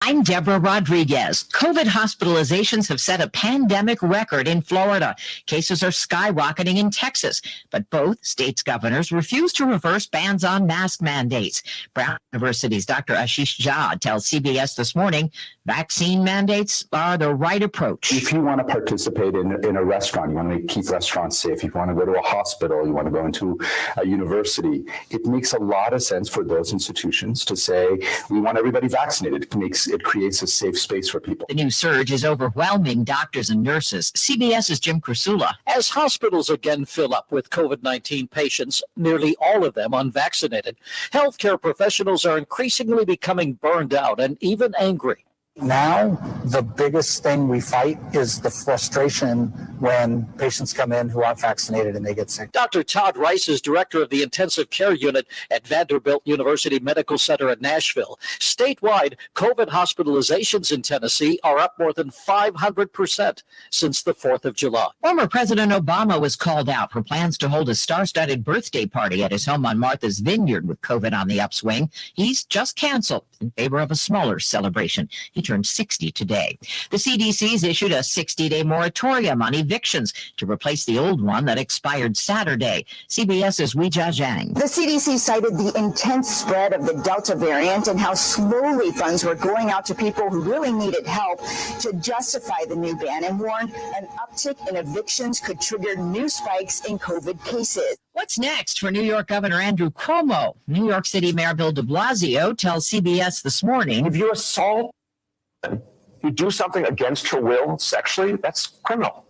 I'm Deborah Rodriguez. COVID hospitalizations have set a pandemic record in Florida. Cases are skyrocketing in Texas, but both states' governors refuse to reverse bans on mask mandates. Brown University's Dr. Ashish Jha tells CBS This Morning vaccine mandates are the right approach. If you want to participate in a restaurant, you want to keep restaurants safe, if you want to go to a hospital, you want to go into a university, it makes a lot of sense for those institutions to say, we want everybody vaccinated. It creates a safe space for people. The new surge is overwhelming doctors and nurses. CBS's Jim Krasula. As hospitals again fill up with COVID-19 patients, nearly all of them unvaccinated, healthcare professionals are increasingly becoming burned out and even angry. Now, the biggest thing we fight is the frustration when patients come in who aren't vaccinated and they get sick. Dr. Todd Rice is director of the intensive care unit at Vanderbilt University Medical Center in Nashville. Statewide, COVID hospitalizations in Tennessee are up more than 500% since the 4th of July. Former President Obama was called out for plans to hold a star-studded birthday party at his home on Martha's Vineyard with COVID on the upswing. He's just canceled in favor of a smaller celebration. He turned 60 today. The CDC's issued a 60-day moratorium on evictions to replace the old one that expired Saturday. CBS's Weijia Zhang. The CDC cited the intense spread of the Delta variant and how slowly funds were going out to people who really needed help to justify the new ban, and warned an uptick in evictions could trigger new spikes in COVID cases. What's next for New York Governor Andrew Cuomo? New York City Mayor Bill de Blasio tells CBS This Morning. If you assault, you do something against your will sexually, that's criminal.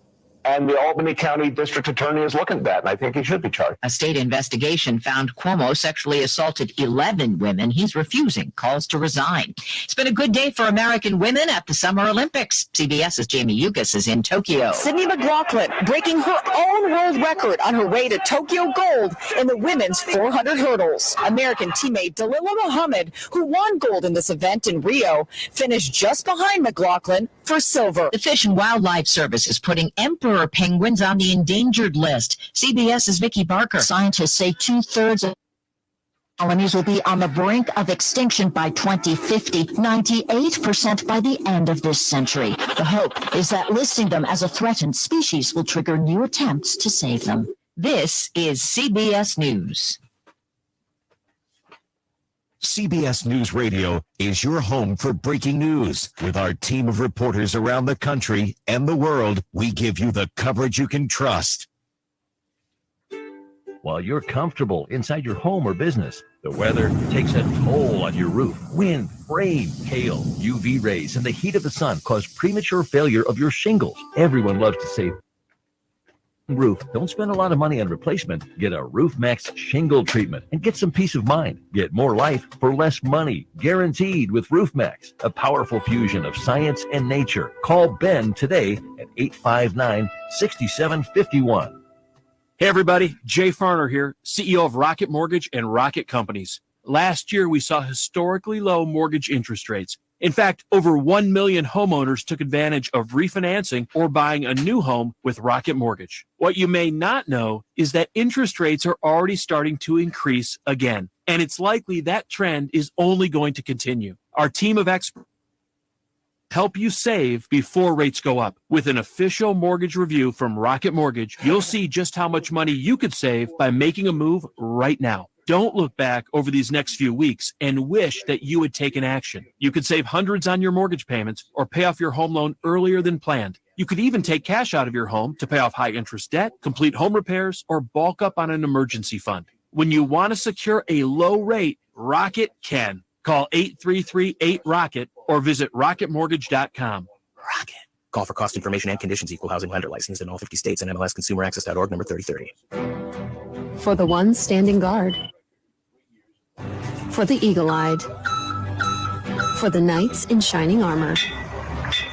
And the Albany County District Attorney is looking at that, and I think he should be charged. A state investigation found Cuomo sexually assaulted 11 women. He's refusing calls to resign. It's been a good day for American women at the Summer Olympics. CBS's Jamie Yugas is in Tokyo. Sydney McLaughlin breaking her own world record on her way to Tokyo gold in the women's 400 hurdles. American teammate Dalilah Muhammad, who won gold in this event in Rio, finished just behind McLaughlin for silver. The Fish and Wildlife Service is putting emperor penguins on the endangered list. CBS's Vicki Barker. Scientists say 2/3 of colonies will be on the brink of extinction by 2050, 98% by the end of this century. The hope is that listing them as a threatened species will trigger new attempts to save them. This is CBS News. CBS News Radio is your home for breaking news. With our team of reporters around the country and the world, we give you the coverage you can trust. While you're comfortable inside your home or business, the weather takes a toll on your roof. Wind, rain, hail, UV rays, and the heat of the sun cause premature failure of your shingles. Everyone loves to save roof. Don't spend a lot of money on replacement. Get a Roof Max shingle treatment and get some peace of mind. Get more life for less money, guaranteed with Roof Max, a powerful fusion of science and nature. Call Ben today at 859-6751. Hey everybody, Jay Farner here, CEO of Rocket Mortgage and Rocket Companies. Last year, we saw historically low mortgage interest rates. In fact, over 1 million homeowners took advantage of refinancing or buying a new home with Rocket Mortgage. What you may not know is that interest rates are already starting to increase again, and it's likely that trend is only going to continue. Our team of experts help you save before rates go up. With an official mortgage review from Rocket Mortgage, you'll see just how much money you could save by making a move right now. Don't look back over these next few weeks and wish that you had taken action. You could save hundreds on your mortgage payments or pay off your home loan earlier than planned. You could even take cash out of your home to pay off high-interest debt, complete home repairs, or bulk up on an emergency fund. When you want to secure a low rate, Rocket can. Call 833-8ROCKET or visit rocketmortgage.com. Rocket. Call for cost information and conditions. Equal housing lender licensed in all 50 states and MLSConsumerAccess.org number 3030. For the ones standing guard. For the eagle-eyed. For the knights in shining armor.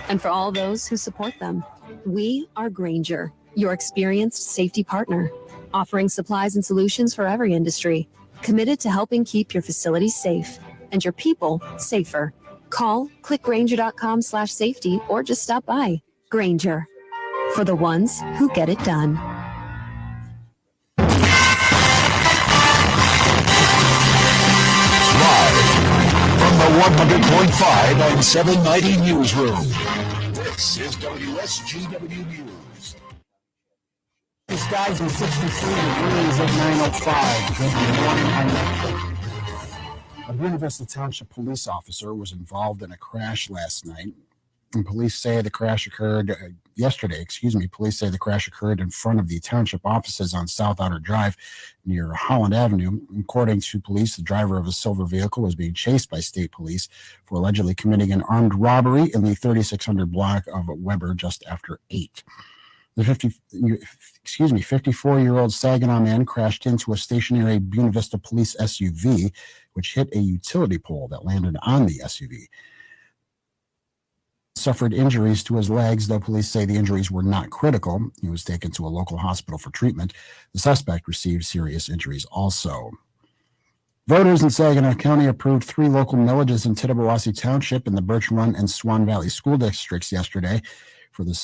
And for all those who support them. We are Grainger, your experienced safety partner, offering supplies and solutions for every industry, committed to helping keep your facilities safe and your people safer. Call, click Grainger.com/safety, or just stop by. Grainger, for the ones who get it done. From the 100.5 and 790 Newsroom. This is WSGW News. Skies in 63 degrees at 9:05. Good morning. A Buena Vista Township police officer was involved in a crash last night. And police say the crash occurred yesterday. Police say the crash occurred in front of the township offices on South Outer Drive near Holland Avenue. According to police, the driver of a silver vehicle was being chased by state police for allegedly committing an armed robbery in the 3600 block of Weber just after 8. The 54-year-old Saginaw man crashed into a stationary Buena Vista police SUV, which hit a utility pole that landed on the SUV. Suffered injuries to his legs, though police say the injuries were not critical. He was taken to a local hospital for treatment. The suspect received serious injuries also. Voters in Saginaw County approved 3 local millages in Tittabawassee Township in the Birch Run and Swan Valley school districts yesterday. For the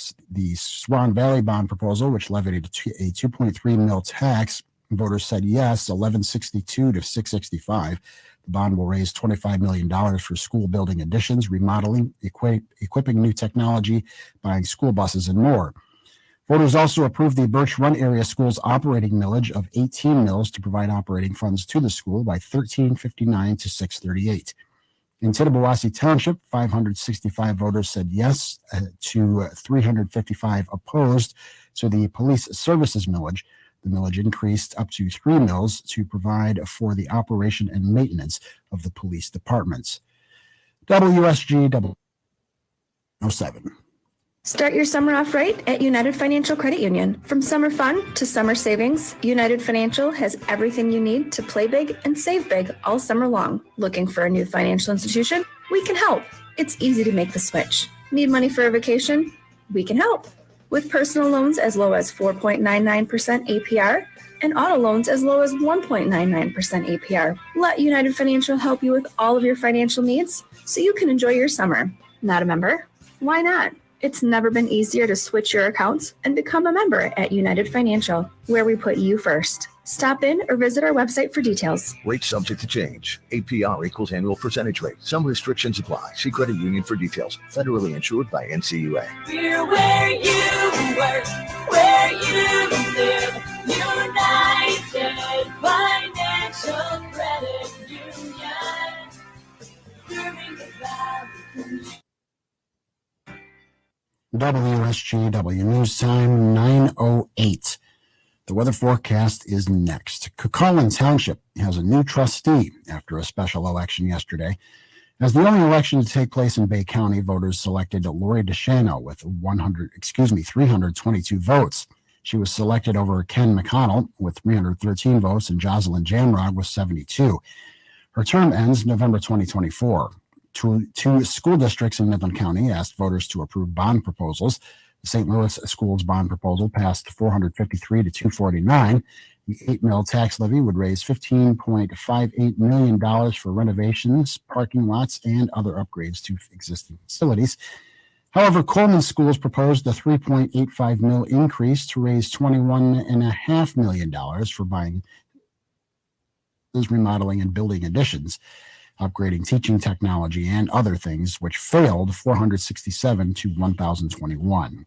Swan Valley bond proposal, which levied a 2.3 mil tax, voters said yes, 1162 to 665. The bond will raise $25 million for school building additions, remodeling, equipping new technology, buying school buses, and more. Voters also approved the Birch Run area school's operating millage of 18 mils to provide operating funds to the school by 1359 to 638. In Tittabawassee Township, 565 voters said yes to 355 opposed to the police services millage. The millage increased up to 3 mils to provide for the operation and maintenance of the police departments. WSG 07. Start your summer off right at United Financial Credit Union. From summer fun to summer savings, United Financial has everything you need to play big and save big all summer long. Looking for a new financial institution? We can help. It's easy to make the switch. Need money for a vacation? We can help. With personal loans as low as 4.99% APR and auto loans as low as 1.99% APR. Let United Financial help you with all of your financial needs so you can enjoy your summer. Not a member? Why not? It's never been easier to switch your accounts and become a member at United Financial, where we put you first. Stop in or visit our website for details. Rate subject to change. APR equals annual percentage rate. Some restrictions apply. See credit union for details. Federally insured by NCUA. We're where you work, where you live. United Financial Credit Union. Serving the valley. WSGW News Time 9:08. The weather forecast is next. Cucaulin Township has a new trustee after a special election yesterday. As the only election to take place in Bay County, voters selected Lori DeShano with 322 votes. She was selected over Ken McConnell with 313 votes and Jocelyn Jamrog with 72. Her term ends November 2024. Two school districts in Midland County asked voters to approve bond proposals. The St. Louis Schools bond proposal passed 453 to 249. The 8 mil tax levy would raise $15.58 million for renovations, parking lots, and other upgrades to existing facilities. However, Coleman Schools proposed a $3.85 mil increase to raise $21.5 million for buying, remodeling, and building additions, upgrading teaching technology, and other things, which failed 467 to 1,021.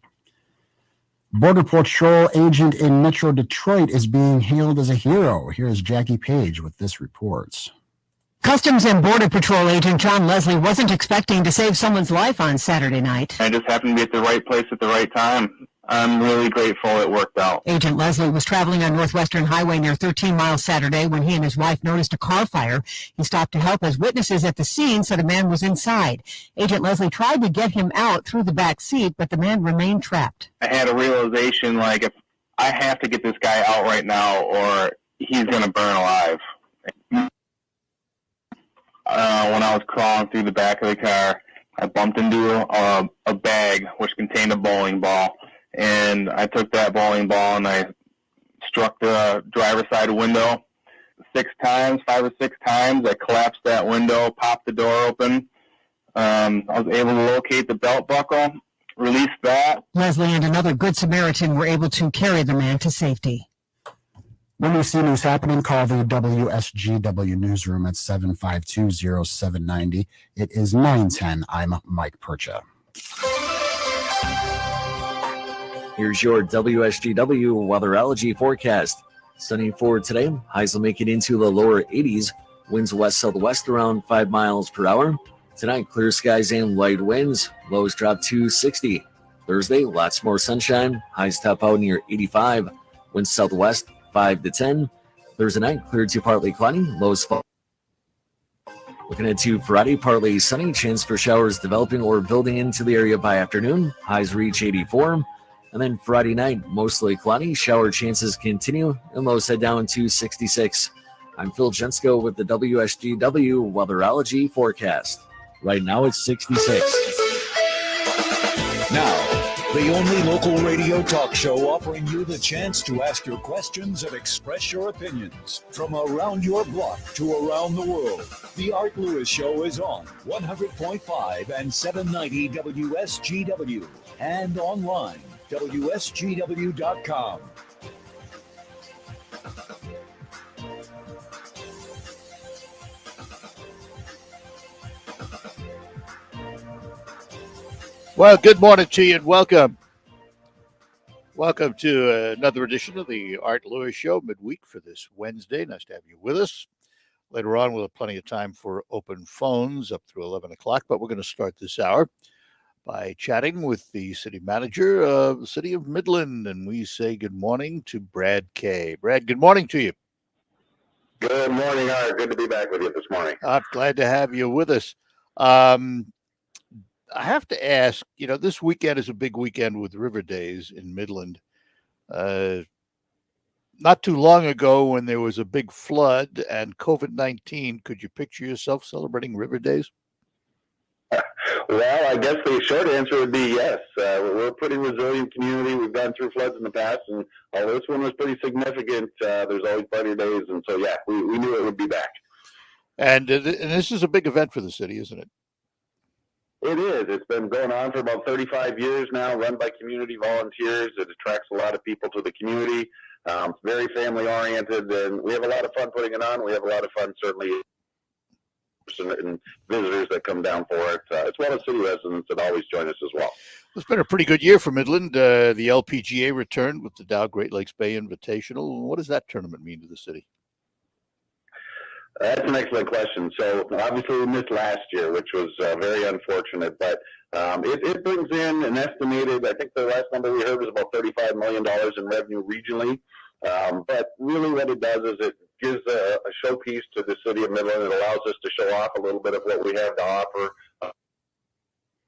Border Patrol agent in Metro Detroit is being hailed as a hero. Here's Jackie Page with this report. Customs and Border Patrol agent John Leslie wasn't expecting to save someone's life on Saturday night. I just happened to be at the right place at the right time. I'm really grateful it worked out. Agent Leslie was traveling on Northwestern Highway near 13 Miles Saturday when he and his wife noticed a car fire. He stopped to help as witnesses at the scene said a man was inside. Agent Leslie tried to get him out through the back seat, but the man remained trapped. I had a realization, like, if I have to get this guy out right now or he's going to burn alive. When I was crawling through the back of the car, I bumped into a bag which contained a bowling ball. And I took that bowling ball and I struck the driver's side window 5 or 6 times. I collapsed that window, popped the door open. I was able to locate the belt buckle, release that. Leslie and another Good Samaritan were able to carry the man to safety. When you see news happening, call the WSGW newsroom at 752-0790. It is 910. I'm Mike Percha. Here's your WSGW weatherology forecast. Sunny for today. Highs will make it into the lower 80s. Winds west-southwest around 5 miles per hour. Tonight, clear skies and light winds. Lows drop to 60. Thursday, lots more sunshine. Highs top out near 85. Winds southwest 5 to 10. Thursday night, clear to partly cloudy. Lows fall. Looking into Friday, partly sunny. Chance for showers developing or building into the area by afternoon. Highs reach 84. And then Friday night, mostly cloudy. Shower chances continue and lows head down to 66. I'm Phil Jensko with the WSGW weatherology forecast. Right now it's 66. Now, the only local radio talk show offering you the chance to ask your questions and express your opinions from around your block to around the world. The Art Lewis Show is on 100.5 and 790 WSGW and online, WSGW.com. Well, good morning to you and welcome. Welcome to another edition of the Art Lewis Show midweek for this Wednesday. Nice to have you with us. Later on, we'll have plenty of time for open phones up through 11 o'clock, but we're going to start this hour by chatting with the city manager of the city of Midland, and we say good morning to Brad Kaye. Brad, good morning to you. Good morning, Art. Good to be back with you this morning. I'm glad to have you with us. I have to ask, this weekend is a big weekend with River Days in Midland. Not too long ago when there was a big flood and COVID-19, could you picture yourself celebrating River Days? Well, I guess the short answer would be yes. We're a pretty resilient community. We've gone through floods in the past, and although this one was pretty significant, there's always plenty of days. And so, yeah, we knew it would be back. And this is a big event for the city, isn't it? It is. It's been going on for about 35 years now, run by community volunteers. It attracts a lot of people to the community. It's very family-oriented, and we have a lot of fun putting it on. We have a lot of fun, certainly, and visitors that come down for it, as well as city residents that always join us as well. It's been a pretty good year for Midland. The LPGA returned with the Dow Great Lakes Bay Invitational. What does that tournament mean to the city? That's an excellent question. So obviously we missed last year, which was very unfortunate, but it brings in an estimated, I think the last number we heard was about $35 million in revenue regionally. But really what it does is it gives a showpiece to the city of Midland. It allows us to show off a little bit of what we have to offer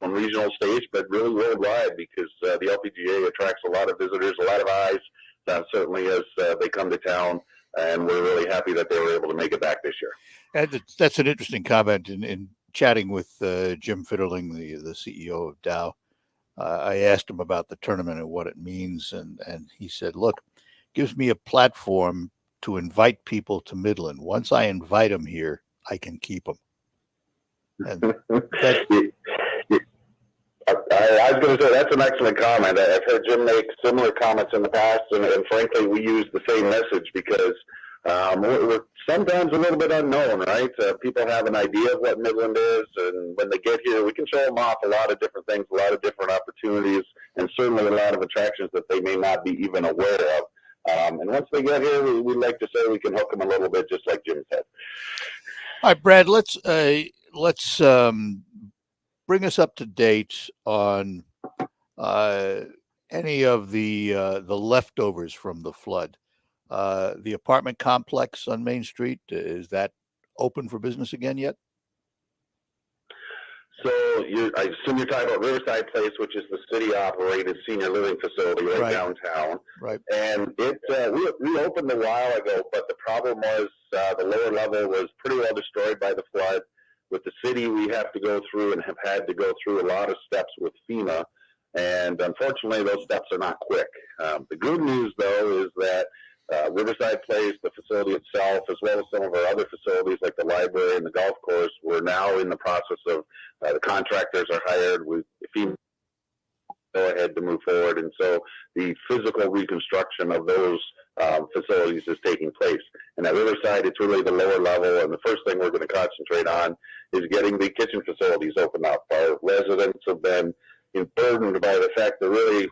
on regional stage, but really worldwide, because the LPGA attracts a lot of visitors, a lot of eyes, certainly as they come to town. And we're really happy that they were able to make it back this year. And that's an interesting comment. In chatting with Jim Fitterling, the CEO of Dow, I asked him about the tournament and what it means. And he said, look, it gives me a platform to invite people to Midland. Once I invite them here, I can keep them. And I was going to say, that's an excellent comment. I've heard Jim make similar comments in the past, and frankly, we use the same message because we're sometimes a little bit unknown, right? People have an idea of what Midland is, and when they get here, we can show them off a lot of different things, a lot of different opportunities, and certainly a lot of attractions that they may not be even aware of. And once they get here, we like to say we can hook them a little bit, just like Jim said. All right, Brad, let's bring us up to date on any of the leftovers from the flood. The apartment complex on Main Street, is that open for business again yet? So I assume you're talking about Riverside Place, which is the city-operated senior living facility right downtown. Right. And it we opened a while ago, but the problem was the lower level was pretty well destroyed by the flood. With the city, we have to go through and have had to go through a lot of steps with FEMA, and unfortunately, those steps are not quick. The good news, though, is that Riverside Place, the facility itself, as well as some of our other facilities like the library and the golf course, we're now in the process of the contractors are hired with FEMA go ahead to move forward, and so the physical reconstruction of those facilities is taking place. And at Riverside, it's really the lower level, and the first thing we're going to concentrate on is getting the kitchen facilities opened up. Our residents have been burdened by the fact that really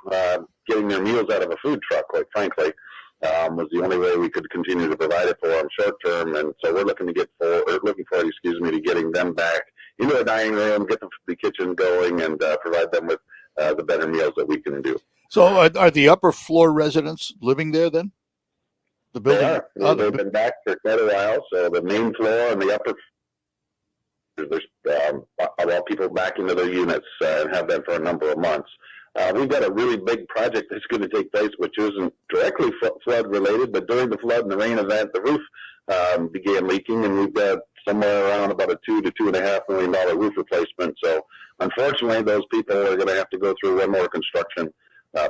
getting their meals out of a food truck, quite frankly, was the only way we could continue to provide it for them short term. And so we're looking forward, to getting them back into the dining room, get the kitchen going, and provide them with the better meals that we can do. So are the upper floor residents living there then? The building? They've been back for quite a while. So the main floor and the upper, there's a lot of people back into their units and have been for a number of months. We've got a really big project that's going to take place, which isn't directly flood related, but during the flood and the rain event, the roof began leaking, and we've got somewhere around about a $2 to $2.5 million roof replacement. So unfortunately, those people are going to have to go through one more construction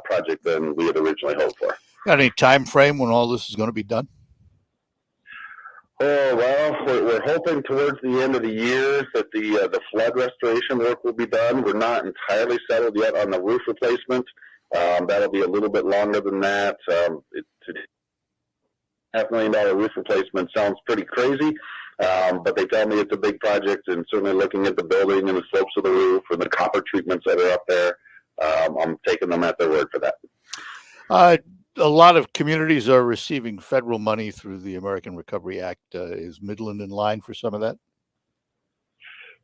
project than we had originally hoped for. Got any time frame when all this is going to be done? Oh, well, we're hoping towards the end of the year that the flood restoration work will be done. We're not entirely settled yet on the roof replacement. That'll be a little bit longer than that. $500,000 roof replacement sounds pretty crazy, but they tell me it's a big project, and certainly looking at the building and the slopes of the roof and the copper treatments that are up there, I'm taking them at their word for that. A lot of communities are receiving federal money through the American Recovery Act. Is Midland in line for some of that?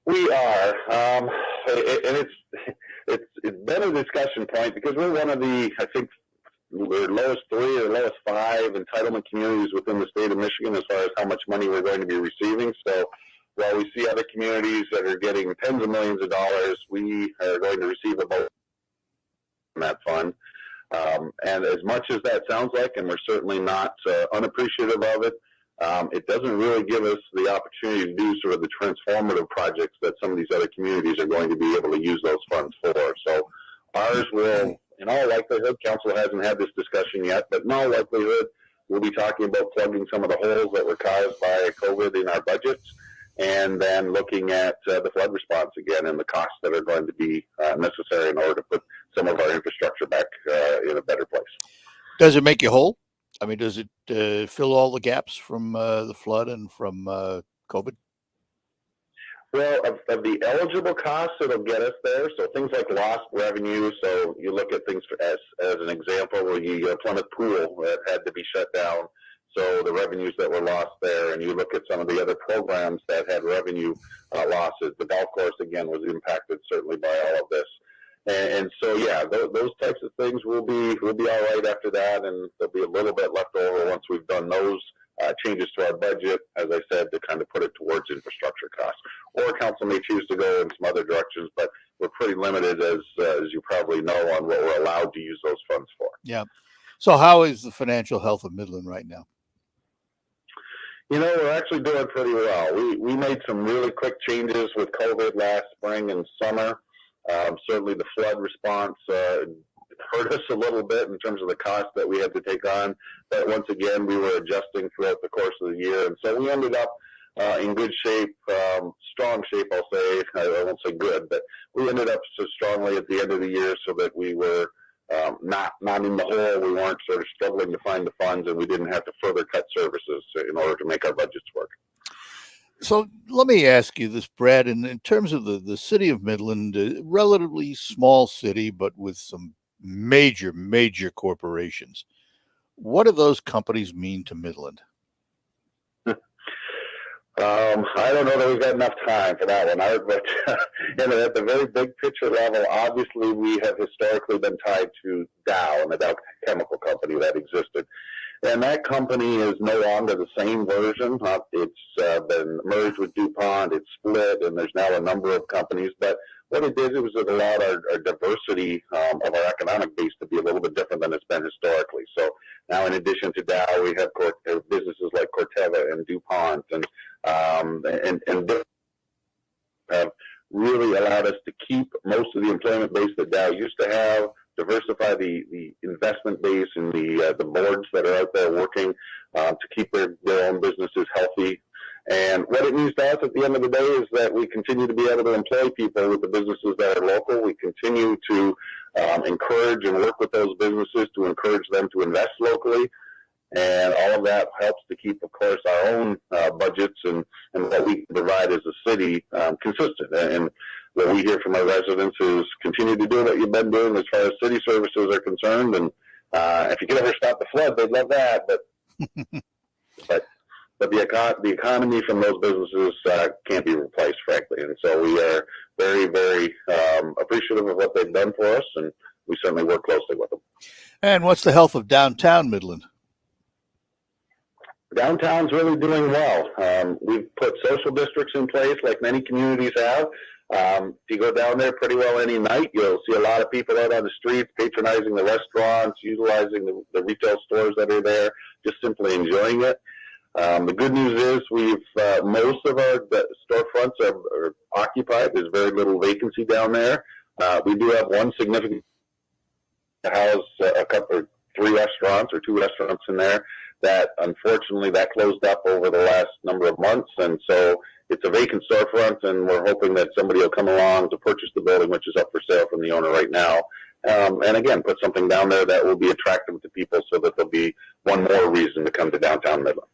We are, and it's been a discussion point because we're one of the, I think, we're lowest 3 or lowest 5 entitlement communities within the state of Michigan as far as how much money we're going to be receiving. So while we see other communities that are getting tens of millions of dollars, we are going to receive about from that fund. And as much as that sounds like, and we're certainly not unappreciative of it, it doesn't really give us the opportunity to do sort of the transformative projects that some of these other communities are going to be able to use those funds for. So ours will, in all likelihood, council hasn't had this discussion yet, but in all likelihood, we'll be talking about plugging some of the holes that were caused by COVID in our budgets, and then looking at the flood response again and the costs that are going to be necessary in order to put some of our infrastructure back in a better place. Does it make you whole? I mean, does it fill all the gaps from the flood and from COVID? Well, of the eligible costs, it'll get us there. So things like lost revenue. So you look at things as an example, where you Plymouth Pool that had to be shut down. So the revenues that were lost there, and you look at some of the other programs that had revenue losses. The golf course, again, was impacted certainly by all of this. And so, yeah, those types of things will be all right after that, and there'll be a little bit left over once we've done those changes to our budget, as I said, to kind of put it towards infrastructure costs. Or council may choose to go in some other directions, but we're pretty limited, as you probably know, on what we're allowed to use those funds for. Yeah. So how is the financial health of Midland right now? You know, we're actually doing pretty well. We made some really quick changes with COVID last spring and summer. Certainly the flood response hurt us a little bit in terms of the cost that we had to take on. But once again, we were adjusting throughout the course of the year. And so we ended up in good shape, strong shape, I'll say. I won't say good, but we ended up so strongly at the end of the year so that we were not in the hole. We weren't sort of struggling to find the funds, and we didn't have to further cut services in order to make our budgets work. So let me ask you this, Brad, in terms of the city of Midland, a relatively small city, but with some major corporations. What do those companies mean to Midland? I don't know that we've got enough time for that one, but at the very big picture level, obviously we have historically been tied to Dow, and the Dow Chemical Company that existed. And that company is no longer the same version. It's been merged with DuPont, it's split, and there's now a number of companies. But what it did was it allowed our diversity of our economic base to be a little bit different than it's been historically. So now, in addition to Dow, we have businesses like Corteva and DuPont, and have really allowed us to keep most of the employment base that Dow used to have, diversify the investment base and the boards that are out there working to keep their own businesses healthy. And what it means to us at the end of the day is that we continue to be able to employ people with the businesses that are local. We continue to encourage and work with those businesses to encourage them to invest locally. And all of that helps to keep, of course, our own budgets and what we can provide as a city consistent. And what we hear from our residents is continue to do what you've been doing as far as city services are concerned. And if you could ever stop the flood, they'd love that. But the economy from those businesses can't be replaced, frankly. And so we are very, very appreciative of what they've done for us, and we certainly work closely with them. And what's the health of downtown Midland? Downtown's really doing well. We've put social districts in place like many communities have. If you go down there pretty well any night, you'll see a lot of people out on the streets patronizing the restaurants, utilizing the retail stores that are there, just simply enjoying it. The good news is most of our storefronts are occupied. There's very little vacancy down there. We do have one significant house, a couple or 3 restaurants or 2 restaurants in there that unfortunately that closed up over the last number of months. And so it's a vacant storefront, and we're hoping that somebody will come along to purchase the building, which is up for sale from the owner right now. And again, put something down there that will be attractive to people so that there'll be one more reason to come to downtown Midland.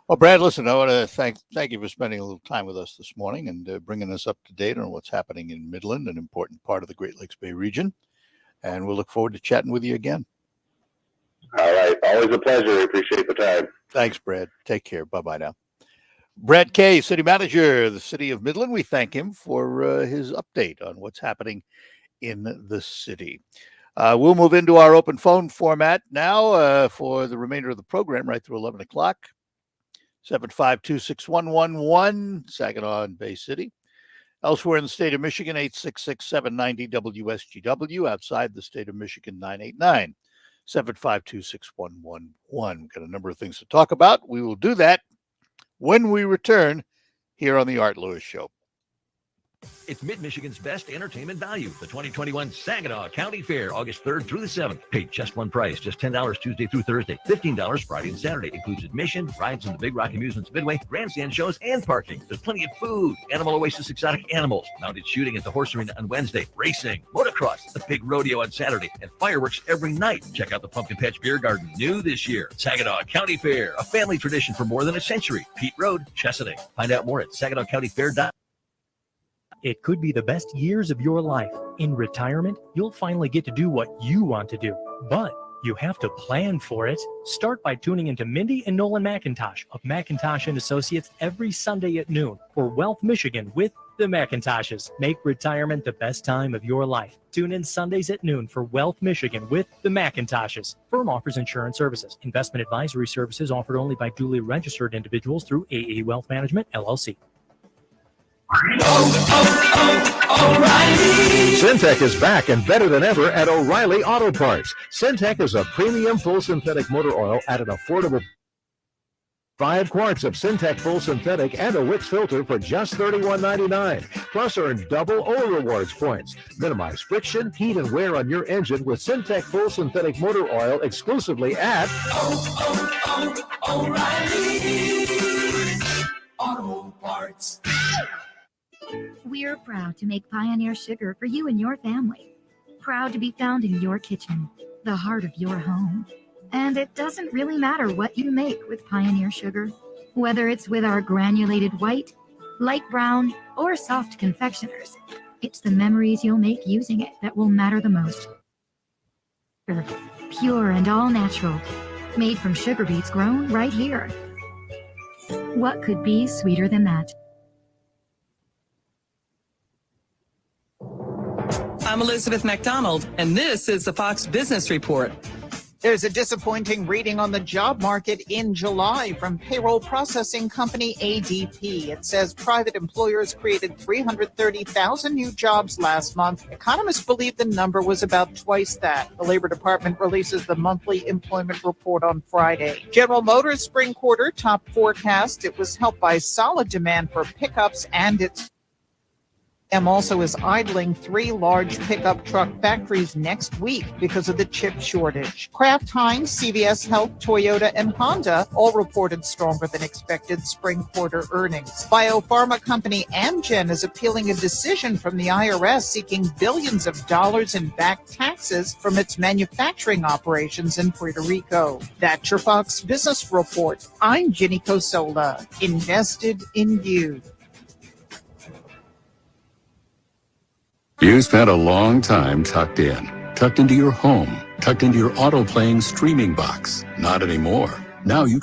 Well, Brad, listen, I want to thank you for spending a little time with us this morning and bringing us up to date on what's happening in Midland, an important part of the Great Lakes Bay region. And we'll look forward to chatting with you again. All right. Always a pleasure. Appreciate the time. Thanks, Brad. Take care. Bye-bye now. Brad Kaye, City Manager of the City of Midland. We thank him for his update on what's happening in the city. We'll move into our open phone format now for the remainder of the program right through 11 o'clock. 752-6111, Saginaw and Bay City. Elsewhere in the state of Michigan, 866-790-WSGW. Outside the state of Michigan, 989-752-6111. We've got a number of things to talk about. We will do that when we return here on the Art Lewis Show. It's Mid-Michigan's best entertainment value. The 2021 Saginaw County Fair, August 3rd through the 7th. Pay just one price, just $10 Tuesday through Thursday, $15 Friday and Saturday. Includes admission, rides in the Big Rock Amusements Midway, grandstand shows, and parking. There's plenty of food, Animal Oasis exotic animals, mounted shooting at the horse arena on Wednesday, racing, motocross, the big rodeo on Saturday, and fireworks every night. Check out the Pumpkin Patch Beer Garden, new this year. Saginaw County Fair, a family tradition for more than a century. Pete Road, Chesaning. Find out more at SaginawCountyFair.com. It could be the best years of your life. In retirement, you'll finally get to do what you want to do, but you have to plan for it. Start by tuning into Mindy and Nolan McIntosh of McIntosh & Associates every Sunday at noon for Wealth Michigan with the McIntoshes. Make retirement the best time of your life. Tune in Sundays at noon for Wealth Michigan with the McIntoshes. Firm offers insurance services. Investment advisory services offered only by duly registered individuals through AE Wealth Management, LLC. Syntec is back and better than ever at O'Reilly Auto Parts. Syntec is a premium full synthetic motor oil at an affordable 5 quarts of Syntec full synthetic and a Wix filter for just $31.99. Plus earn double O Rewards points. Minimize friction, heat, and wear on your engine with Syntec full synthetic motor oil exclusively at O'Reilly Auto Parts. We're proud to make Pioneer Sugar for you and your family. Proud to be found in your kitchen, the heart of your home. And it doesn't really matter what you make with Pioneer Sugar, whether it's with our granulated white, light brown, or soft confectioners. It's the memories you'll make using it that will matter the most. Pure and all natural, made from sugar beets grown right here. What could be sweeter than that? I'm Elizabeth McDonald, and this is the Fox Business Report. There's a disappointing reading on the job market in July from payroll processing company ADP. It says private employers created 330,000 new jobs last month. Economists believe the number was about twice that. The Labor Department releases the monthly employment report on Friday. General Motors spring quarter top forecast. It was helped by solid demand for pickups and its GM also is idling 3 large pickup truck factories next week because of the chip shortage. Kraft Heinz, CVS Health, Toyota, and Honda all reported stronger than expected spring quarter earnings. Biopharma company Amgen is appealing a decision from the IRS seeking billions of dollars in back taxes from its manufacturing operations in Puerto Rico. That's your Fox Business Report. I'm Ginny Cosola, invested in you. You spent a long time tucked into your home, tucked into your auto-playing streaming box. Not anymore. Now you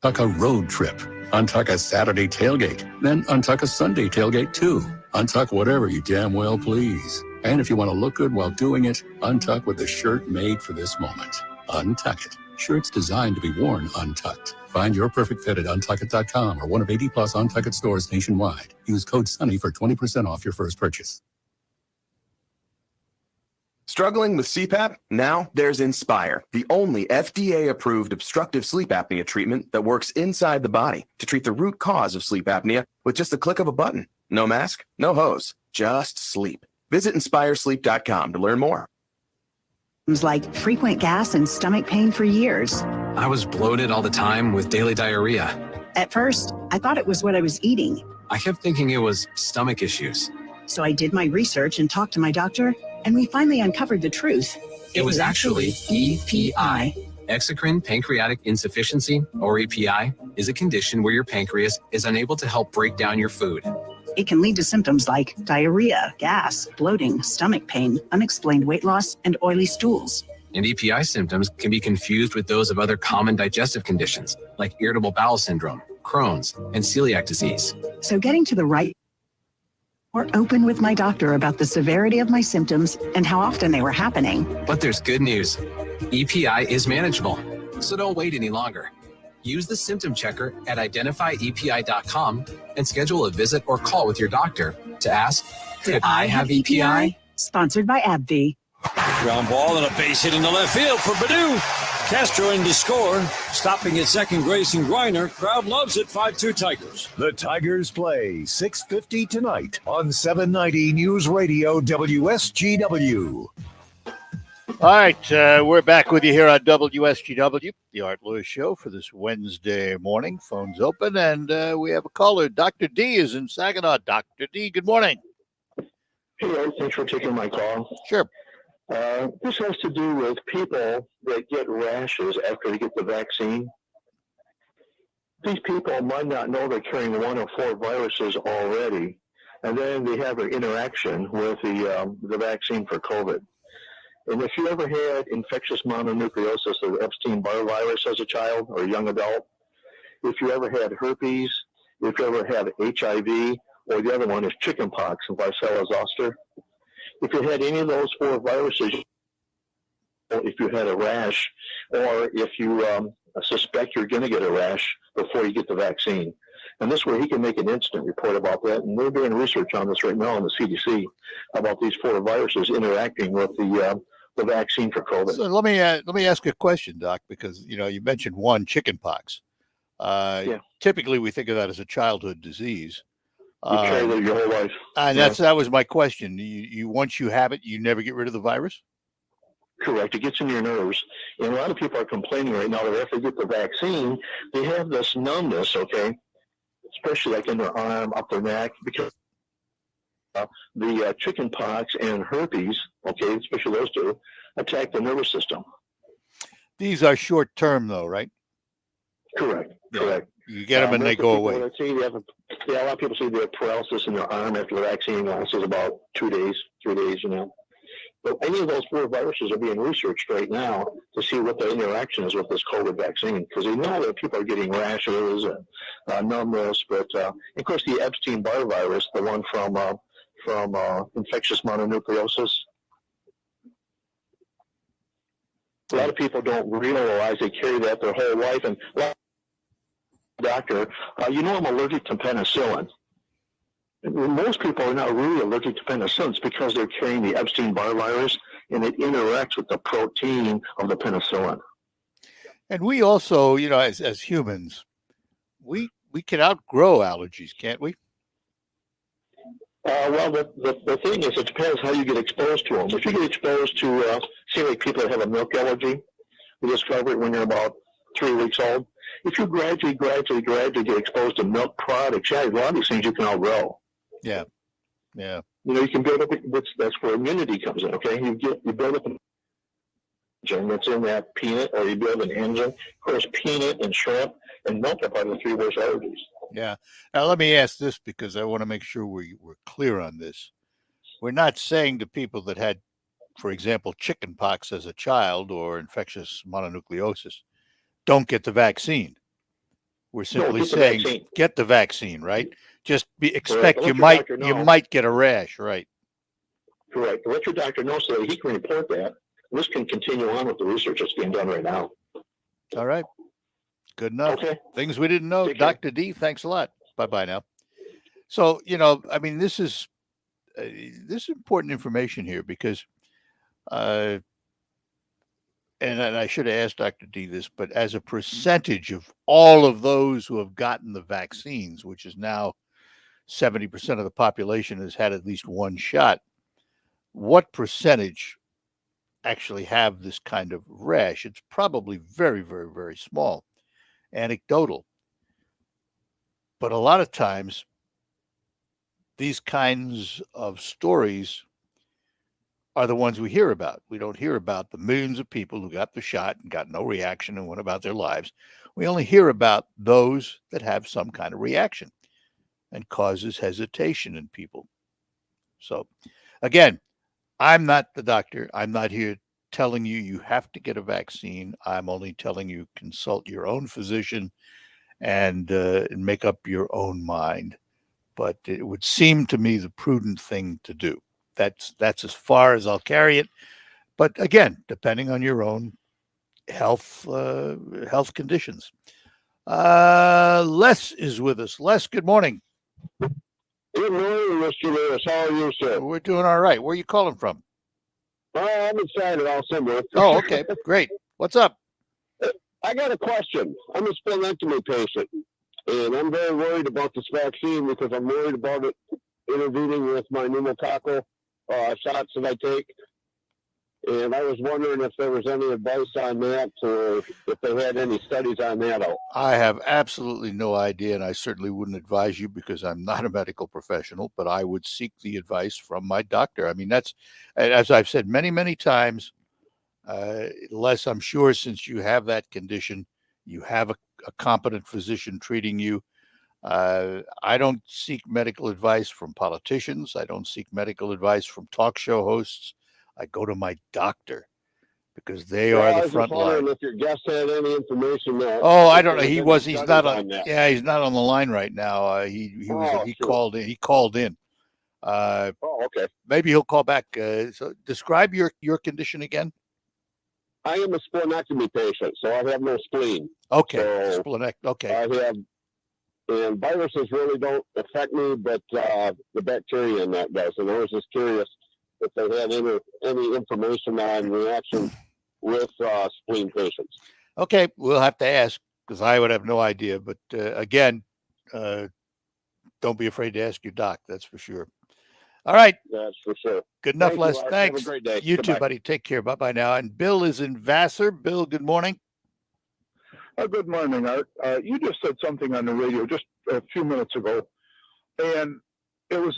tuck a road trip, untuck a Saturday tailgate, then untuck a Sunday tailgate too. Untuck whatever you damn well please. And if you want to look good while doing it, untuck with a shirt made for this moment. Untuck it. Shirts designed to be worn untucked. Find your perfect fit at untuckit.com or one of 80 plus Untuckit stores nationwide. Use code SUNNY for 20% off your first purchase. Struggling with CPAP? Now there's Inspire, the only FDA-approved obstructive sleep apnea treatment that works inside the body to treat the root cause of sleep apnea with just a click of a button. No mask, no hose, just sleep. Visit InspireSleep.com to learn more. Like frequent gas and stomach pain for years. I was bloated all the time with daily diarrhea. At first, I thought it was what I was eating. I kept thinking it was stomach issues. So I did my research and talked to my doctor, and we finally uncovered the truth. It was actually EPI. Exocrine pancreatic insufficiency, or EPI, is a condition where your pancreas is unable to help break down your food. It can lead to symptoms like diarrhea, gas, bloating, stomach pain, unexplained weight loss, and oily stools. And EPI symptoms can be confused with those of other common digestive conditions, like irritable bowel syndrome, Crohn's, and celiac disease. So getting to the right or open with my doctor about the severity of my symptoms and how often they were happening. But there's good news. EPI is manageable, so don't wait any longer. Use the symptom checker at identifyepi.com and schedule a visit or call with your doctor to ask, did I have EPI? Sponsored by AbbVie. Ground ball and a base hit in the left field for Baду. Castro in to score. Stopping at second, Grayson Griner. Crowd loves it. 5-2 Tigers. The Tigers play 6:50 tonight on 790 News Radio WSGW. All right, we're back with you here on WSGW, the Art Lewis Show for this Wednesday morning. Phone's open, and we have a caller. Dr. D is in Saginaw. Dr. D, good morning. Hey, Art, thanks for taking my call. Sure. This has to do with people that get rashes after they get the vaccine. These people might not know they're carrying 1 or 4 viruses already, and then they have an interaction with the vaccine for COVID. And if you ever had infectious mononucleosis or Epstein-Barr virus as a child or a young adult, if you ever had herpes, if you ever had HIV, or the other one is chickenpox and varicella zoster, if you had any of those 4 viruses, if you had a rash, or if you suspect you're going to get a rash before you get the vaccine. And this way he can make an instant report about that. And we're doing research on this right now in the CDC about these 4 viruses interacting with the vaccine for COVID. So let me ask you a question, Doc, because you mentioned one, chickenpox. Typically, we think of that as a childhood disease. You carry that your whole life. And that was my question. You once you have it, you never get rid of the virus? Correct. It gets in your nerves. And a lot of people are complaining right now that after they get the vaccine, they have this numbness, okay, especially like in their arm, up their neck, because the chicken pox and herpes, okay, especially those 2, attack the nervous system. These are short term, though, right? Correct. You get them and they go away. A lot of people say they have paralysis in their arm after the vaccine lasts about 2 days, 3 days, But any of those 4 viruses are being researched right now to see what the interaction is with this COVID vaccine, because they know that people are getting rashes and numbness. But of course, the Epstein-Barr virus, the one from infectious mononucleosis. A lot of people don't realize they carry that their whole life. And doctor, I'm allergic to penicillin. Most people are not really allergic to penicillin because they're carrying the Epstein-Barr virus, and it interacts with the protein of the penicillin. And we also, as humans, we can outgrow allergies, can't we? Well, the thing is, it depends how you get exposed to them. If you get exposed to, say, like people that have a milk allergy, you discover it when you're about 3 weeks old. If you gradually get exposed to milk products, yeah, a lot of these things you can outgrow. Yeah. Yeah. You know, you can build up, that's where immunity comes in, okay? You build up an engine that's in that peanut, or you build an engine. Of course, peanut and shrimp and milk are part of the 3 worst allergies. Yeah. Now, let me ask this because I want to make sure we're clear on this. We're not saying to people that had, for example, chicken pox as a child or infectious mononucleosis, don't get the vaccine. We're simply saying get the vaccine, right? Just expect you might get a rash, right? Correct. Let your doctor know so that he can report that. This can continue on with the research that's being done right now. All right. Good enough. Okay. Things we didn't know. Dr. D, thanks a lot. Bye-bye now. So, I mean, this is important information here because, and I should have asked Dr. D this, but as a percentage of all of those who have gotten the vaccines, which is now 70% of the population has had at least one shot, what percentage actually have this kind of rash? It's probably very, very, very small, anecdotal. But a lot of times, these kinds of stories are the ones we hear about. We don't hear about the millions of people who got the shot and got no reaction and went about their lives. We only hear about those that have some kind of reaction and causes hesitation in people. So, again, I'm not the doctor. I'm not here telling you have to get a vaccine. I'm only telling you consult your own physician and make up your own mind. But it would seem to me the prudent thing to do. That's as far as I'll carry it. But again, depending on your own health conditions. Les is with us. Les, good morning. Good morning, Mr. Lewis. How are you, sir? We're doing all right. Where are you calling from? I'm excited all summer. Oh, okay. Great. What's up? I got a question. I'm a splenectomy patient, and I'm very worried about this vaccine because I'm worried about it intervening with my pneumococcal shots that I take. And I was wondering if there was any advice on that, or if they had any studies on that. I have absolutely no idea, and I certainly wouldn't advise you because I'm not a medical professional, but I would seek the advice from my doctor. I mean, that's, as I've said many, many times, Les, I'm sure since you have that condition, you have a competent physician treating you. I don't seek medical advice from politicians. I don't seek medical advice from talk show hosts. I go to my doctor because they are the front line. If your guest had any information there. Oh, I don't know. He's not on. Yeah, he's not on the line right now. He called in. He called in. Okay. Maybe he'll call back. So describe your condition again. I am a splenectomy patient, so I have no spleen. Okay. So okay. I have, and viruses really don't affect me, but the bacteria in that does. And I was just curious if they had any information on reaction with spleen patients. Okay, we'll have to ask because I would have no idea. But again, don't be afraid to ask your doc. That's for sure. All right. That's for sure. Good enough, Les. Art. Thanks. Have a great day. You Goodbye. too, buddy. Take care. Bye-bye now. And Bill is in Vassar. Bill, good morning. Good morning, Art. You just said something on the radio just a few minutes ago, and it was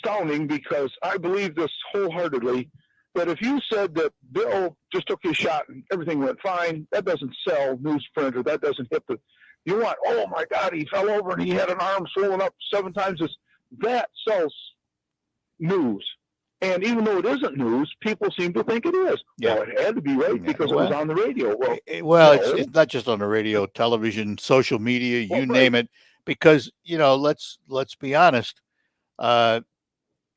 astounding because I believe this wholeheartedly, that if you said that Bill just took his shot and everything went fine, that doesn't sell newsprint, or that doesn't hit the, you want, oh my God, he fell over and he had an arm swollen up 7 times this. That sells news. And even though it isn't news, people seem to think it is. Yeah. Well, it had to be right because it was on the radio. Well, it's not just on the radio, television, social media, you name it. Because, let's be honest.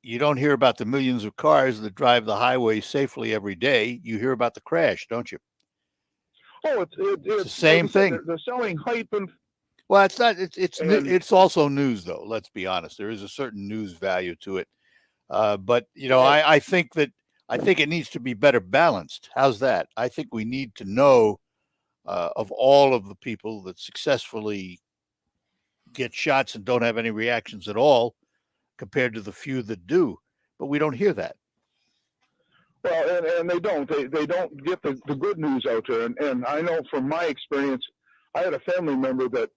You don't hear about the millions of cars that drive the highway safely every day. You hear about the crash, don't you? Oh, it's the same thing. They're selling hype and. Well, it's not. It's also news, though. Let's be honest. There is a certain news value to it. But I think it needs to be better balanced. How's that? I think we need to know of all of the people that successfully get shots and don't have any reactions at all, compared to the few that do. But we don't hear that. Well, and they don't. They don't get the good news out there. And I know from my experience, I had a family member that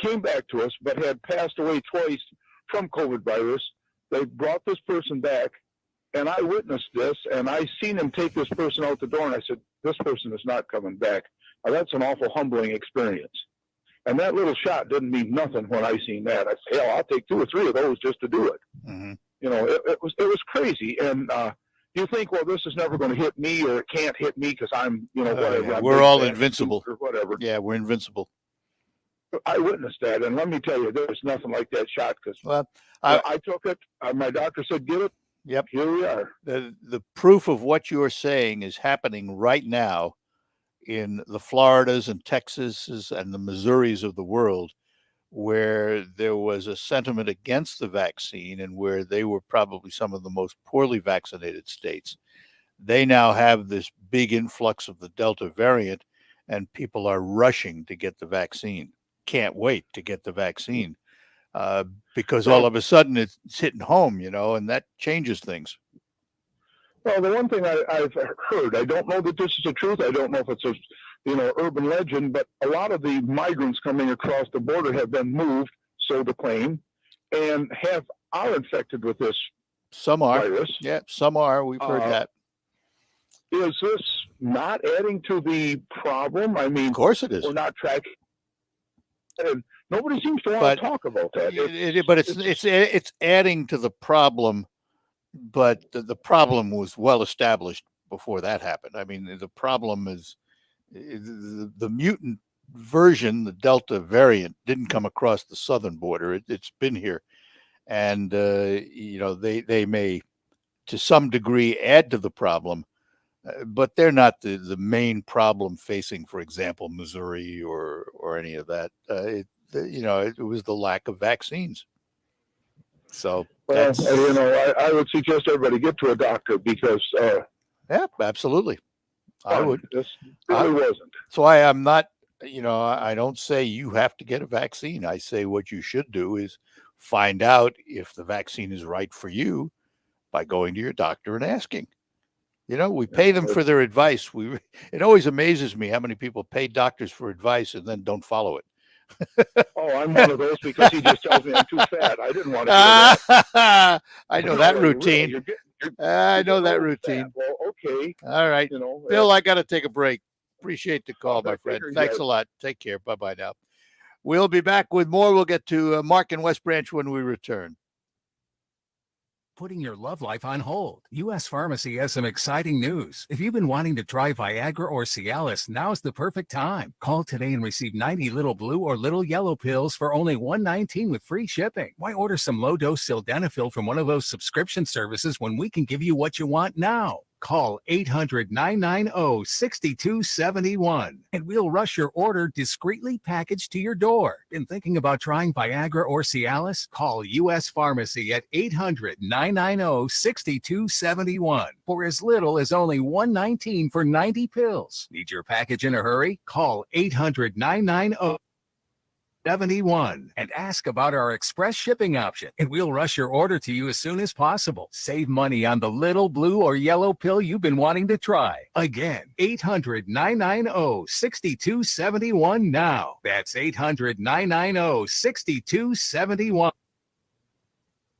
came back to us but had passed away twice from COVID virus. They brought this person back, and I witnessed this, and I seen him take this person out the door, and I said, this person is not coming back. Now, that's an awful humbling experience. And that little shot didn't mean nothing when I seen that. I said, hell, I'll take 2 or 3 of those just to do it. Mm-hmm. You know, it was crazy. And you think, well, this is never going to hit me, or it can't hit me because I'm, you know, whatever. Yeah, we're all invincible. Or whatever. Yeah, we're invincible. I witnessed that, and let me tell you, there's nothing like that shot because I took it. My doctor said, "Get it." Yep. Here we are. The proof of what you're saying is happening right now in the Floridas and Texases and the Missouris of the world, where there was a sentiment against the vaccine and where they were probably some of the most poorly vaccinated states. They now have this big influx of the Delta variant, and people are rushing to get the vaccine. Can't wait to get the vaccine because all of a sudden it's hitting home, you know, and that changes things. Well, the one thing I've heard, I don't know that this is the truth. I don't know if it's a, you know, urban legend, but a lot of the migrants coming across the border have been moved, so to claim, and are infected with this Some are. virus. Yeah, some are. We've heard that. Is this not adding to the problem? I mean, of course it is. We're not tracking. And nobody seems to want to talk about that. It's adding to the problem, but the problem was well established before that happened. I mean, the problem is the mutant version, the Delta variant, didn't come across the southern border. It's been here, and you know, they may to some degree add to the problem, but they're not the main problem facing, for example, Missouri or any of that. You know, it was the lack of vaccines. So, well, you know, I would suggest everybody get to a doctor because. Yeah, absolutely. I would. This really wasn't. So I'm not. You know, I don't say you have to get a vaccine. I say what you should do is find out if the vaccine is right for you by going to your doctor and asking. You know, we pay them for their advice. It always amazes me how many people pay doctors for advice and then don't follow it. Oh, I'm one of those because he just tells me I'm too fat. I didn't want to do that. I know that routine. You're I know that routine. Fat. Well, okay. All right. You know, Bill, I got to take a break. Appreciate the call, my friend. figured, Thanks yes. a lot. Take care. Bye-bye now. We'll be back with more. We'll get to Mark in West Branch when we return. Putting your love life on hold. U.S. Pharmacy has some exciting news. If you've been wanting to try Viagra or Cialis, now's the perfect time. Call today and receive 90 little blue or little yellow pills for only $119 with free shipping. Why order some low-dose sildenafil from one of those subscription services when we can give you what you want now? Call 800-990-6271 and we'll rush your order discreetly packaged to your door. Been thinking about trying Viagra or Cialis? Call U.S. Pharmacy at 800-990-6271 for as little as only $119 for 90 pills. Need your package in a hurry? Call 800-990-71 and ask about our express shipping option, and we'll rush your order to you as soon as possible. Save money on the little blue or yellow pill you've been wanting to try. Again, 800-990-6271 now. That's 800-990-6271.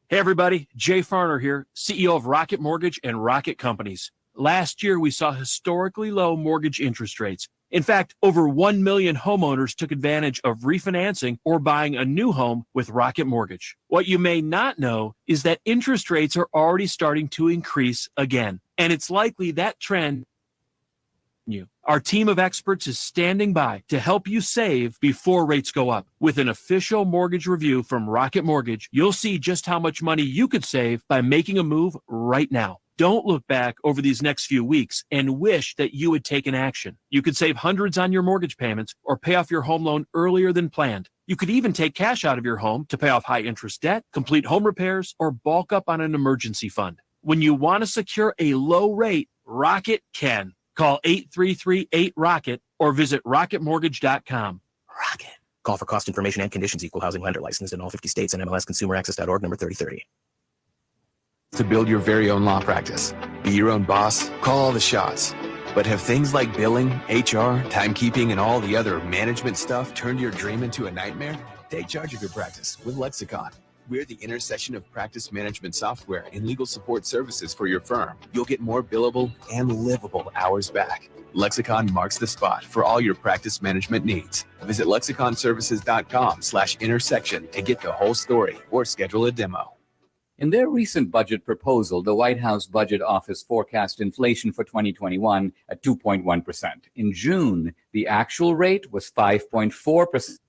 Hey everybody, Jay Farner here, CEO of Rocket Mortgage and Rocket Companies. Last year, we saw historically low mortgage interest rates. In fact, over 1 million homeowners took advantage of refinancing or buying a new home with Rocket Mortgage. What you may not know is that interest rates are already starting to increase again, and it's likely that trend. Our team of experts is standing by to help you save before rates go up. With an official mortgage review from Rocket Mortgage, you'll see just how much money you could save by making a move right now. Don't look back over these next few weeks and wish that you had taken action. You could save hundreds on your mortgage payments or pay off your home loan earlier than planned. You could even take cash out of your home to pay off high interest debt, complete home repairs, or bulk up on an emergency fund. When you want to secure a low rate, Rocket can. Call 833-8-ROCKET or visit rocketmortgage.com. Rocket. Call for cost information and conditions. Equal housing lender licensed in all 50 states and MLSConsumerAccess.org number 3030. To build your very own law practice, be your own boss, call all the shots. But have things like billing, HR, timekeeping, and all the other management stuff turned your dream into a nightmare? Take charge of your practice with Lexicon. We're the intersection of practice management software and legal support services for your firm. You'll get more billable and livable hours back. Lexicon marks the spot for all your practice management needs. Visit lexiconservices.com/intersection to get the whole story or schedule a demo. In their recent budget proposal, the White House Budget Office forecast inflation for 2021 at 2.1%. In June, the actual rate was 5.4%.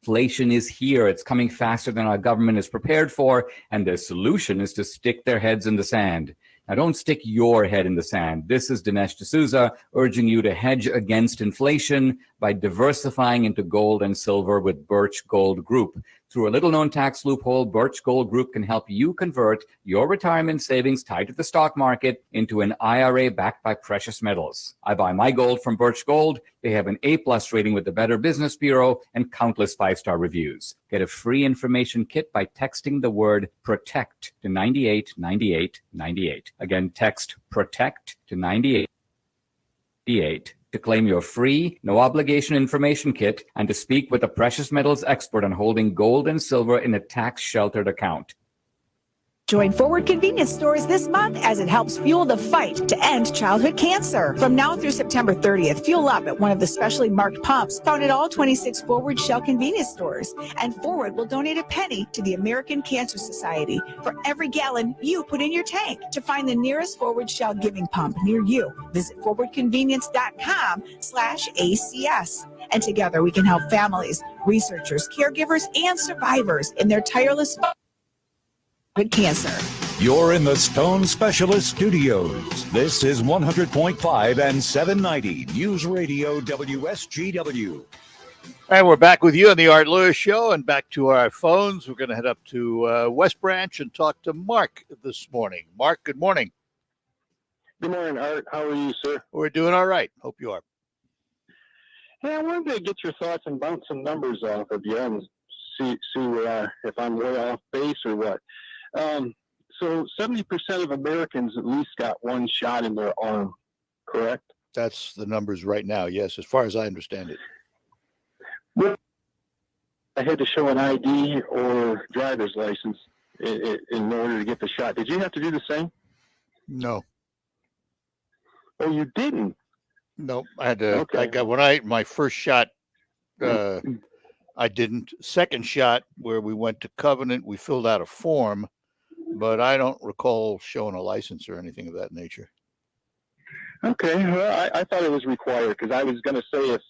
Inflation is here. It's coming faster than our government is prepared for, and their solution is to stick their heads in the sand. Now, don't stick your head in the sand. This is Dinesh D'Souza urging you to hedge against inflation by diversifying into gold and silver with Birch Gold Group. Through a little-known tax loophole, Birch Gold Group can help you convert your retirement savings tied to the stock market into an IRA backed by precious metals. I buy my gold from Birch Gold. They have an A+ rating with the Better Business Bureau and countless 5-star reviews. Get a free information kit by texting the word PROTECT to 989898. Again, text PROTECT to 9898 to claim your free, no-obligation information kit and to speak with a precious metals expert on holding gold and silver in a tax-sheltered account. Join Forward Convenience Stores this month as it helps fuel the fight to end childhood cancer. From now through September 30th, fuel up at one of the specially marked pumps found at all 26 Forward Shell convenience stores. And Forward will donate a penny to the American Cancer Society for every gallon you put in your tank. To find the nearest Forward Shell giving pump near you, visit forwardconvenience.com/ACS. And together we can help families, researchers, caregivers, and survivors in their tireless fight with cancer. You're in the Stone Specialist Studios. This is 100.5 and 790 News Radio WSGW. And we're back with you on the Art Lewis Show and back to our phones. We're going to head up to West Branch and talk to Mark this morning. Mark, good morning. Good morning, Art. How are you, sir? We're doing all right. Hope you are. Hey, I wanted to get your thoughts and bounce some numbers off of you and see if I'm way off base or what. So 70% of Americans at least got one shot in their arm, correct? That's the numbers right now, yes, as far as I understand it. Well, I had to show an ID or driver's license in order to get the shot. Did you have to do the same? No. Oh, you didn't? No, I had to. Okay. I got my first shot. I didn't. Second shot, where we went to Covenant, we filled out a form, but I don't recall showing a license or anything of that nature. Okay, well, I thought it was required because I was going to say if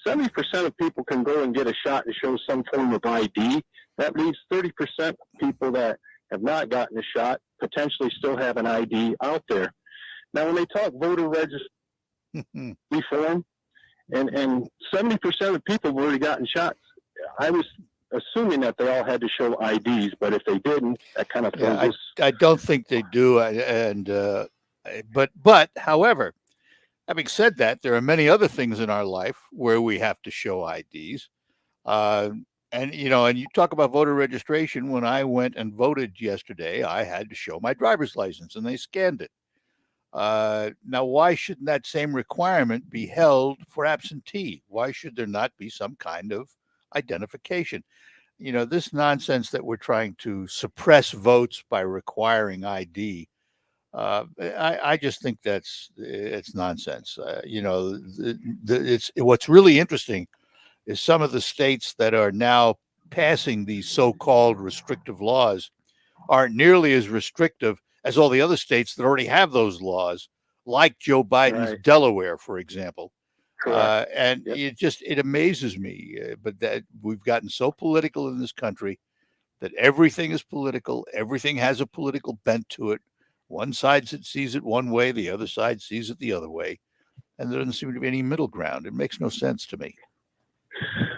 70% of people can go and get a shot and show some form of ID, that leaves 30% of people that have not gotten a shot potentially still have an ID out there. Now, when they talk voter registration reform, and 70% of people have already gotten shots, I was assuming that they all had to show IDs, but if they didn't, that kind of throws I don't think they do. But however, having said that, there are many other things in our life where we have to show IDs. And you talk about voter registration. When I went and voted yesterday, I had to show my driver's license and they scanned it. Now, why shouldn't that same requirement be held for absentee? Why should there not be some kind of identification? This nonsense that we're trying to suppress votes by requiring ID, I just think it's nonsense. It's what's really interesting is some of the states that are now passing these so-called restrictive laws aren't nearly as restrictive as all the other states that already have those laws, like Joe Biden's Delaware, for example. And it amazes me, but that we've gotten so political in this country that everything is political. Everything has a political bent to it. One side sees it one way, the other side sees it the other way. And there doesn't seem to be any middle ground. It makes no sense to me.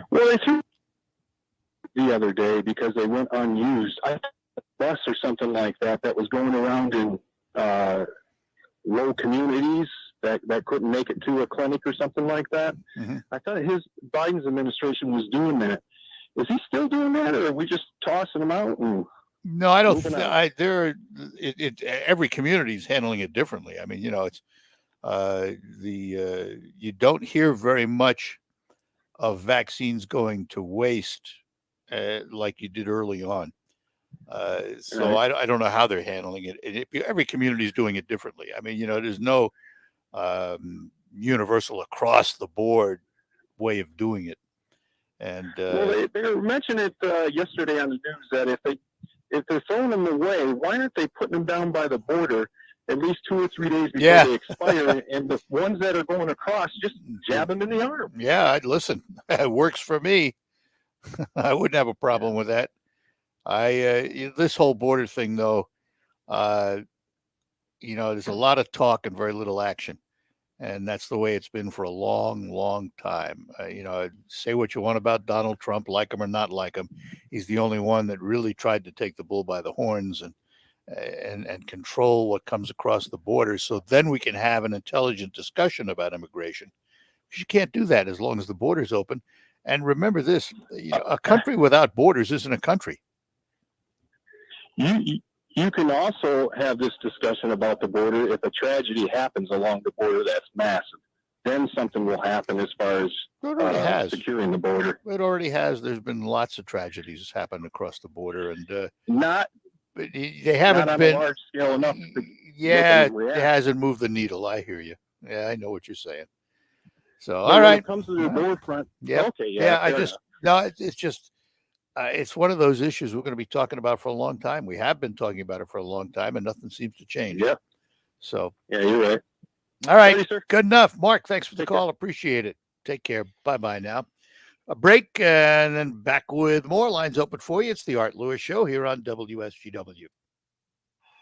Well, they threw the other day because they went unused. I thought a bus or something like that was going around in low communities that that couldn't make it to a clinic or something like that. Mm-hmm. I thought Biden's administration was doing that. Is he still doing that, or are we just tossing them out? No, I don't. Every community is handling it differently. I mean, it's you don't hear very much of vaccines going to waste like you did early on. So I don't know how they're handling it. Every community is doing it differently. I mean, there's no universal across the board way of doing it. And well, they were mentioning it yesterday on the news that if they're throwing them away, why aren't they putting them down by the border at least 2 or 3 days before they expire? And the ones that are going across, just jab them in the arm. Yeah, listen, it works for me. I wouldn't have a problem with that. This whole border thing, though, there's a lot of talk and very little action. And that's the way it's been for a long, long time. Say what you want about Donald Trump, like him or not like him. He's the only one that really tried to take the bull by the horns and control what comes across the border. So then we can have an intelligent discussion about immigration. You can't do that as long as the border's open. And remember this, a country without borders isn't a country. You can also have this discussion about the border if a tragedy happens along the border that's massive. Then something will happen as far as securing the border. It already has. There's been lots of tragedies happen across the border, and they haven't not been on a large scale enough. It hasn't moved the needle. I hear you. Yeah, I know what you're saying. So, But all right. When it comes to the border front, okay, it's one of those issues we're going to be talking about for a long time. We have been talking about it for a long time, and nothing seems to change. Yeah. So. Yeah, you're right. All right. Ready, sir? Good enough. Mark, thanks for the call. Appreciate it. Take care. Bye-bye now. A break, and then back with more. Lines open for you. It's the Art Lewis Show here on WSGW.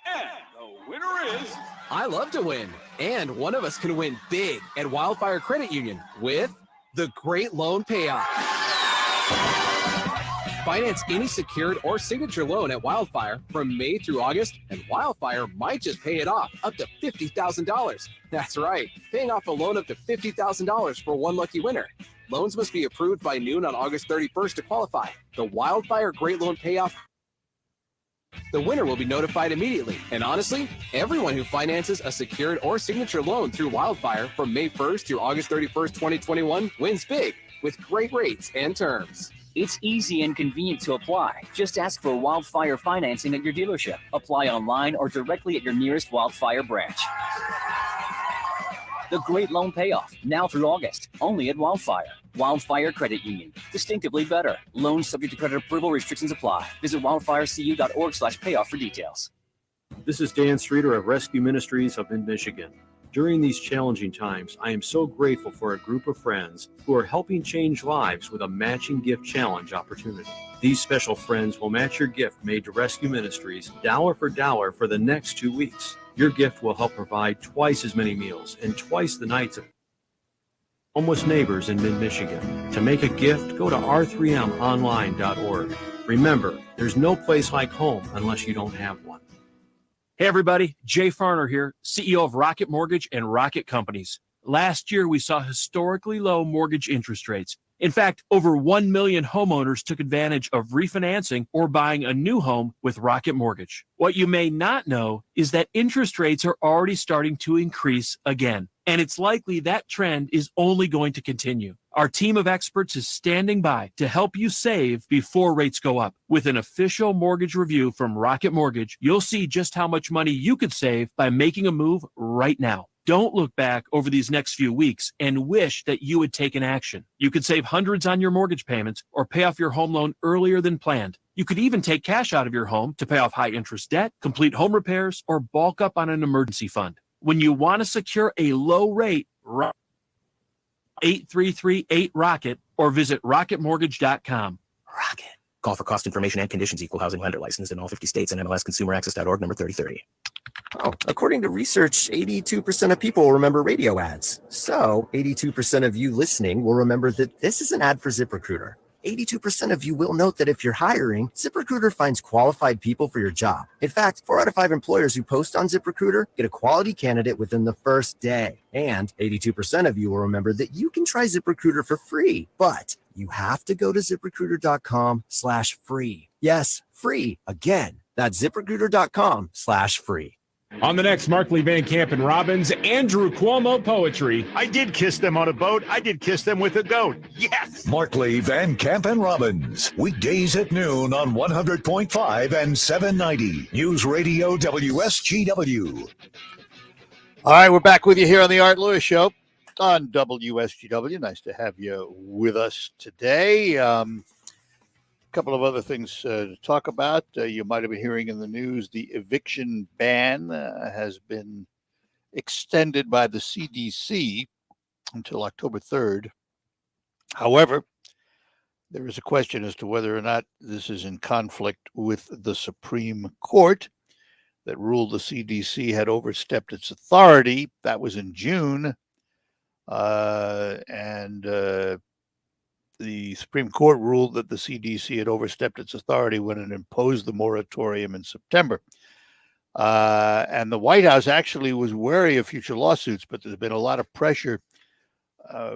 And the winner is... I love to win, and one of us can win big at Wildfire Credit Union with the Great Loan Payoff. Finance any secured or signature loan at Wildfire from May through August, and Wildfire might just pay it off up to $50,000. That's right, paying off a loan up to $50,000 for one lucky winner. Loans must be approved by noon on August 31st to qualify. The Wildfire Great Loan Payoff. The winner will be notified immediately. And honestly, everyone who finances a secured or signature loan through Wildfire from May 1st through August 31st, 2021 wins big with great rates and terms. It's easy and convenient to apply. Just ask for Wildfire financing at your dealership. Apply online or directly at your nearest Wildfire branch. The Great Loan Payoff, now through August, only at Wildfire. Wildfire Credit Union, distinctively better. Loans subject to credit approval, restrictions apply. Visit wildfirecu.org/payoff for details. This is Dan Streeter of Rescue Ministries of Mid-Michigan. During these challenging times, I am so grateful for a group of friends who are helping change lives with a matching gift challenge opportunity. These special friends will match your gift made to Rescue Ministries dollar for dollar for the next 2 weeks. Your gift will help provide twice as many meals and twice the nights of homeless neighbors in mid-Michigan. To make a gift, go to r3monline.org. Remember, there's no place like home unless you don't have one. Hey, everybody. Jay Farner here, CEO of Rocket Mortgage and Rocket Companies. Last year, we saw historically low mortgage interest rates. In fact, over 1 million homeowners took advantage of refinancing or buying a new home with Rocket Mortgage. What you may not know is that interest rates are already starting to increase again, and it's likely that trend is only going to continue. Our team of experts is standing by to help you save before rates go up. With an official mortgage review from Rocket Mortgage, you'll see just how much money you could save by making a move right now. Don't look back over these next few weeks and wish that you had taken action. You could save hundreds on your mortgage payments or pay off your home loan earlier than planned. You could even take cash out of your home to pay off high-interest debt, complete home repairs, or bulk up on an emergency fund. When you want to secure a low rate, 833-8ROCKET or visit rocketmortgage.com. Rocket. Call for cost information and conditions. Equal housing lender licensed in all 50 states and MLSConsumerAccess.org number 3030. Oh, according to research, 82% of people will remember radio ads. So 82% of you listening will remember that this is an ad for ZipRecruiter. 82% of you will note that if you're hiring, ZipRecruiter finds qualified people for your job. In fact, 4 out of 5 employers who post on ZipRecruiter get a quality candidate within the first day. And 82% of you will remember that you can try ZipRecruiter for free, but you have to go to ZipRecruiter.com/free. Yes, free. Again, that's ZipRecruiter.com/free. On the next Markley, Van Camp, and Robbins, Andrew Cuomo Poetry. I did kiss them on a boat. I did kiss them with a goat. Yes! Markley, Van Camp, and Robbins. Weekdays at noon on 100.5 and 790. News Radio WSGW. All right, we're back with you here on the Art Lewis Show on WSGW. Nice to have you with us today. Couple of other things to talk about. You might have been hearing in the news the eviction ban has been extended by the CDC until October 3rd. However, there is a question as to whether or not this is in conflict with the Supreme Court that ruled the CDC had overstepped its authority. That was in June. The Supreme Court ruled that the CDC had overstepped its authority when it imposed the moratorium in September. And the White House actually was wary of future lawsuits, but there's been a lot of pressure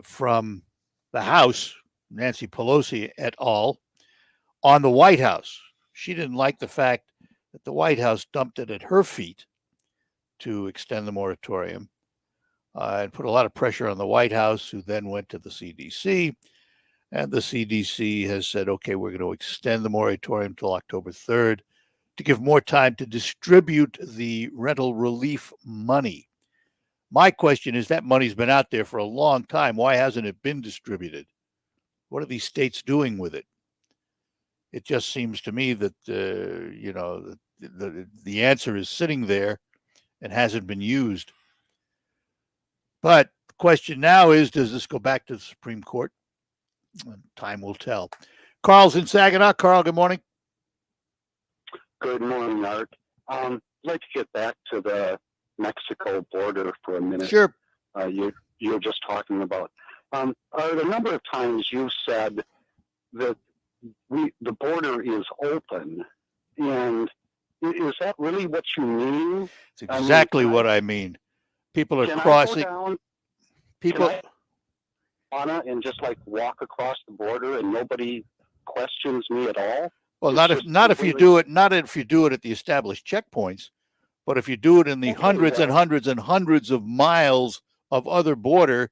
from the House, Nancy Pelosi et al., on the White House. She didn't like the fact that the White House dumped it at her feet to extend the moratorium and put a lot of pressure on the White House, who then went to the CDC. And the CDC has said, okay, we're going to extend the moratorium until October 3rd to give more time to distribute the rental relief money. My question is, that money's been out there for a long time. Why hasn't it been distributed? What are these states doing with it? It just seems to me that, the answer is sitting there and hasn't been used. But the question now is, does this go back to the Supreme Court? Time will tell. Carl's in Saginaw. Carl, good morning. Good morning, Art. I'd like to get back to the Mexico border for a minute. Sure. You're just talking about. Are the number of times you said that the border is open, and is that really what you mean? It's exactly what I mean. People are crossing. People. And just like walk across the border and nobody questions me at all? Well, not if you do it at the established checkpoints, but if you do it in the hundreds and hundreds and hundreds of miles of other border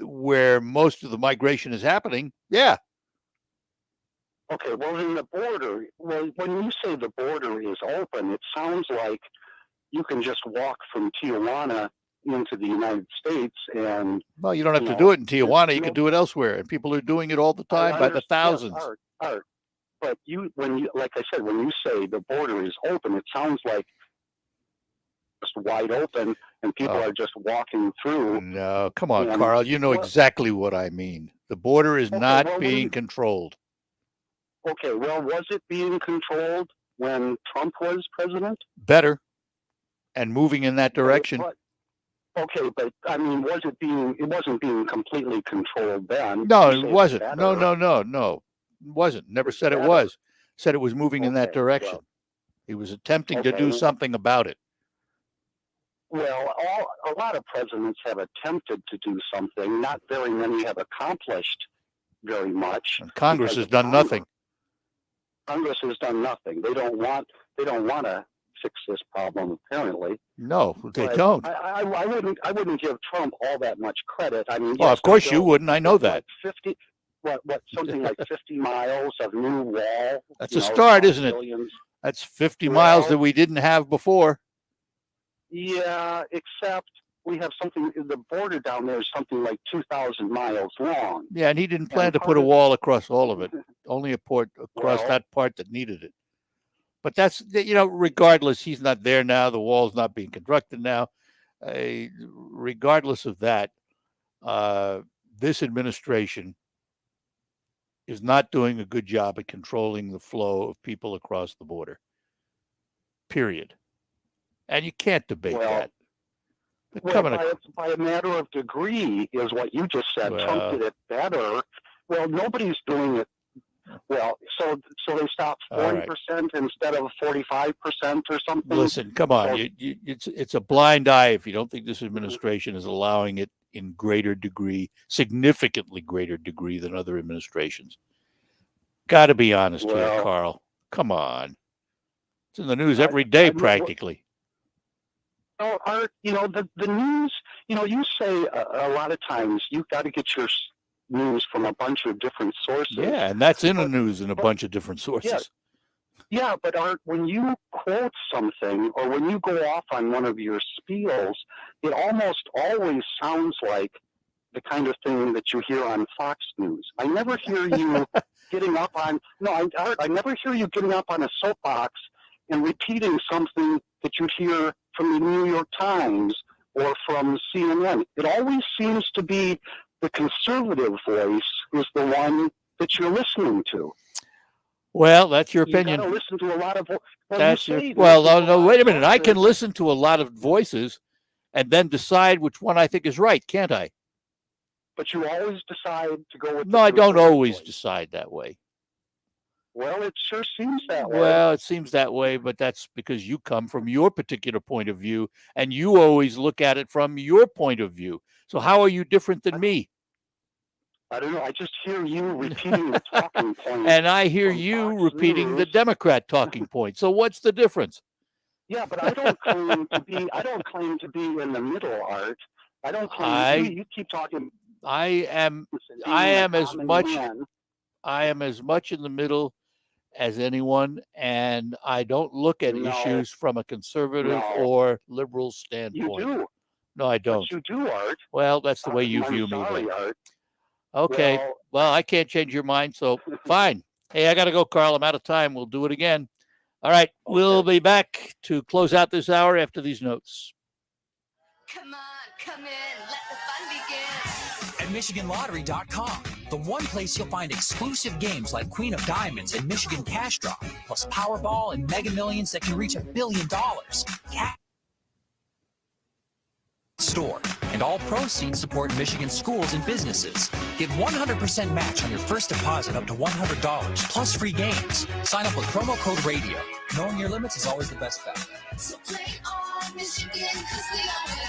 where most of the migration is happening, yeah. Okay, well, in the border, when you say the border is open, it sounds like you can just walk from Tijuana into the United States, and well, you don't have to do it in Tijuana. You can do it elsewhere, and people are doing it all the time by the thousands. Art. But like I said, when you say the border is open, it sounds like just wide open, and people are just walking through. No, come on, Carl. You know exactly what I mean. The border is not being controlled. Okay, well, was it being controlled when Trump was president? Better, and moving in that direction. Okay, but I mean, it wasn't being completely controlled then. No, it wasn't. No. It wasn't. Never said it was. Said it was moving in that direction. Well, he was attempting to do something about it. Well, a lot of presidents have attempted to do something. Not very many have accomplished very much. And Congress has done nothing. Congress has done nothing. They don't want to fix this problem, apparently. No, they don't. I wouldn't give Trump all that much credit. I mean, well, of course you wouldn't. I know that. Something like 50 miles of new wall. That's a start, isn't it? That's 50 miles that we didn't have before. Yeah, except we have the border down there is something like 2,000 miles long. Yeah, and he didn't plan to put a wall across all of it. Only a port across that part that needed it. But that's, regardless, he's not there now. The wall's not being constructed now. Regardless of that, this administration is not doing a good job at controlling the flow of people across the border. Period. And you can't debate that. By a matter of degree is what you just said. Trump did it better Well, nobody's doing it well. So they stopped 40% instead of 45% or something. Listen, come on. So, It's a blind eye if you don't think this administration is allowing it in greater degree, significantly greater degree than other administrations. Got to be honest here, Carl. Come on. It's in the news every day, practically. No, Art, the news, you say a lot of times you've got to get your news from a bunch of different sources. Yeah, and that's in the news in a bunch of different sources. Yeah, but Art, when you quote something or when you go off on one of your spiels, it almost always sounds like the kind of thing that you hear on Fox News. I never hear you I never hear you getting up on a soapbox and repeating something that you hear from the New York Times or from CNN. It always seems to be the conservative voice is the one that you're listening to. Well, that's your opinion. You got to listen to a lot of. No, wait a minute. I can listen to a lot of voices and then decide which one I think is right, can't I? But you always decide to go with. No, I don't always decide that way. Well, it sure seems that way. Well, it seems that way, but that's because you come from your particular point of view, and you always look at it from your point of view. So how are you different than me? I don't know. I just hear you repeating the talking point. And I hear you repeating the Democrat talking point. So what's the difference? Yeah, but I don't claim to be. I don't claim to be in the middle, Art. I don't claim. You keep talking. I am as much in the middle as anyone, and I don't look at issues from a conservative or liberal standpoint. You do. No, I don't. But you do, Art. Well, that's the way you view me. Art. Okay. Well, I can't change your mind, so fine. Hey, I got to go, Carl. I'm out of time. We'll do it again. All right. We'll be back to close out this hour after these notes. Come in, let the fun begin. At MichiganLottery.com, the one place you'll find exclusive games like Queen of Diamonds and Michigan Cash Draw, plus Powerball and Mega Millions that can reach $1 billion. Store, and all proceeds support Michigan schools and businesses. Get 100% match on your first deposit up to $100, plus free games. Sign up with promo code RADIO. Knowing your limits is always the best bet. So play on, Michigan, 'cause we own it.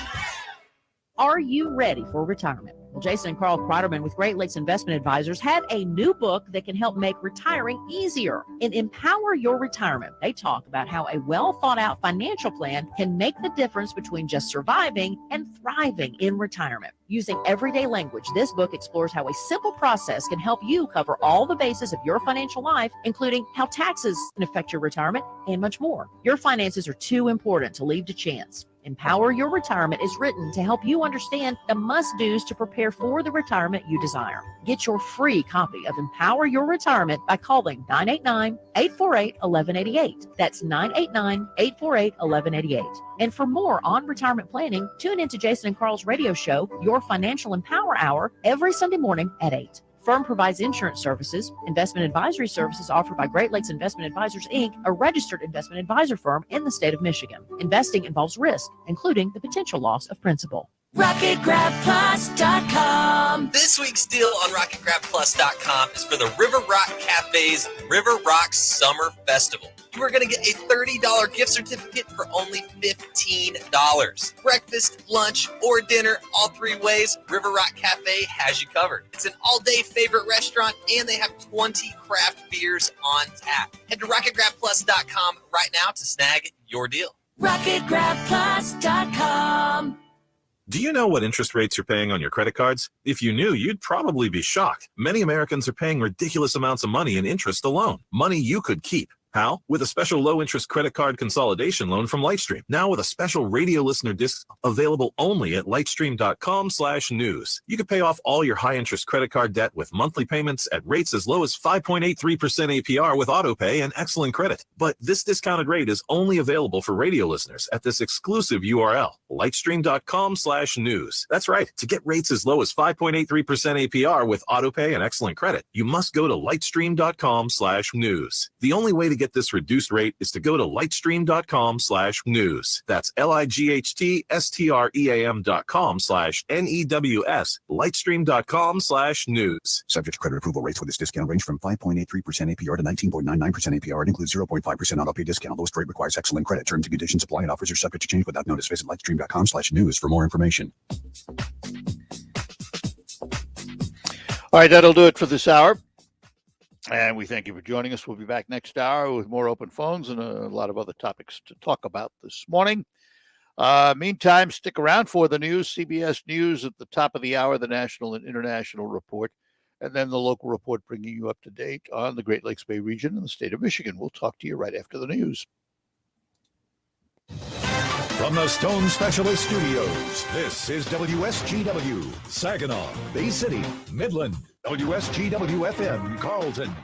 Are you ready for retirement? Well, Jason and Carl Kreiderman with Great Lakes Investment Advisors have a new book that can help make retiring easier. In Empower Your Retirement, they talk about how a well-thought-out financial plan can make the difference between just surviving and thriving in retirement. Using everyday language, this book explores how a simple process can help you cover all the bases of your financial life, including how taxes can affect your retirement and much more. Your finances are too important to leave to chance. Empower Your Retirement is written to help you understand the must-dos to prepare for the retirement you desire. Get your free copy of Empower Your Retirement by calling 989-848-1188. That's 989-848-1188. And for more on retirement planning, tune into Jason and Carl's radio show, Your Financial Empower Hour, every Sunday morning at 8. Firm provides insurance services, investment advisory services offered by Great Lakes Investment Advisors, Inc., a registered investment advisor firm in the state of Michigan. Investing involves risk, including the potential loss of principal. RocketGrabPlus.com. This week's deal on RocketGrabPlus.com is for the River Rock Cafe's River Rock Summer Festival. You are going to get a $30 gift certificate for only $15. Breakfast, lunch, or dinner, all three ways, River Rock Cafe has you covered. It's an all-day favorite restaurant, and they have 20 craft beers on tap. Head to RocketGrabPlus.com right now to snag your deal. RocketGrabPlus.com. Do you know what interest rates you're paying on your credit cards? If you knew, you'd probably be shocked. Many Americans are paying ridiculous amounts of money in interest alone. Money you could keep. How? With a special low-interest credit card consolidation loan from Lightstream. Now with a special radio listener discount available only at lightstream.com/news. You can pay off all your high-interest credit card debt with monthly payments at rates as low as 5.83% APR with autopay and excellent credit. But this discounted rate is only available for radio listeners at this exclusive URL, lightstream.com/news. That's right. To get rates as low as 5.83% APR with autopay and excellent credit, you must go to lightstream.com/news. The only way to get this reduced rate is to go to lightstream.com/news. That's lightstream.com/NEWS. Lightstream.com/news. Subject to credit approval rates with this discount range from 5.83% APR to 19.99% APR. It includes 0.5% auto pay discount. Lowest rate requires excellent credit. Terms and conditions apply and offers are subject to change without notice. Visit lightstream.com/news for more information. All right, that'll do it for this hour. And we thank you for joining us. We'll be back next hour with more open phones and a lot of other topics to talk about this morning. Meantime, stick around for the news, CBS News at the top of the hour, the national and international report, and then the local report bringing you up to date on the Great Lakes Bay region and the state of Michigan. We'll talk to you right after the news. From the Stone Specialist Studios, this is WSGW, Saginaw, Bay City, Midland, WSGW-FM, Carlton.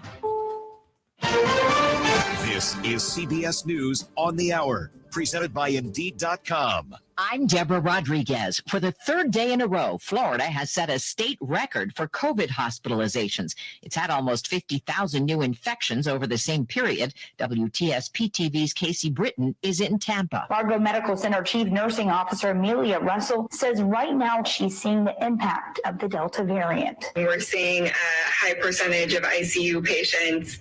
This is CBS News on the Hour, presented by Indeed.com. I'm Deborah Rodriguez. For the third day in a row, Florida has set a state record for COVID hospitalizations. It's had almost 50,000 new infections over the same period. WTSP-TV's Casey Britton is in Tampa. Fargo Medical Center Chief Nursing Officer Amelia Russell says right now she's seeing the impact of the Delta variant. We're seeing a high percentage of ICU patients,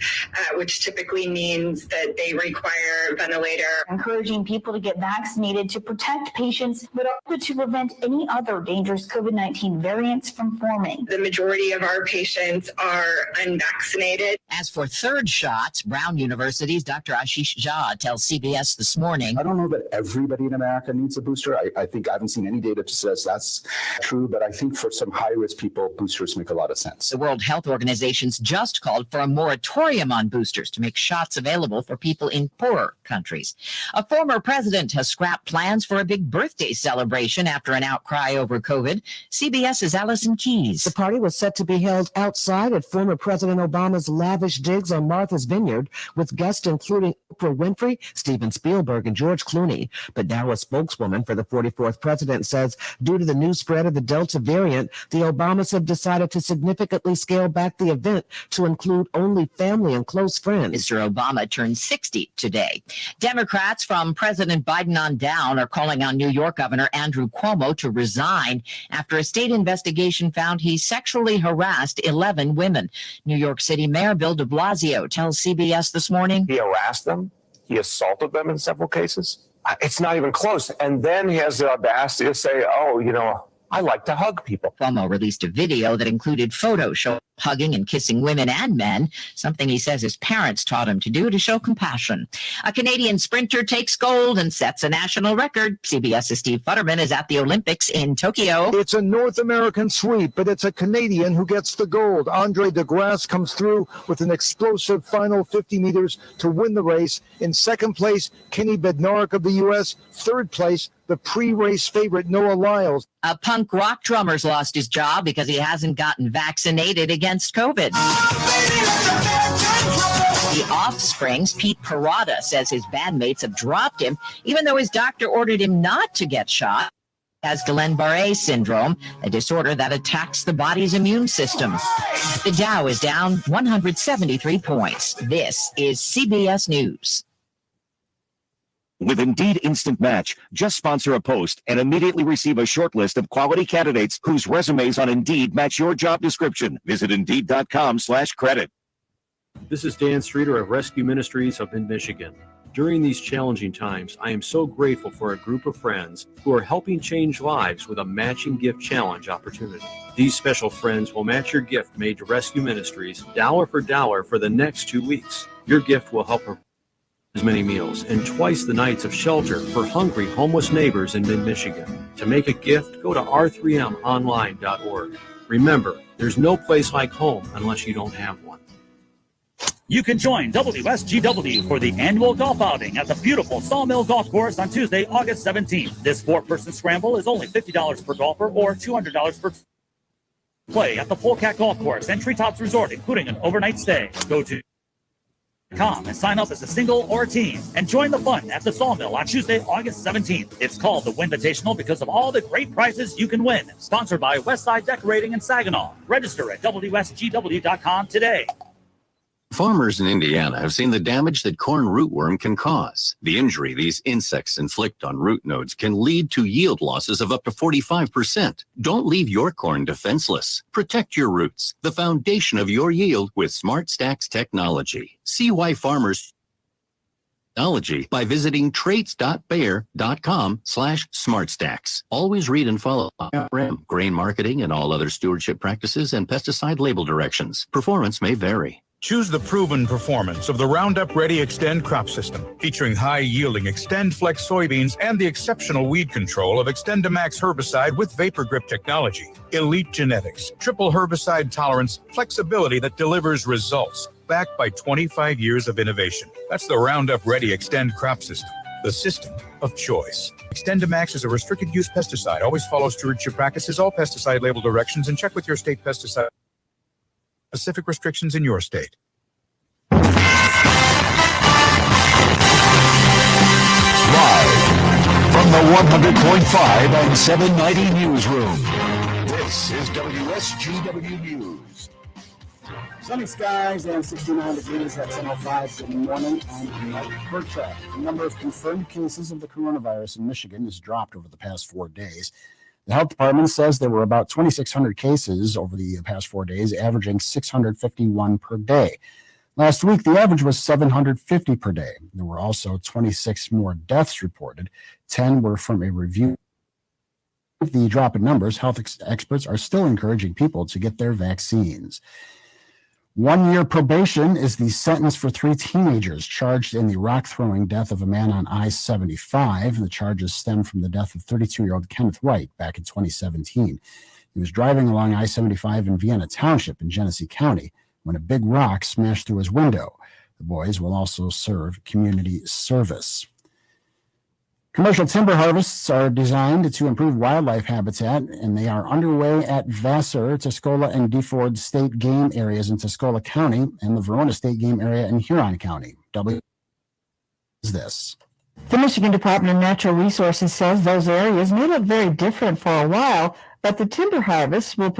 which typically means that they require ventilator. Encouraging people to get vaccinated to protect patients, but also to prevent any other dangerous COVID-19 variants from forming. The majority of our patients are unvaccinated. As for third shots, Brown University's Dr. Ashish Jha tells CBS this morning. I don't know that everybody in America needs a booster. I think I haven't seen any data that says that's true, but I think for some high-risk people, boosters make a lot of sense. The World Health Organization's just called for a moratorium on boosters to make shots available for people in poorer countries. A former president has scrapped plans for a big birthday celebration after an outcry over COVID. CBS's Allison Keyes. The party was set to be held outside at former President Obama's lavish digs on Martha's Vineyard, with guests including Oprah Winfrey, Steven Spielberg, and George Clooney. But now a spokeswoman for the 44th president says due to the new spread of the Delta variant, the Obamas have decided to significantly scale back the event to include only family and close friends. Mr. Obama turned 60 today. Democrats from President Biden on down are calling on New York Governor Andrew Cuomo to resign after a state investigation found he sexually harassed 11 women. New York City Mayor Bill de Blasio tells CBS this morning. He harassed them. He assaulted them in several cases. It's not even close. And then he has the audacity to say, I like to hug people. Cuomo released a video that included photos showing hugging and kissing women and men, something he says his parents taught him to do to show compassion. A Canadian sprinter takes gold and sets a national record. CBS's Steve Futterman is at the Olympics in Tokyo. It's a North American sweep, but it's a Canadian who gets the gold. Andre DeGrasse comes through with an explosive final 50 meters to win the race. In second place, Kenny Bednarik of the U.S. Third place, the pre-race favorite Noah Lyles. A punk rock drummer's lost his job because he hasn't gotten vaccinated against COVID. The Offspring's Pete Parada says his bandmates have dropped him, even though his doctor ordered him not to get shot. He has Guillain-Barré syndrome, a disorder that attacks the body's immune system. The Dow is down 173 points. This is CBS News. With Indeed Instant Match, just sponsor a post and immediately receive a short list of quality candidates whose resumes on Indeed match your job description. Visit Indeed.com/credit. This is Dan Streeter of Rescue Ministries up in Michigan. During these challenging times, I am so grateful for a group of friends who are helping change lives with a matching gift challenge opportunity. These special friends will match your gift made to Rescue Ministries dollar for dollar for the next 2 weeks. Your gift will help as many meals and twice the nights of shelter for hungry homeless neighbors in mid-Michigan. To make a gift, go to r3monline.org. Remember, there's no place like home unless you don't have one. You can join WSGW for the annual golf outing at the beautiful Sawmill Golf Course on Tuesday, August 17th. This 4-person scramble is only $50 per golfer or $200 per play at the Polecat Golf Course and Treetops Resort, including an overnight stay. Go to and sign up as a single or a team and join the fun at the Sawmill on Tuesday, August 17th. It's called the Winvitational because of all the great prizes you can win. Sponsored by Westside Decorating in Saginaw. Register at WSGW.com today. Farmers in Indiana have seen the damage that corn rootworm can cause. The injury these insects inflict on root nodes can lead to yield losses of up to 45%. Don't leave your corn defenseless. Protect your roots, the foundation of your yield, with Smart Stacks technology. See why farmers technology by visiting traits.bayer.com/smartstacks. Always read and follow IRM, grain marketing, and all other stewardship practices and pesticide label directions. Performance may vary. Choose the proven performance of the Roundup Ready Extend crop system, featuring high-yielding Extend Flex soybeans and the exceptional weed control of XtendiMax herbicide with Vapor Grip technology. Elite genetics, triple herbicide tolerance, flexibility that delivers results, backed by 25 years of innovation. That's the Roundup Ready Extend crop system, the system of choice. XtendiMax is a restricted-use pesticide. Always follow stewardship practices, all pesticide label directions, and check with your state pesticide specific restrictions in your state. Live from the 100.5 and 790 newsroom, this is WSGW News. Sunny skies and 69 degrees at 10:05. Good morning. I'm Mike Perchak. The number of confirmed cases of the coronavirus in Michigan has dropped over the past 4 days. The health department says there were about 2,600 cases over the past 4 days, averaging 651 per day. Last week, the average was 750 per day. There were also 26 more deaths reported. 10 were from a review. With the drop in numbers, health experts are still encouraging people to get their vaccines. 1 year probation is the sentence for 3 teenagers charged in the rock-throwing death of a man on I-75. The charges stem from the death of 32-year-old Kenneth Wright back in 2017. He was driving along I-75 in Vienna Township in Genesee County when a big rock smashed through his window. The boys will also serve community service. Commercial timber harvests are designed to improve wildlife habitat, and they are underway at Vassar, Tuscola, and DeFord state game areas in Tuscola County and the Verona state game area in Huron County. W is this. The Michigan Department of Natural Resources says those areas may look very different for a while, but the timber harvest will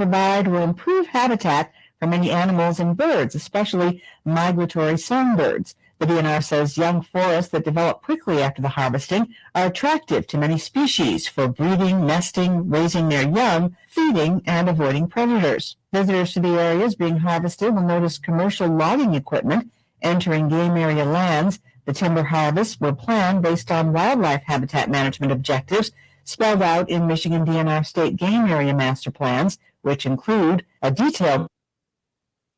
improve habitat for many animals and birds, especially migratory songbirds. The DNR says young forests that develop quickly after the harvesting are attractive to many species for breeding, nesting, raising their young, feeding, and avoiding predators. Visitors to the areas being harvested will notice commercial logging equipment entering game area lands. The timber harvests were planned based on wildlife habitat management objectives spelled out in Michigan DNR state game area master plans, which include a detailed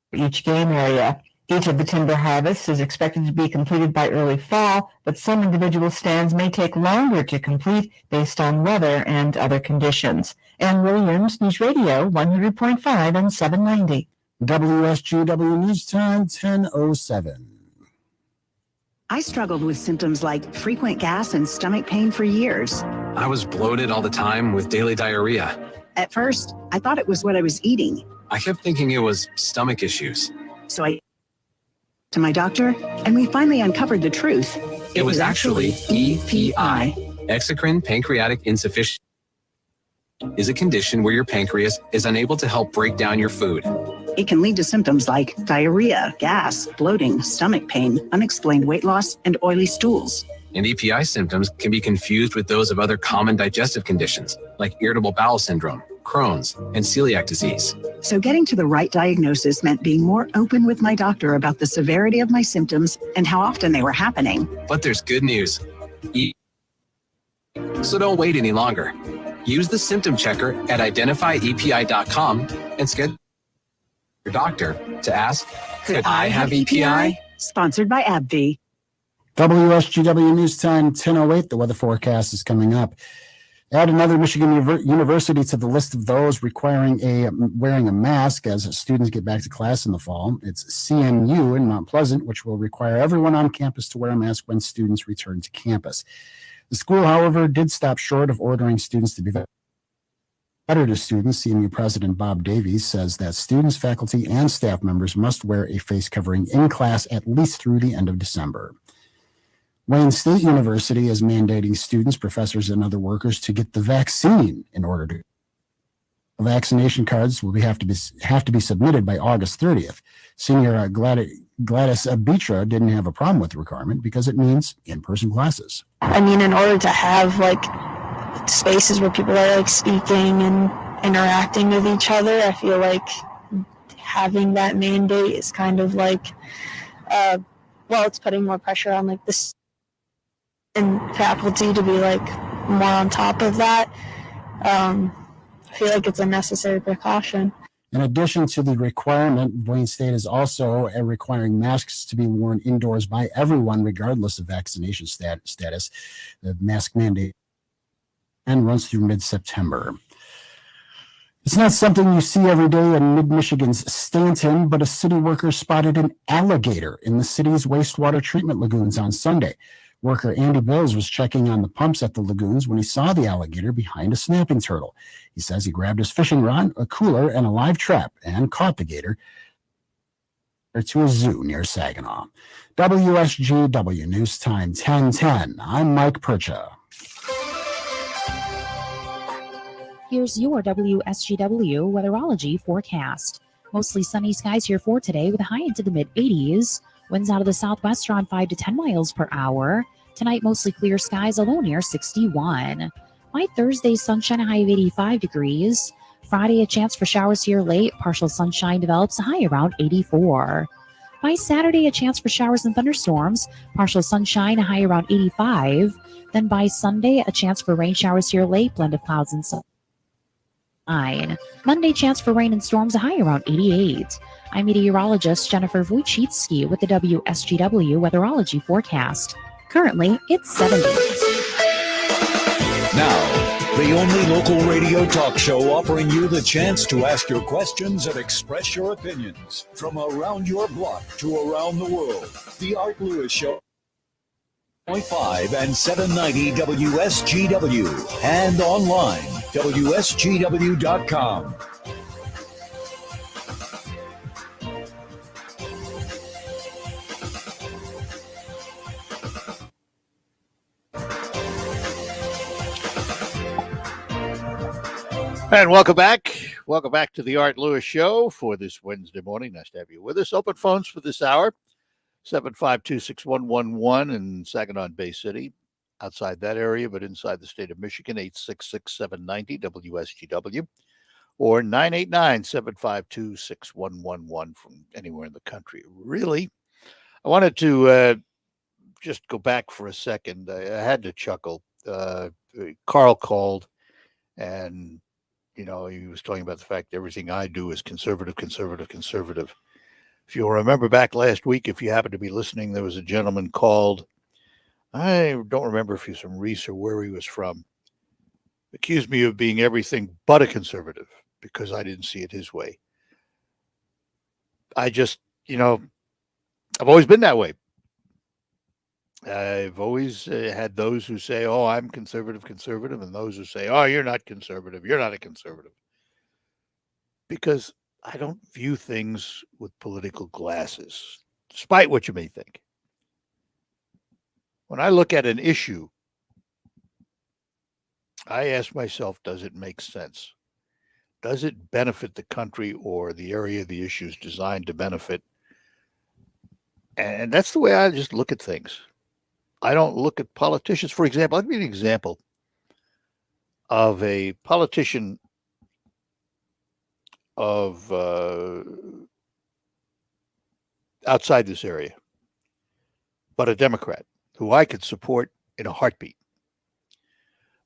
for each game area. Each of the timber harvests is expected to be completed by early fall, but some individual stands may take longer to complete based on weather and other conditions. Ann Williams, News Radio, 100.5 and 790. WSGW News Time, 10:07. I struggled with symptoms like frequent gas and stomach pain for years. I was bloated all the time with daily diarrhea. At first, I thought it was what I was eating. I kept thinking it was stomach issues. So I to my doctor, and we finally uncovered the truth. It was actually EPI. Exocrine pancreatic insufficiency is a condition where your pancreas is unable to help break down your food. It can lead to symptoms like diarrhea, gas, bloating, stomach pain, unexplained weight loss, and oily stools. And EPI symptoms can be confused with those of other common digestive conditions like irritable bowel syndrome, Crohn's, and celiac disease. So getting to the right diagnosis meant being more open with my doctor about the severity of my symptoms and how often they were happening. But there's good news. So don't wait any longer. Use the symptom checker at identifyepi.com and schedule your doctor to ask, could I have EPI? Sponsored by AbbVie. WSGW News Time, 10:08. The weather forecast is coming up. Add another Michigan university to the list of those requiring wearing a mask as students get back to class in the fall. It's CMU in Mount Pleasant, which will require everyone on campus to wear a mask when students return to campus. The school, however, did stop short of ordering students to be better to students. CMU President Bob Davies says that students, faculty, and staff members must wear a face covering in class at least through the end of December. Wayne State University is mandating students, professors, and other workers to get the vaccine in order to. Vaccination cards will have to be submitted by August 30th. Senior Gladys Abitra didn't have a problem with the requirement because it means in-person classes. I mean, in order to have like spaces where people are like speaking and interacting with each other, I feel like having that mandate is kind of like, it's putting more pressure on like this and faculty to be like more on top of that. I feel like it's a necessary precaution. In addition to the requirement, Wayne State is also requiring masks to be worn indoors by everyone, regardless of vaccination status. The mask mandate and runs through mid-September. It's not something you see every day in mid-Michigan's Stanton, but a city worker spotted an alligator in the city's wastewater treatment lagoons on Sunday. Worker Andy Bills was checking on the pumps at the lagoons when he saw the alligator behind a snapping turtle. He says he grabbed his fishing rod, a cooler, and a live trap and caught the gator to a zoo near Saginaw. WSGW News Time 10:10. I'm Mike Percha. Here's your WSGW weatherology forecast. Mostly sunny skies here for today with a high into the mid-80s. Winds out of the southwest around 5 to 10 miles per hour. Tonight, mostly clear skies, a low near 61. By Thursday, sunshine, a high of 85 degrees. Friday, a chance for showers here late. Partial sunshine develops, a high around 84. By Saturday, a chance for showers and thunderstorms. Partial sunshine, a high around 85. Then by Sunday, a chance for rain showers here late. Blend of clouds and sun. Monday, chance for rain and storms, a high around 88. I'm meteorologist Jennifer Wojcicki with the WSGW weatherology forecast. Currently, it's 70. Now, the only local radio talk show offering you the chance to ask your questions and express your opinions from around your block to around the world. The Art Lewis Show. 0.5 and 790 WSGW and online WSGW.com. And welcome back. Welcome back to the Art Lewis Show for this Wednesday morning. Nice to have you with us. Open phones for this hour, 752-6111 in Saginaw Bay City. Outside that area, but inside the state of Michigan, 866-790 WSGW or 989-752-6111 from anywhere in the country. Really, I wanted to just go back for a second. I had to chuckle. Carl called and, he was talking about the fact that everything I do is conservative. If you'll remember back last week, if you happen to be listening, there was a gentleman called. I don't remember if he's from Reese or where he was from. Accused me of being everything but a conservative because I didn't see it his way. I just, I've always been that way. I've always had those who say, oh, I'm conservative, and those who say, oh, you're not conservative, you're not a conservative. Because I don't view things with political glasses, despite what you may think. When I look at an issue, I ask myself, does it make sense? Does it benefit the country or the area the issue is designed to benefit? And that's the way I just look at things. I don't look at politicians. For example, I'll give you an example of a politician of outside this area, but a Democrat who I could support in a heartbeat.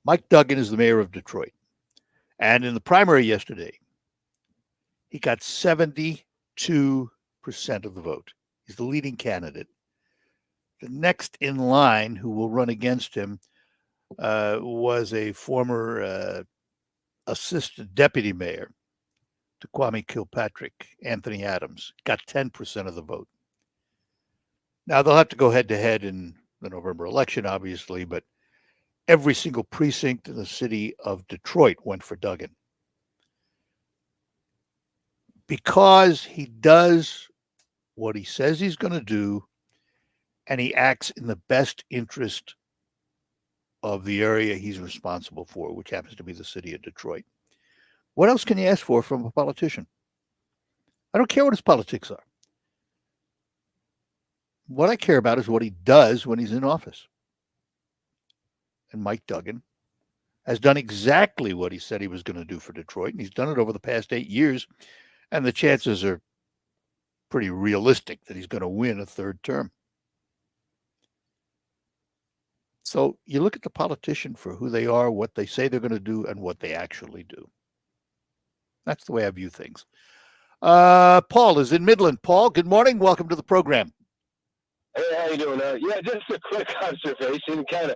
Mike Duggan is the mayor of Detroit. And in the primary yesterday, he got 72% of the vote. He's the leading candidate. The next in line who will run against him was a former assistant deputy mayor to Kwame Kilpatrick, Anthony Adams, got 10% of the vote. Now, they'll have to go head-to-head in the November election, obviously, but every single precinct in the city of Detroit went for Duggan. Because he does what he says he's going to do, and he acts in the best interest of the area he's responsible for, which happens to be the city of Detroit. What else can you ask for from a politician? I don't care what his politics are. What I care about is what he does when he's in office. And Mike Duggan has done exactly what he said he was going to do for Detroit, and he's done it over the past 8 years, and the chances are pretty realistic that he's going to win a third term. So you look at the politician for who they are, what they say they're going to do, and what they actually do. That's the way I view things. Paul is in Midland. Paul, good morning. Welcome to the program. Hey, how you doing? Yeah, just a quick observation, kind of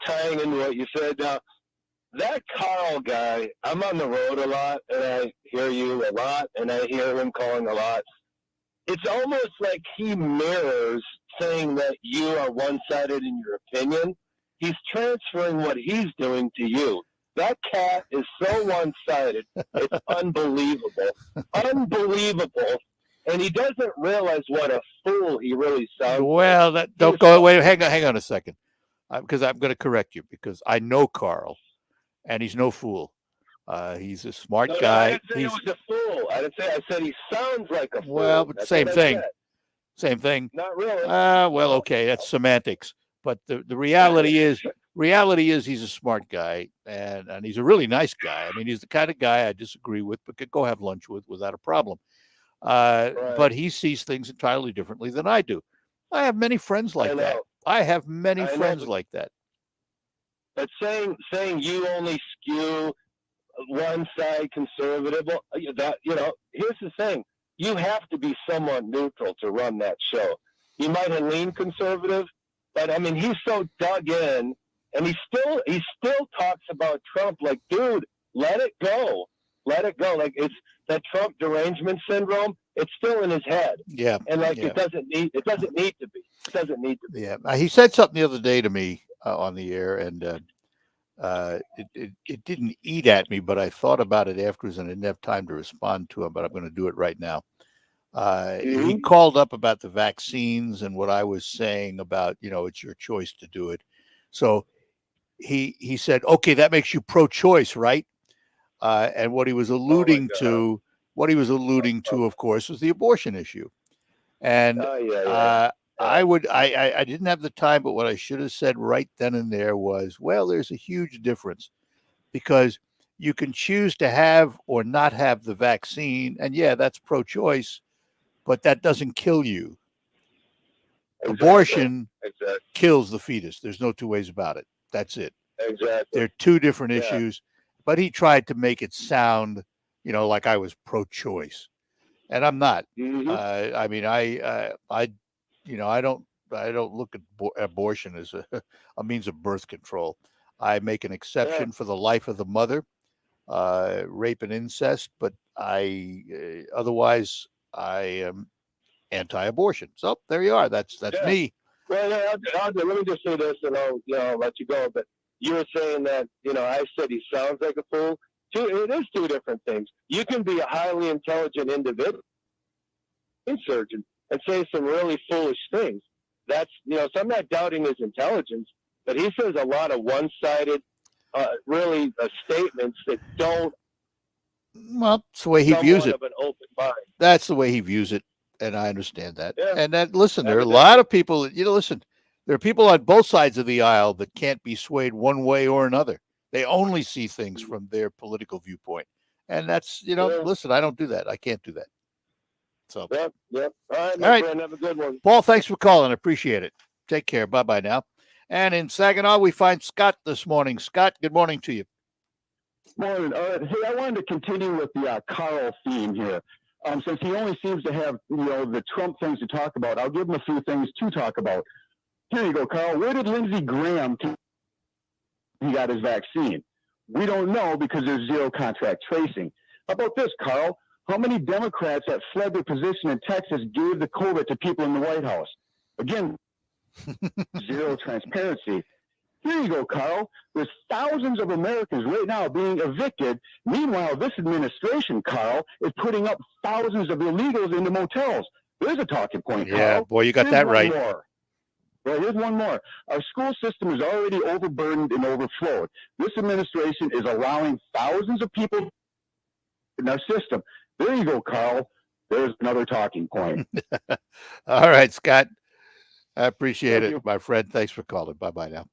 tying into what you said. That Carl guy, I'm on the road a lot, and I hear you a lot, and I hear him calling a lot. It's almost like he mirrors saying that you are one-sided in your opinion. He's transferring what he's doing to you. That cat is so one-sided. It's unbelievable. Unbelievable. And he doesn't realize what a fool he really sounds Well, like. don't go away. Hang on a second, because I'm going to correct you, because I know Carl, and he's no fool. He's a smart guy. I didn't say he was a fool. I said he sounds like a fool. Well, but That's same what I thing. said. Same thing. Not really. Well, okay, that's semantics. But the reality is he's a smart guy, and he's a really nice guy. I mean, he's the kind of guy I disagree with, but could go have lunch with without a problem. But he sees things entirely differently than I do. I have many friends like that. I have many friends like that. But saying you only skew one side conservative, here's the thing. You have to be somewhat neutral to run that show. You might have leaned conservative, but I mean, he's so dug in, and he still talks about Trump like, dude, let it go. Let it go. Like, it's that Trump derangement syndrome. It's still in his head. Yeah. And like, yeah. it doesn't need to be. It doesn't need to be. Yeah. He said something the other day to me on the air, and it didn't eat at me, but I thought about it afterwards, and I didn't have time to respond to him, but I'm going to do it right now. He called up about the vaccines and what I was saying about, it's your choice to do it. So he said, okay, that makes you pro-choice, right? And what he was alluding to, of course, was the abortion issue. And I didn't have the time, but what I should have said right then and there was, well, there's a huge difference, because you can choose to have or not have the vaccine. And yeah, that's pro-choice, but that doesn't kill you. Exactly. Abortion kills the fetus. There's no two ways about it. That's it. Exactly. They're two different issues, but he tried to make it sound, like I was pro-choice, and I'm not. I mean, I don't look at abortion as a means of birth control. I make an exception for the life of the mother, rape and incest, but otherwise I am anti-abortion. So there you are. That's me. Well, let me just say this, and I'll let you go. But you were saying that I said he sounds like a fool. It is two different things. You can be a highly intelligent individual, surgeon, and say some really foolish things. That's so I'm not doubting his intelligence, but he says a lot of one-sided, really statements that don't. Well, it's the way he views it. Of an open mind. That's the way he views it, and I understand that. Yeah. And that, listen, there are a lot of people. Listen, there are people on both sides of the aisle that can't be swayed one way or another. They only see things from their political viewpoint, and that's Listen, I don't do that. I can't do that. So. Yep. All right, friend, have a good one. Paul, thanks for calling. I appreciate it. Take care. Bye-bye now. And in Saginaw, we find Scott this morning. Scott, good morning to you. Morning. Hey, I wanted to continue with the Carl theme here. Since he only seems to have, the Trump things to talk about, I'll give him a few things to talk about. Here you go, Carl. Where did Lindsey Graham he got his vaccine? We don't know because there's zero contact tracing. How about this, Carl? How many Democrats that fled their position in Texas gave the COVID to people in the White House? Again, zero transparency. Here you go, Carl. There's thousands of Americans right now being evicted. Meanwhile, this administration, Carl, is putting up thousands of illegals into motels. There's a talking point, Carl. Yeah, boy, you got that right. Well, here's one more. Our school system is already overburdened and overflowed. This administration is allowing thousands of people in our system. There you go, Carl. There's another talking point. All right, Scott. I appreciate Thank it, you. my friend. Thanks for calling. Bye-bye now.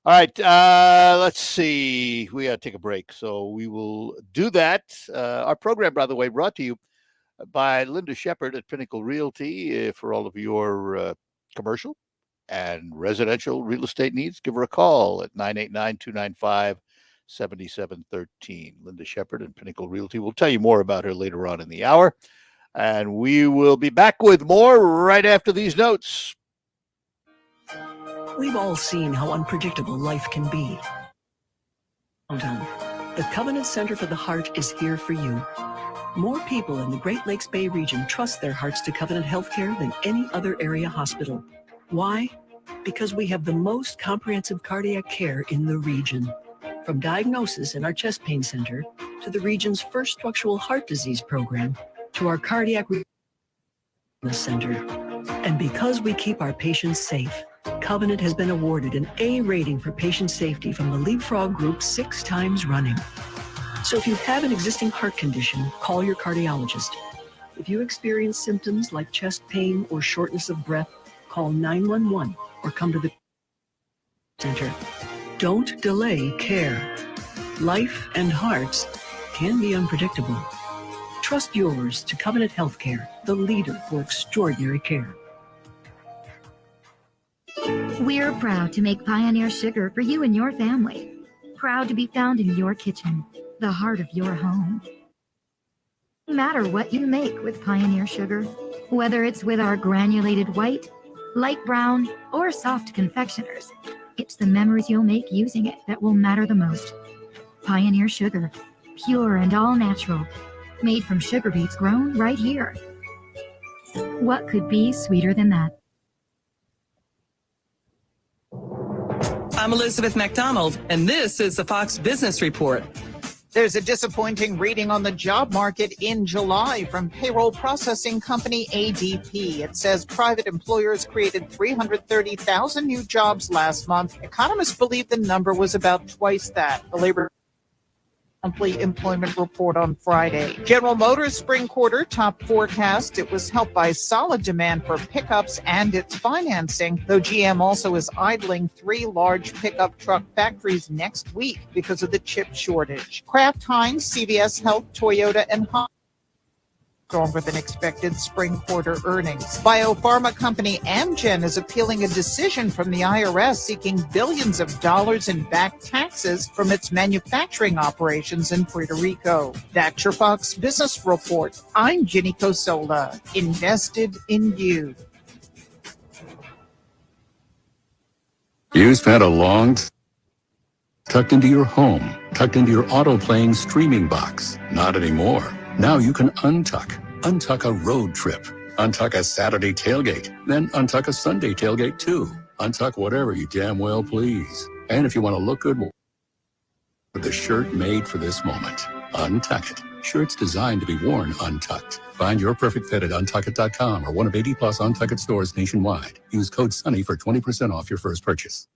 All right, let's see. We got to take a break, so we will do that. Our program, by the way, brought to you by Linda Shepard at Pinnacle Realty. For all of your commercial and residential real estate needs, give her a call at 989-295-7713. Linda Shepard at Pinnacle Realty. We'll tell you more about her later on in the hour. And we will be back with more right after these notes. We've all seen how unpredictable life can be. The Covenant Center for the Heart is here for you. More people in the Great Lakes Bay region trust their hearts to Covenant Healthcare than any other area hospital. Why? Because we have the most comprehensive cardiac care in the region. From diagnosis in our chest pain center, to the region's first structural heart disease program, to our cardiac center. And because we keep our patients safe, Covenant has been awarded an A rating for patient safety from the Leapfrog Group 6 times running. So if you have an existing heart condition, call your cardiologist. If you experience symptoms like chest pain or shortness of breath, call 911 or come to the center. Don't delay care. Life and hearts can be unpredictable. Trust yours to Covenant Healthcare, the leader for extraordinary care. We're proud to make Pioneer Sugar for you and your family. Proud to be found in your kitchen, the heart of your home. No matter what you make with Pioneer Sugar, whether it's with our granulated white, light brown, or soft confectioners, it's the memories you'll make using it that will matter the most. Pioneer Sugar, pure and all natural, made from sugar beets grown right here. What could be sweeter than that? I'm Elizabeth McDonald, and this is the Fox Business Report. There's a disappointing reading on the job market in July from payroll processing company ADP. It says private employers created 330,000 new jobs last month. Economists believe the number was about twice that. The labor monthly employment report on Friday. General Motors spring quarter top forecast. It was helped by solid demand for pickups and its financing, though GM also is idling 3 large pickup truck factories next week because of the chip shortage. Kraft Heinz, CVS Health, Toyota, and Honda stronger than expected spring quarter earnings. Biopharma company Amgen is appealing a decision from the IRS seeking billions of dollars in back taxes from its manufacturing operations in Puerto Rico. That's your Fox Business Report. I'm Ginny Cosola, invested in you. You spent a long tucked into your home, tucked into your auto-playing streaming box. Not anymore. Now you can untuck a road trip, untuck a Saturday tailgate, then untuck a Sunday tailgate too. Untuck whatever you damn well please. And if you want to look good with the shirt made for this moment, untuck it. Shirts designed to be worn untucked. Find your perfect fit at untuckit.com or one of 80 plus Untuckit stores nationwide. Use code SUNNY for 20% off your first purchase.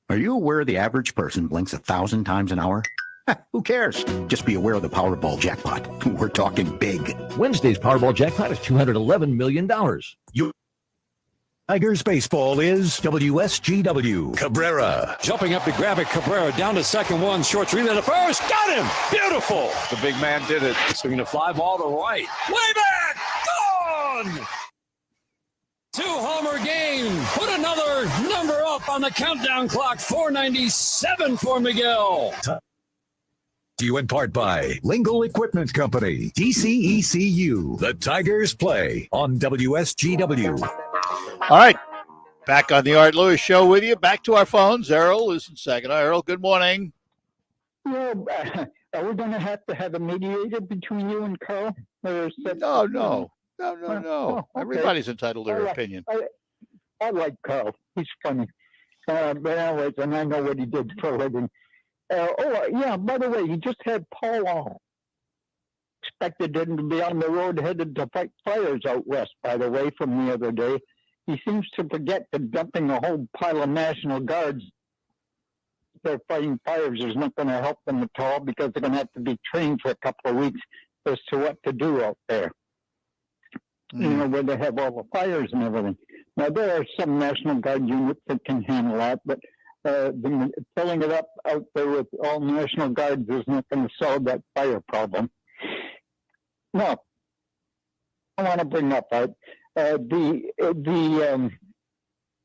Are you aware the average person blinks 1,000 times an hour? Who cares? Just be aware of the Powerball jackpot. We're talking big. Wednesday's Powerball jackpot is $211 million. Tigers baseball is WSGW. Cabrera jumping up to grab it. Cabrera down to second, one short, 3 to the first. Got him! Beautiful! The big man did it. Swinging a fly ball to right. Way back! Gone! 2-homer game. Put another number up on the countdown clock. 497 for Miguel. You in part by Lingle Equipment Company, DCECU. The Tigers play on WSGW. All right. Back on the Art Lewis Show with you. Back to our phones. Errol is in Saginaw. Errol, good morning. Yeah, are we going to have a mediator between you and Carl? No. Okay. Everybody's entitled to their opinion. I like Carl. He's funny. But anyways, and I know what he did for a living. By the way, he just had Paul on. Expected him to be on the road headed to fight fires out west, by the way, from the other day. He seems to forget that dumping a whole pile of National Guards they're fighting fires is not going to help them at all because they're going to have to be trained for a couple of weeks as to what to do out there. you know, where they have all the fires and everything. Now, there are some National Guard units that can handle that, but filling it up out there with all National Guards is not going to solve that fire problem. Now, I want to bring up the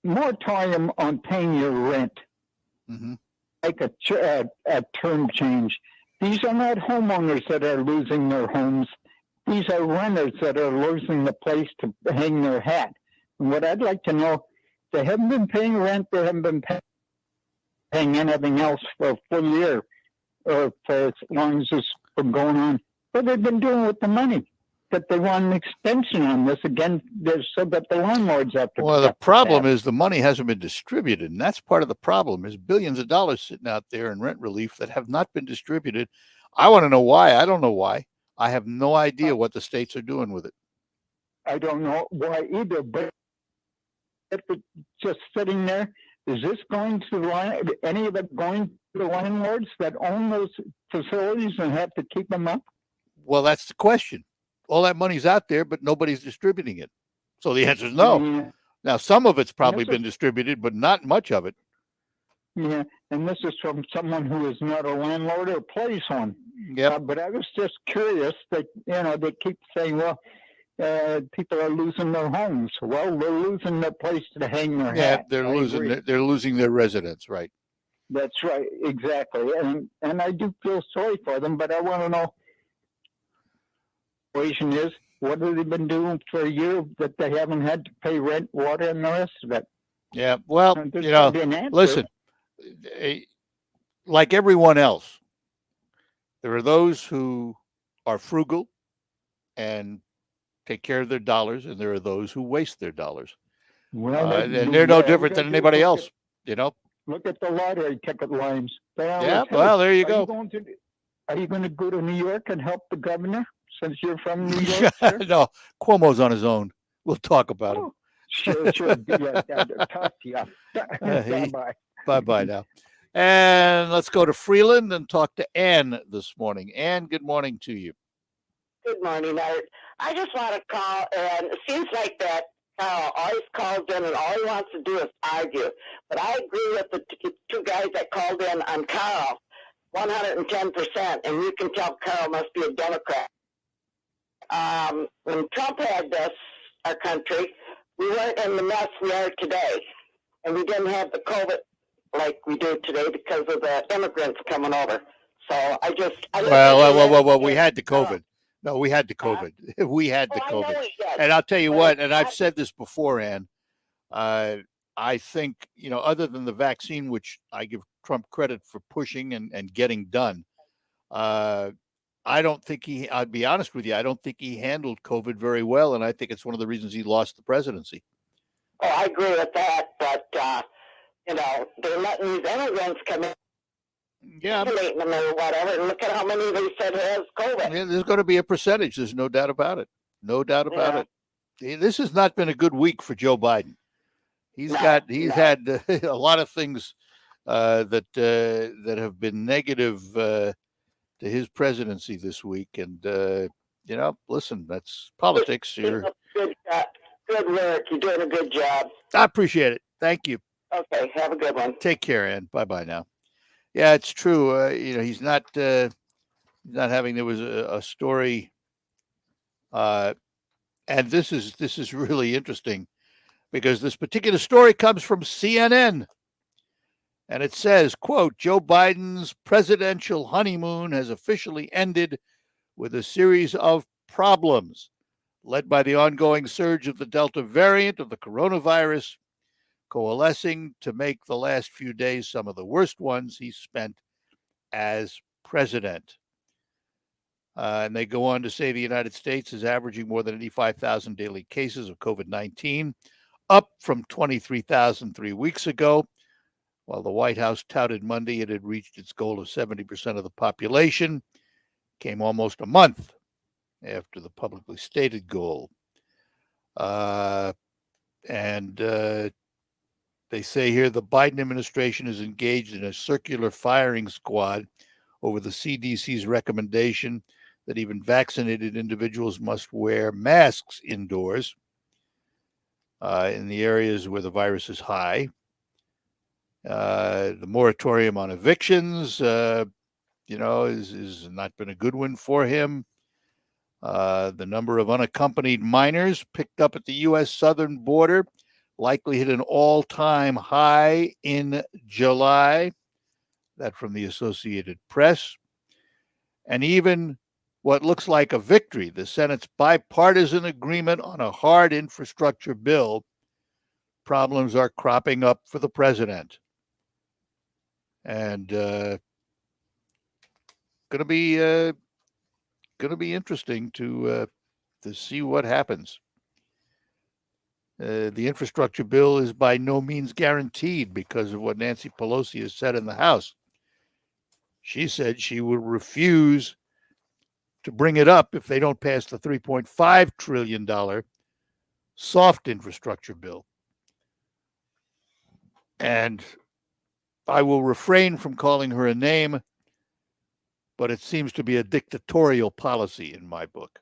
moratorium on paying your rent, like a term change. These are not homeowners that are losing their homes. These are renters that are losing the place to hang their hat. And what I'd like to know, they haven't been paying rent, they haven't been paying anything else for a full year, or for as long as this has been going on. What they've been doing with the money? That they want an extension on this again, so that the landlords have to. Well, the problem is the money hasn't been distributed, and that's part of the problem. There's billions of dollars sitting out there in rent relief that have not been distributed. I want to know why. I don't know why. I have no idea what the states are doing with it. I don't know why either, but if it's just sitting there, is this going to any of it going to the landlords that own those facilities and have to keep them up? Well, that's the question. All that money's out there, but nobody's distributing it. So the answer is no. Yeah. Now, some of it's probably been distributed, but not much of it. Yeah, and this is from someone who is not a landlord or plays one. Yeah. But I was just curious that, you know, they keep saying, well, people are losing their homes. Well, they're losing their place to hang their hat. They're losing their residence, right? That's right, exactly. And I do feel sorry for them, but I want to know question is, what have they been doing for a year that they haven't had to pay rent, water, and the rest of it? Yeah, well, There's you know, gotta be an answer. listen, like everyone else, there are those who are frugal and take care of their dollars, and there are those who waste their dollars. Well, And they're no different than anybody else, you know? Look at the lottery ticket lines. Yeah, well, there you go. Are you going to go to New York and help the governor since you're from New York? Sir? No, Cuomo's on his own. We'll talk about him. Sure. Yeah, talk to you. Bye-bye. Bye-bye now. And let's go to Freeland and talk to Ann this morning. Ann, good morning to you. Good morning, Art. I just want to call, and it seems like that Carl always calls in and all he wants to do is argue. But I agree with the two guys that called in on Carl, 110%, and you can tell Carl must be a Democrat. When Trump had our country, we weren't in the mess we are today. And we didn't have the COVID like we do today because of the immigrants coming over. So Well, we had the COVID. No, we had the COVID. We had the COVID. And I'll tell you what, and I've said this before, Ann, I think, you know, other than the vaccine, which I give Trump credit for pushing and getting done, I don't think I'd be honest with you, I don't think he handled COVID very well. And I think it's one of the reasons he lost the presidency. Oh, I agree with that. But, you know, they're letting these immigrants come in. Yeah. Them or whatever. And look at how many they said has COVID. Yeah, there's going to be a percentage. There's no doubt about it. No doubt about it. This has not been a good week for Joe Biden. He's had a lot of things that have been negative to his presidency this week. And, you know, listen, that's politics. Good work. You're doing a good job. I appreciate it. Thank you. Okay. Have a good one. Take care, Ann. Bye-bye now. Yeah, it's true. You know, he's not having. There was a story, and this is really interesting because this particular story comes from CNN, and it says, "Quote: Joe Biden's presidential honeymoon has officially ended with a series of problems, led by the ongoing surge of the Delta variant of the coronavirus, coalescing to make the last few days some of the worst ones he spent as president." And they go on to say the United States is averaging more than 85,000 daily cases of COVID-19, up from 23,000 3 weeks ago, while the White House touted Monday it had reached its goal of 70% of the population. Came almost a month after the publicly stated goal. They say here the Biden administration is engaged in a circular firing squad over the CDC's recommendation that even vaccinated individuals must wear masks indoors in the areas where the virus is high. The moratorium on evictions, has not been a good one for him. The number of unaccompanied minors picked up at the U.S. southern border likely hit an all-time high in July. That from the Associated Press. And even what looks like a victory, the Senate's bipartisan agreement on a hard infrastructure bill, problems are cropping up for the president. And going to be interesting to see what happens. The infrastructure bill is by no means guaranteed because of what Nancy Pelosi has said in the House. She said she would refuse to bring it up if they don't pass the $3.5 trillion soft infrastructure bill. And I will refrain from calling her a name, but it seems to be a dictatorial policy in my book.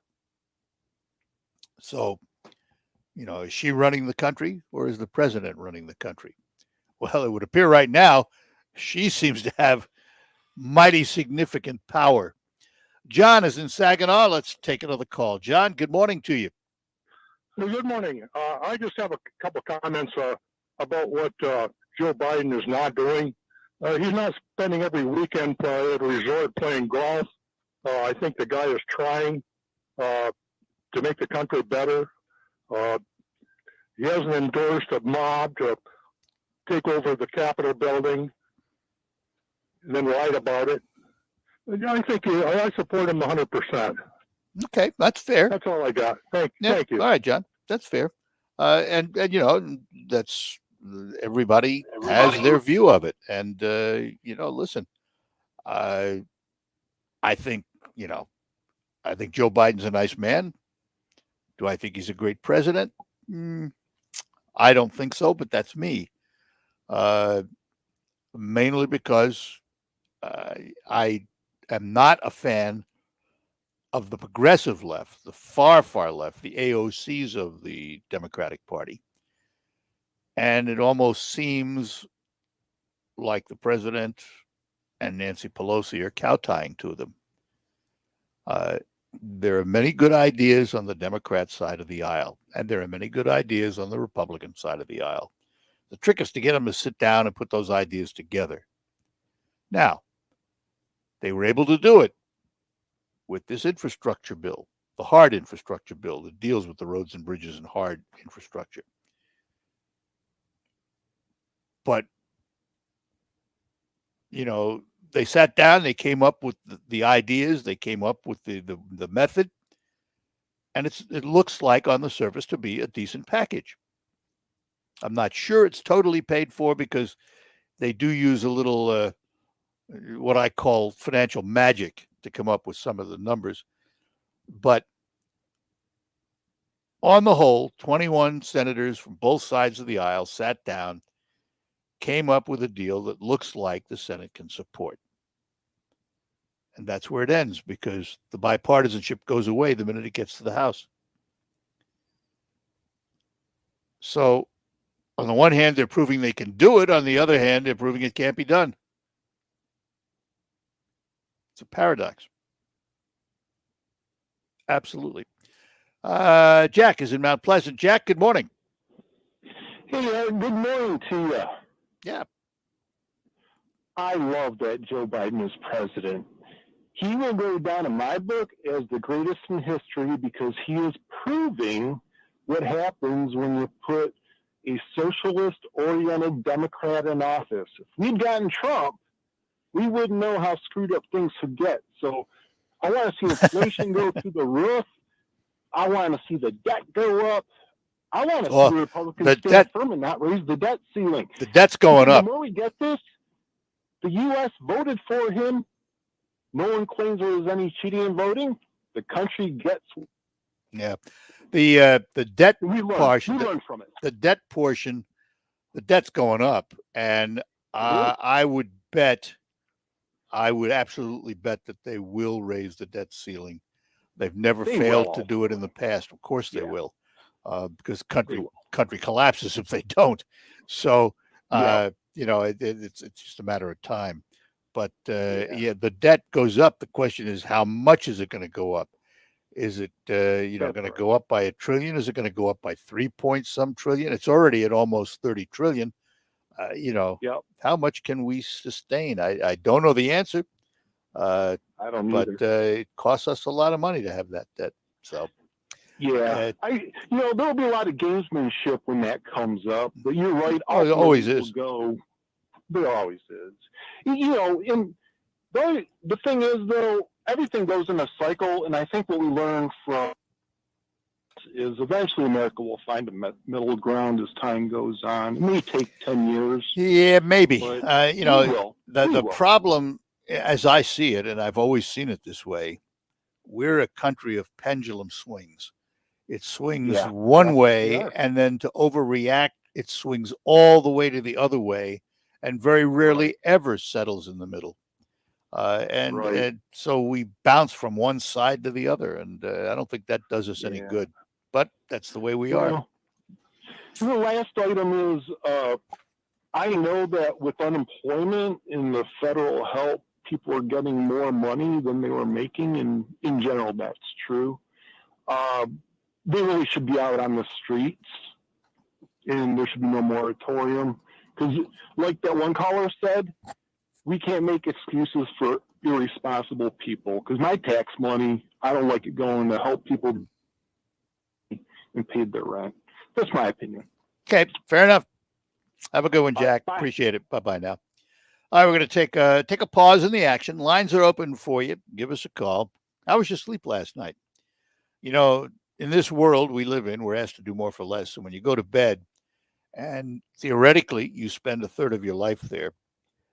So, is she running the country or is the president running the country? Well, it would appear right now she seems to have mighty significant power. John is in Saginaw. Let's take another call. John, good morning to you. Good morning. I just have a couple comments about what Joe Biden is not doing. He's not spending every weekend at a resort playing golf. I think the guy is trying to make the country better. He hasn't endorsed a mob to take over the Capitol building and then write about it. I think I support him 100%. Okay, that's fair. That's all I got. Thank you. All right, John, that's fair. And that's everybody has their view of it. And listen, I think Joe Biden's a nice man. Do I think he's a great president? I don't think so, but that's me. Mainly because I am not a fan of the progressive left, the far, far left, the AOCs of the Democratic Party. And it almost seems like the president and Nancy Pelosi are kowtowing to them. There are many good ideas on the Democrat side of the aisle, and there are many good ideas on the Republican side of the aisle. The trick is to get them to sit down and put those ideas together. Now, they were able to do it with this infrastructure bill, the hard infrastructure bill that deals with the roads and bridges and hard infrastructure. But, they sat down, they came up with the ideas, they came up with the method, and it looks like on the surface to be a decent package. I'm not sure it's totally paid for because they do use a little what I call financial magic to come up with some of the numbers. But on the whole, 21 senators from both sides of the aisle sat down, came up with a deal that looks like the Senate can support. And that's where it ends, because the bipartisanship goes away the minute it gets to the House. So on the one hand, they're proving they can do it. On the other hand, they're proving it can't be done. It's a paradox. Absolutely. Jack is in Mount Pleasant. Jack, good morning. Hey, good morning to you. Yeah. I love that Joe Biden is president. He will go down in my book as the greatest in history because he is proving what happens when you put a socialist-oriented Democrat in office. If we'd gotten Trump, we wouldn't know how screwed up things could get. So I want to see inflation go through the roof. I want to see the debt go up. I want to see the Republicans stand firm and not raise the debt ceiling. The debt's going up. The more we get this, the U.S. voted for him. No one claims there was any cheating in voting. The country gets. Yeah, the debt portion. We learn from it. The debt portion, the debt's going up, and I would absolutely bet that they will raise the debt ceiling. They've never failed to do it in the past. Of course they will, because country collapses if they don't. So, it's just a matter of time. But the debt goes up. The question is, how much is it going to go up? Is it going to go up by $1 trillion? Is it going to go up by 3-point-some trillion? It's already at almost 30 trillion. How much can we sustain? I don't know the answer. I don't but either. it costs us a lot of money to have that debt. So there'll be a lot of gamesmanship when that comes up. But you're right. Oh, it always is. There always is. And the thing is, though, everything goes in a cycle, and I think what we learn from is eventually America will find a middle ground as time goes on. It may take 10 years. Yeah, maybe. The will. problem, as I see it, and I've always seen it this way, we're a country of pendulum swings. It swings one way, and then to overreact, it swings all the way to the other way, and very rarely ever settles in the middle. And so we bounce from one side to the other, and I don't think that does us any good. But that's the way we are. The last item is, I know that with unemployment and the federal help, people are getting more money than they were making, and in general, that's true. They really should be out on the streets, and there should be no moratorium. Because, like that one caller said, we can't make excuses for irresponsible people. Because my tax money, I don't like it going to help people and paid their rent. That's my opinion. Okay, fair enough. Have a good one, Jack. Appreciate it. Bye-bye now. All right, we're going to take a pause in the action. Lines are open for you. Give us a call. How was your sleep last night? In this world we live in, we're asked to do more for less. So when you go to bed, and theoretically you spend a third of your life there,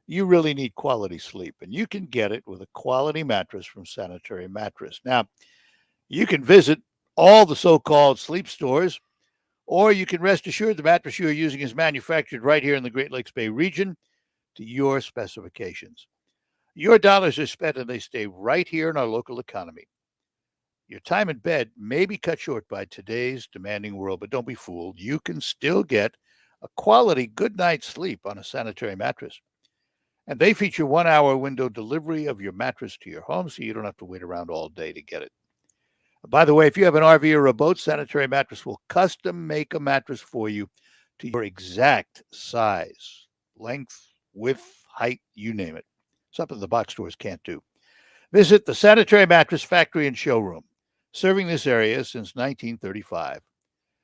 you really need quality sleep. And you can get it with a quality mattress from Sanitary Mattress. Now, you can visit all the so-called sleep stores, or you can rest assured the mattress you're using is manufactured right here in the Great Lakes Bay region to your specifications. Your dollars are spent and they stay right here in our local economy. Your time in bed may be cut short by today's demanding world, but don't be fooled. You can still get a quality good night's sleep on a Sanitary Mattress. And they feature 1-hour window delivery of your mattress to your home, so you don't have to wait around all day to get it. By the way, if you have an RV or a boat, Sanitary Mattress will custom make a mattress for you to your exact size, length, width, height, you name it. Something the box stores can't do. Visit the Sanitary Mattress Factory and Showroom, serving this area since 1935.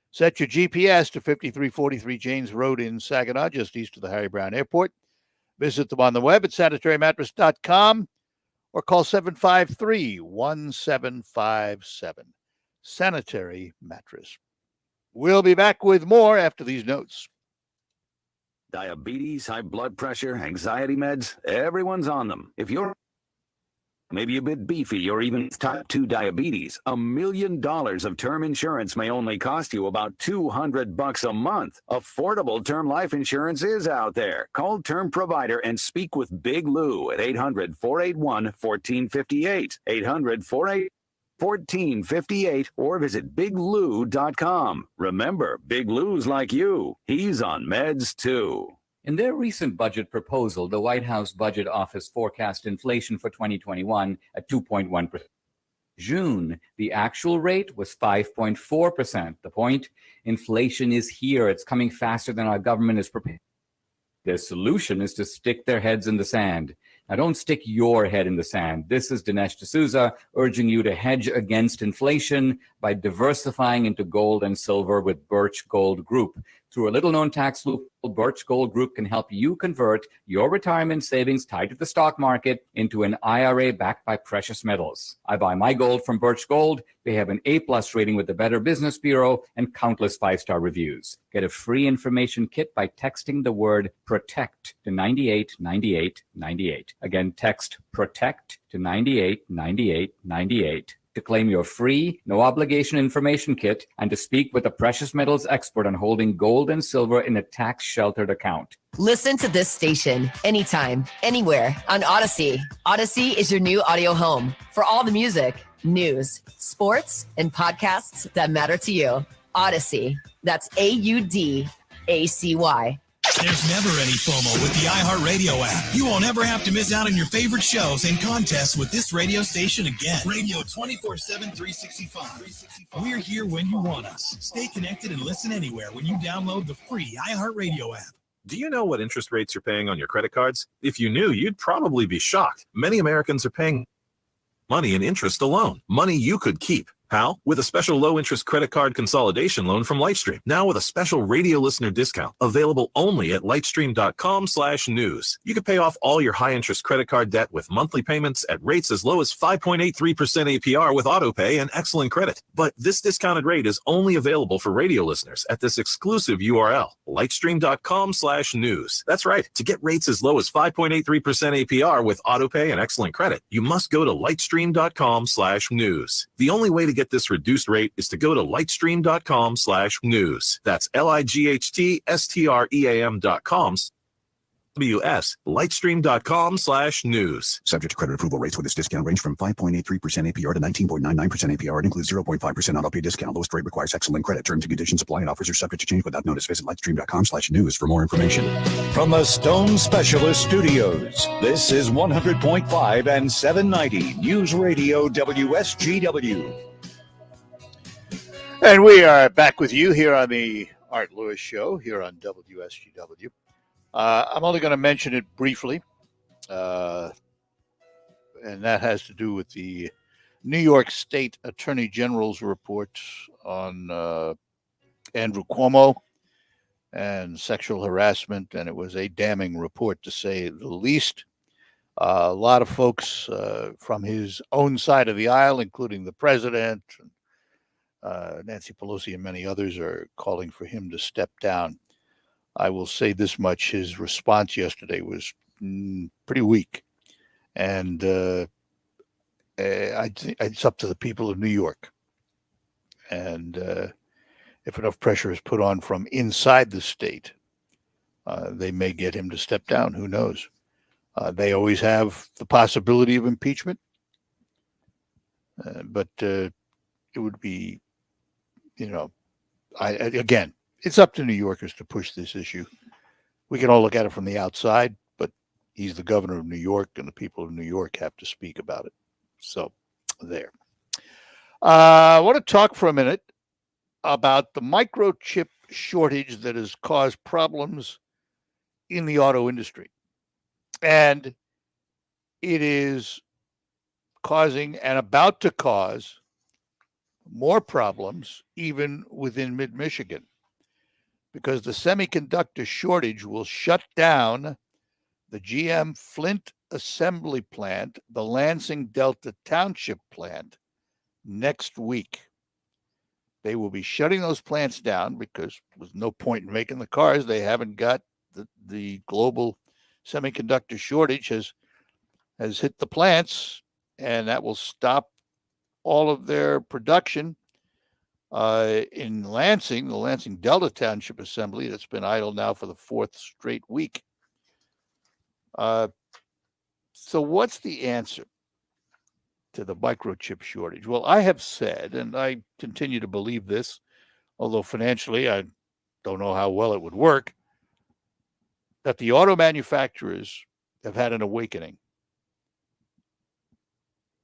Set your GPS to 5343 Janes Road in Saginaw, just east of the Harry Brown Airport. Visit them on the web at sanitarymattress.com. or call 753-1757. Sanitary Mattress. We'll be back with more after these notes. Diabetes, high blood pressure, anxiety meds, everyone's on them. If you're maybe a bit beefy or even type 2 diabetes, $1 million of term insurance may only cost you about $200 a month. Affordable term life insurance is out there. Call Term Provider and speak with Big Lou at 800-481-1458. 800-481-1458 or visit biglou.com. Remember, Big Lou's like you. He's on meds too. In their recent budget proposal, the White House Budget Office forecast inflation for 2021 at 2.1%. June, the actual rate was 5.4%. The point? Inflation is here. It's coming faster than our government is prepared. Their solution is to stick their heads in the sand. Now, don't stick your head in the sand. This is Dinesh D'Souza urging you to hedge against inflation by diversifying into gold and silver with Birch Gold Group. Through a little-known tax loophole, Birch Gold Group can help you convert your retirement savings tied to the stock market into an IRA backed by precious metals. I buy my gold from Birch Gold. They have an A+ rating with the Better Business Bureau and countless 5-star reviews. Get a free information kit by texting the word PROTECT to 989898. Again, text PROTECT to 989898. to claim your free, no-obligation information kit and to speak with a precious metals expert on holding gold and silver in a tax-sheltered account. Listen to this station anytime, anywhere on Odyssey. Odyssey is your new audio home for all the music. news, sports, and podcasts that matter to you. Odyssey. That's AUDACY. There's never any FOMO with the iHeartRadio app. You won't ever have to miss out on your favorite shows and contests with this radio station again. Radio 24/7, 365. We're here when you want us. Stay connected and listen anywhere when you download the free iHeartRadio app. Do you know what interest rates you're paying on your credit cards? If you knew, you'd probably be shocked. Many Americans are paying money in interest alone. Money you could keep. How? With a special low-interest credit card consolidation loan from Lightstream. Now with a special radio listener discount available only at lightstream.com/news. You can pay off all your high-interest credit card debt with monthly payments at rates as low as 5.83% APR with autopay and excellent credit. But this discounted rate is only available for radio listeners at this exclusive URL, lightstream.com/news. That's right. To get rates as low as 5.83% APR with autopay and excellent credit, you must go to lightstream.com/news. The only way to get this reduced rate is to go to lightstream.com/news. That's lightstream.com. lightstream.com/news. Subject to credit approval rates with this discount range from 5.83% APR to 19.99% APR. It includes 0.5% auto pay discount. Lowest rate requires excellent credit. Terms and conditions apply and offers are subject to change without notice. Visit lightstream.com/news for more information. From the Stone Specialist Studios, this is 100.5 and 790 News Radio WSGW. And we are back with you here on the Art Lewis Show here on WSGW. I'm only going to mention it briefly, and that has to do with the New York State Attorney General's report on Andrew Cuomo and sexual harassment, and it was a damning report to say the least. A lot of folks from his own side of the aisle, including the president, Nancy Pelosi and many others, are calling for him to step down. I will say this much. His response yesterday was pretty weak. And it's up to the people of New York. And if enough pressure is put on from inside the state, they may get him to step down. Who knows? They always have the possibility of impeachment. But it would be, again, it's up to New Yorkers to push this issue. We can all look at it from the outside, but he's the governor of New York, and the people of New York have to speak about it. So, there. I want to talk for a minute about the microchip shortage that has caused problems in the auto industry. And it is causing and about to cause more problems even within mid-Michigan, because the semiconductor shortage will shut down the GM Flint assembly plant, the Lansing Delta Township plant, next week. They will be shutting those plants down because there's no point in making the cars. They haven't got the global semiconductor shortage has hit the plants, and that will stop all of their production in Lansing, the Lansing Delta Township Assembly, that's been idle now for the fourth straight week. So what's the answer to the microchip shortage? Well, I have said, and I continue to believe this, although financially I don't know how well it would work, that the auto manufacturers have had an awakening.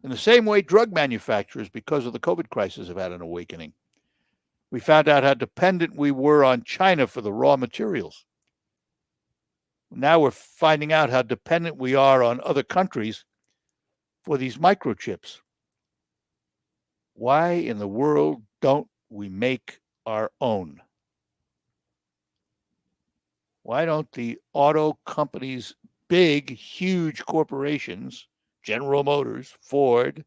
In the same way, drug manufacturers, because of the COVID crisis, have had an awakening. We found out how dependent we were on China for the raw materials. Now we're finding out how dependent we are on other countries for these microchips. Why in the world don't we make our own? Why don't the auto companies, big, huge corporations, General Motors, Ford,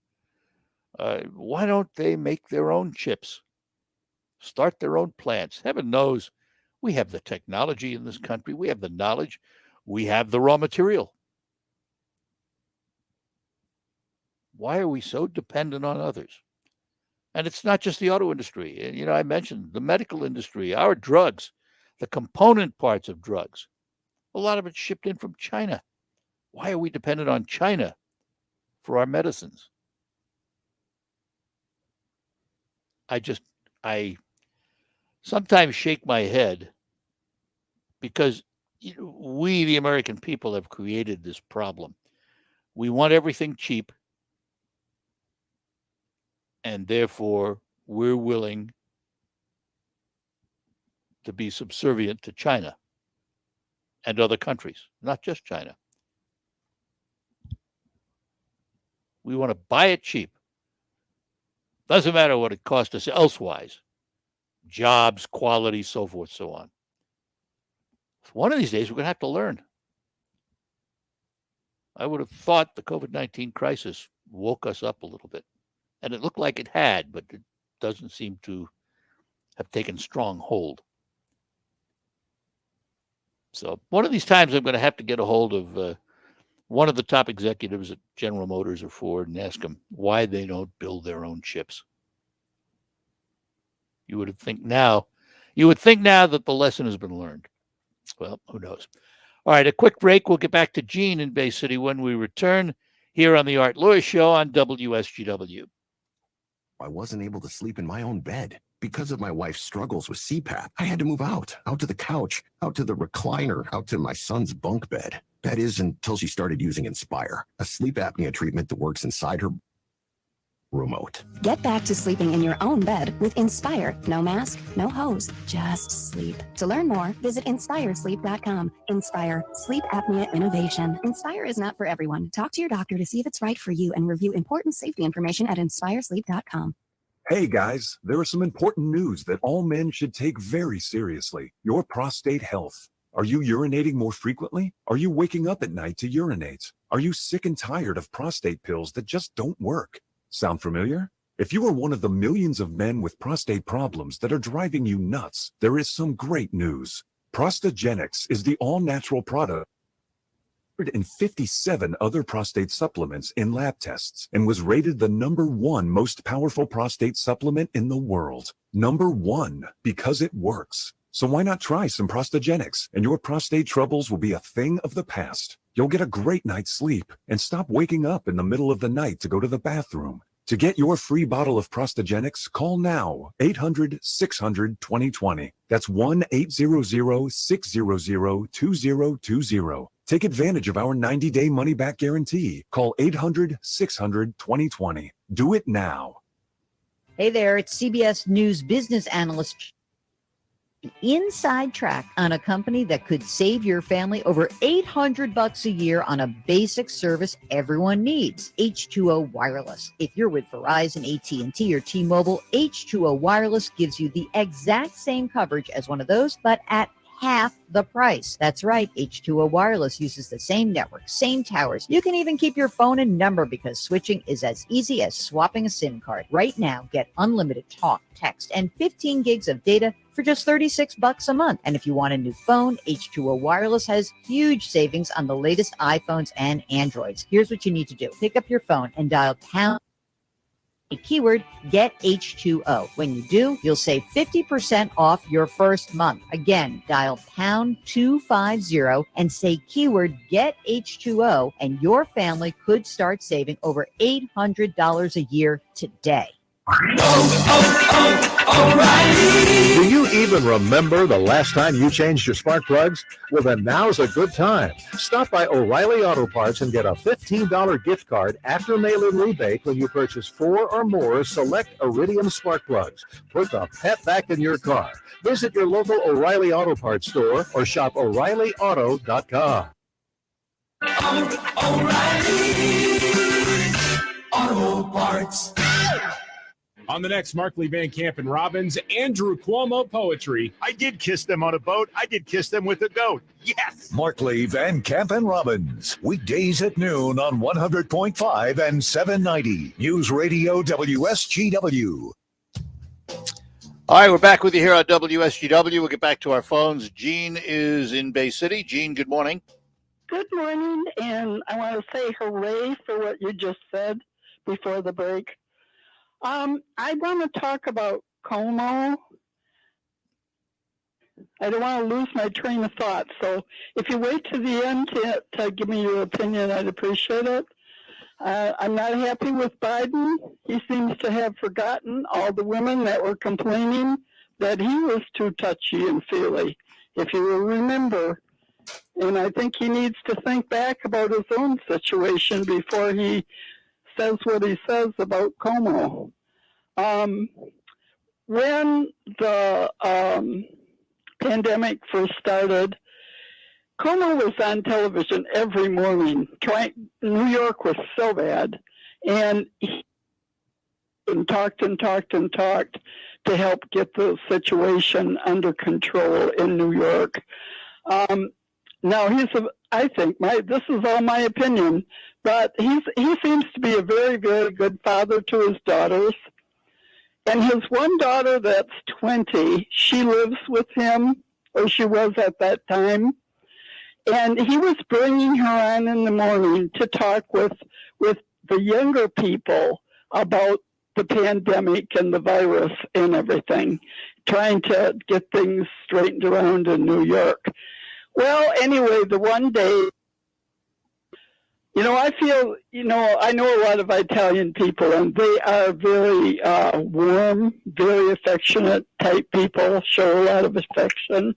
why don't they make their own chips? Start their own plants. Heaven knows we have the technology in this country. We have the knowledge. We have the raw material. Why are we so dependent on others? And it's not just the auto industry. I mentioned the medical industry, our drugs, the component parts of drugs. A lot of it's shipped in from China. Why are we dependent on China for our medicines? I sometimes shake my head because we, the American people, have created this problem. We want everything cheap, and therefore we're willing to be subservient to China and other countries, not just China. We want to buy it cheap. Doesn't matter what it costs us elsewise. Jobs, quality, so forth, so on. One of these days, we're going to have to learn. I would have thought the COVID-19 crisis woke us up a little bit. And it looked like it had, but it doesn't seem to have taken strong hold. So one of these times, I'm going to have to get a hold of one of the top executives at General Motors or Ford and ask them why they don't build their own chips. You would think now that the lesson has been learned. Well, who knows? All right, a quick break. We'll get back to Gene in Bay City when we return here on the Art Lewis Show on WSGW. I wasn't able to sleep in my own bed. Because of my wife's struggles with CPAP, I had to move out to the couch, out to the recliner, out to my son's bunk bed. That is until she started using Inspire, a sleep apnea treatment that works inside her remote. Get back to sleeping in your own bed with Inspire. No mask, no hose, just sleep. To learn more, visit InspireSleep.com. Inspire, sleep apnea innovation. Inspire is not for everyone. Talk to your doctor to see if it's right for you and review important safety information at InspireSleep.com. Hey guys, there is some important news that all men should take very seriously. Your prostate health. Are you urinating more frequently? Are you waking up at night to urinate? Are you sick and tired of prostate pills that just don't work? Sound familiar? If you are one of the millions of men with prostate problems that are driving you nuts, there is some great news. Prostagenics is the all-natural product and 57 other prostate supplements in lab tests and was rated the #1 most powerful prostate supplement in the world. #1, because it works. So why not try some Prostagenics, and your prostate troubles will be a thing of the past. You'll get a great night's sleep and stop waking up in the middle of the night to go to the bathroom. To get your free bottle of Prostagenics, call now, 800-600-2020. That's 1-800-600-2020. Take advantage of our 90-day money-back guarantee. Call 800-600-2020. Do it now. Hey there, it's CBS News business analyst. Inside track on a company that could save your family over $800 a year on a basic service everyone needs, H2O Wireless. If you're with Verizon, AT&T, or T-Mobile, H2O Wireless gives you the exact same coverage as one of those, but at half the price. That's right. H2O Wireless uses the same network, same towers. You can even keep your phone and number because switching is as easy as swapping a SIM card. Right now, get unlimited talk, text, and 15 gigs of data for just $36 a month. And if you want a new phone, H2O Wireless has huge savings on the latest iPhones and Androids. Here's what you need to do. Pick up your phone and dial pound keyword get H2O. When you do, you'll save 50% off your first month. Again, dial pound 250 and say keyword get H2O, and your family could start saving over $800 a year today. O'Reilly! Do you even remember the last time you changed your spark plugs? Well, then now's a good time. Stop by O'Reilly Auto Parts and get a $15 gift card after mail-in rebate when you purchase 4 or more select Iridium spark plugs. Put the pep back in your car. Visit your local O'Reilly Auto Parts store or shop O'ReillyAuto.com. O'Reilly Auto Parts. On the next Markley, Van Camp, and Robbins, Andrew Cuomo Poetry. I did kiss them on a boat. I did kiss them with a goat. Yes! Markley, Van Camp, and Robbins. Weekdays at noon on 100.5 and 790. News Radio WSGW. All right, we're back with you here on WSGW. We'll get back to our phones. Gene is in Bay City. Gene, good morning. Good morning, and I want to say hooray for what you just said before the break. I want to talk about Como. I don't want to lose my train of thought, so if you wait to the end to give me your opinion, I'd appreciate it. I'm not happy with Biden. He seems to have forgotten all the women that were complaining that he was too touchy and feely, if you will remember. And I think he needs to think back about his own situation before he says what he says about Como. When the pandemic first started, Como was on television every morning. New York was so bad, and he talked to help get the situation under control in New York. Now I think this is all my opinion, but he seems to be a very, very good father to his daughters. And his one daughter that's 20, she lives with him, or she was at that time. And he was bringing her on in the morning to talk with the younger people about the pandemic and the virus and everything, trying to get things straightened around in New York. Well, anyway, the one day, I feel, I know a lot of Italian people, and they are very warm, very affectionate type people, show a lot of affection.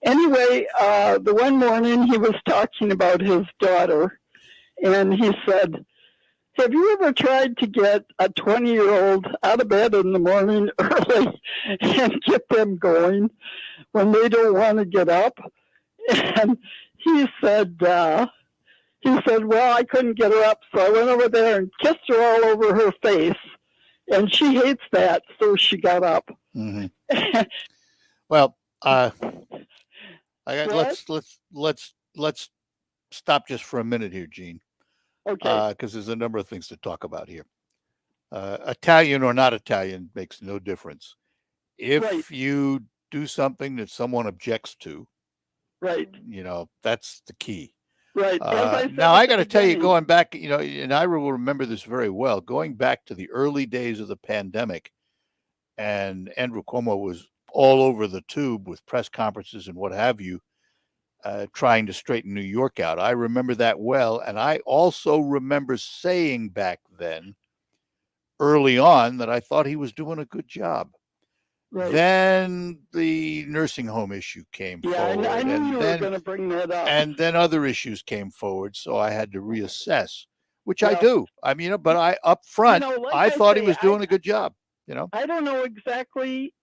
Anyway, the one morning he was talking about his daughter, and he said, have you ever tried to get a 20-year-old out of bed in the morning early and get them going when they don't want to get up? And he said, well, I couldn't get her up, so I went over there and kissed her all over her face, and she hates that, so she got up. Mm-hmm. Well, let's stop just for a minute here, Gene. Okay. Because there's a number of things to talk about here. Italian or not Italian makes no difference. If you do something that someone objects to, that's the key. Right. Now, I got to tell you, going back, and I will remember this very well, going back to the early days of the pandemic, and Andrew Cuomo was all over the tube with press conferences and what have you, trying to straighten New York out. I remember that well. And I also remember saying back then, early on, that I thought he was doing a good job. Right. Then the nursing home issue came forward. I knew you were going to bring that up. And then other issues came forward, so I had to reassess, which I do. I mean, but I up front, I thought he was doing a good job. I don't know exactly.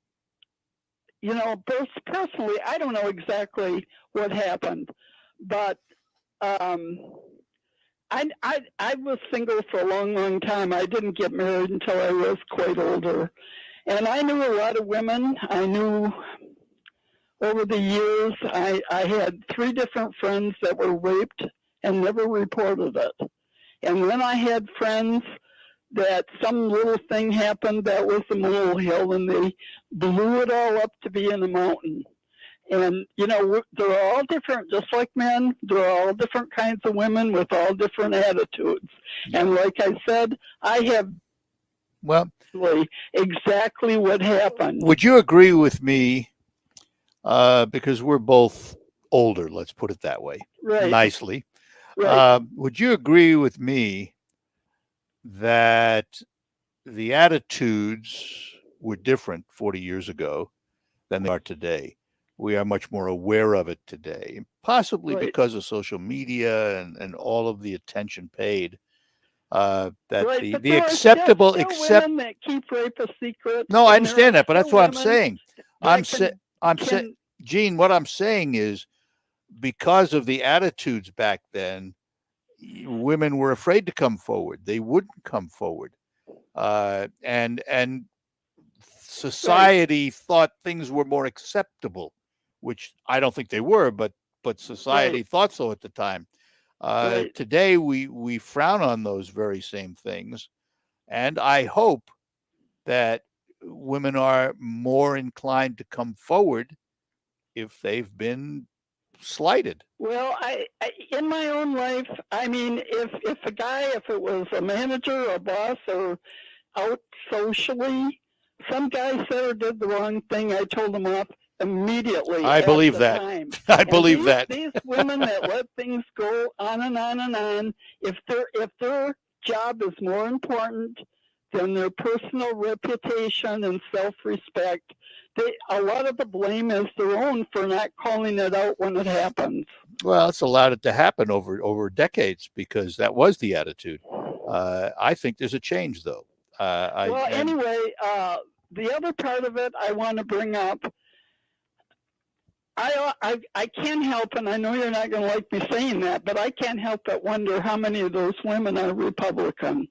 Personally, I don't know exactly what happened, but I was single for a long, long time. I didn't get married until I was quite older. And I knew a lot of women. I knew over the years, I had 3 different friends that were raped and never reported it. And then I had friends that some little thing happened that was a molehill, and they blew it all up to be in a mountain. And, they're all different, just like men. They're all different kinds of women with all different attitudes. And like I said, I have exactly what happened. Would you agree with me, because we're both older, let's put it that way, nicely. Would you agree with me that the attitudes were different 40 years ago than they are today? We are much more aware of it today, possibly because of social media and all of the attention paid. That the acceptable women that keep rape a secret. No, I understand that, but that's what I'm saying. I'm saying, Gene, what I'm saying is, because of the attitudes back then, women were afraid to come forward. They wouldn't come forward, and society thought things were more acceptable, which I don't think they were, but society thought so at the time. Today, we frown on those very same things, and I hope that women are more inclined to come forward if they've been slighted. Well, I in my own life, I mean, if a guy, if it was a manager or a boss or out socially, some guy said or did the wrong thing, I told him off. immediately. I at believe the that. time. I And believe these, that. These women that let things go on and on and on, if their job is more important than their personal reputation and self-respect, a lot of the blame is their own for not calling it out when it happens. Well, it's allowed it to happen over decades because that was the attitude. I think there's a change, though. Anyway, the other part of it I want to bring up, I can't help, and I know you're not going to like me saying that, but I can't help but wonder how many of those women are Republican.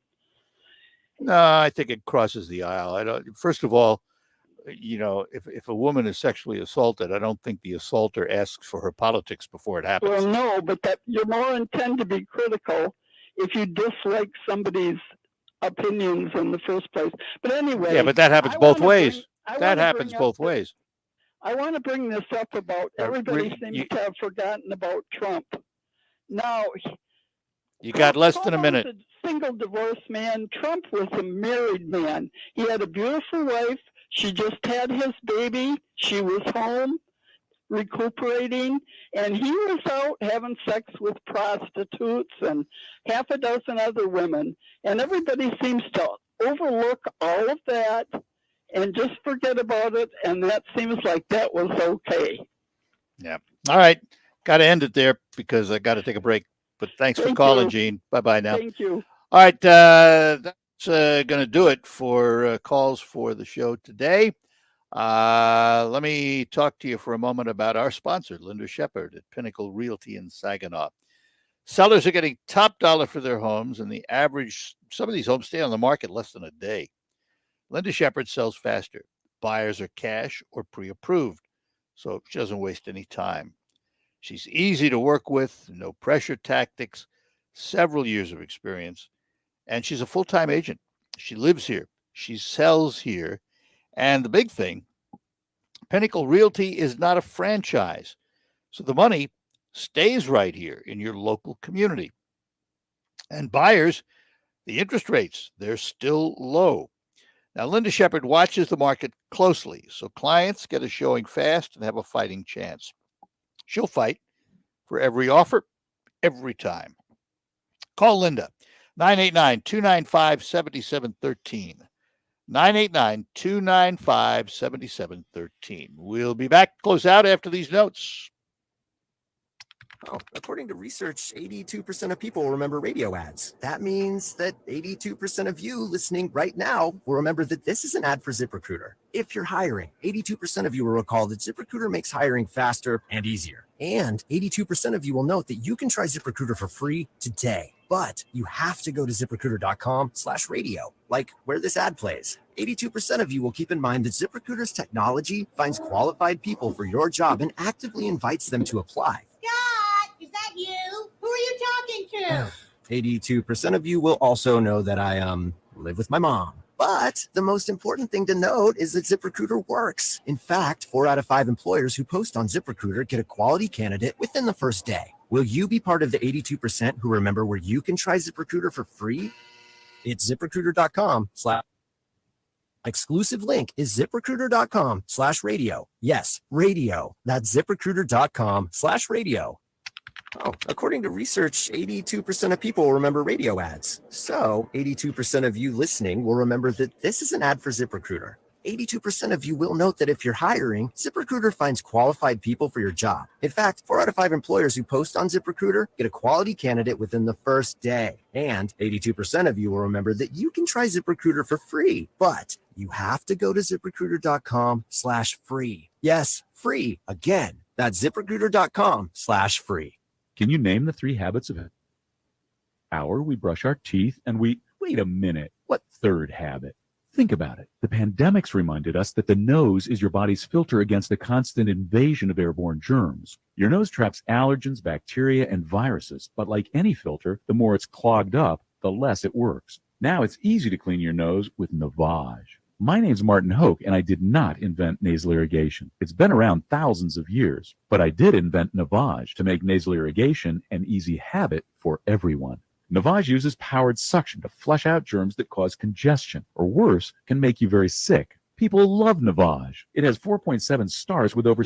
No, I think it crosses the aisle. I don't. First of all, if a woman is sexually assaulted, I don't think the assaulter asks for her politics before it happens. Well, no, but that you're more intended to be critical if you dislike somebody's opinions in the first place. But anyway, yeah, but that happens both ways. That happens both ways. I want to bring this up about everybody seems to have forgotten about Trump. Now, you got less than a minute. Was a single divorced man. Trump was a married man. He had a beautiful wife. She just had his baby. She was home recuperating, and he was out having sex with prostitutes and half a dozen other women. And everybody seems to overlook all of that and just forget about it, and that seems like that was okay. Yeah. All right. Got to end it there because I got to take a break. But thanks for calling, Gene. Bye-bye now. Thank you. All right. That's going to do it for calls for the show today. Let me talk to you for a moment about our sponsor, Linda Shepherd at Pinnacle Realty in Saginaw. Sellers are getting top dollar for their homes, and some of these homes stay on the market less than a day. Linda Shepherd sells faster. Buyers are cash or pre-approved, so she doesn't waste any time. She's easy to work with, no pressure tactics, several years of experience, and she's a full-time agent. She lives here. She sells here. And the big thing, Pinnacle Realty is not a franchise, so the money stays right here in your local community. And buyers, the interest rates, they're still low. Now, Linda Shepherd watches the market closely, so clients get a showing fast and have a fighting chance. She'll fight for every offer, every time. Call Linda, 989-295-7713. 989-295-7713. We'll be back, close out after these notes. Oh, according to research, 82% of people remember radio ads. That means that 82% of you listening right now will remember that this is an ad for ZipRecruiter. If you're hiring, 82% of you will recall that ZipRecruiter makes hiring faster and easier. And 82% of you will note that you can try ZipRecruiter for free today. But you have to go to ZipRecruiter.com/radio, like where this ad plays. 82% of you will keep in mind that ZipRecruiter's technology finds qualified people for your job and actively invites them to apply. Is that you? Who are you talking to? 82% of you will also know that I live with my mom. But the most important thing to note is that ZipRecruiter works. In fact, 4 out of 5 employers who post on ZipRecruiter get a quality candidate within the first day. Will you be part of the 82% who remember where you can try ZipRecruiter for free? It's ZipRecruiter.com/ exclusive link is ZipRecruiter.com/radio. Yes, radio. That's ZipRecruiter.com/radio. Oh, according to research, 82% of people will remember radio ads. So 82% of you listening will remember that this is an ad for ZipRecruiter. 82% of you will note that if you're hiring, ZipRecruiter finds qualified people for your job. In fact, 4 out of 5 employers who post on ZipRecruiter get a quality candidate within the first day. And 82% of you will remember that you can try ZipRecruiter for free, but you have to go to ZipRecruiter.com/free. Yes, free. Again, that's ZipRecruiter.com/free. Can you name the 3 habits of hour we brush our teeth and wait a minute, what third habit? Think about it. The pandemics reminded us that the nose is your body's filter against a constant invasion of airborne germs. Your nose traps allergens, bacteria, and viruses, but like any filter, the more it's clogged up, the less it works. Now it's easy to clean your nose with Navage. My name's Martin Hoke, and I did not invent nasal irrigation. It's been around thousands of years, but I did invent Navage to make nasal irrigation an easy habit for everyone. Navage uses powered suction to flush out germs that cause congestion, or worse, can make you very sick. People love Navage. It has 4.7 stars with over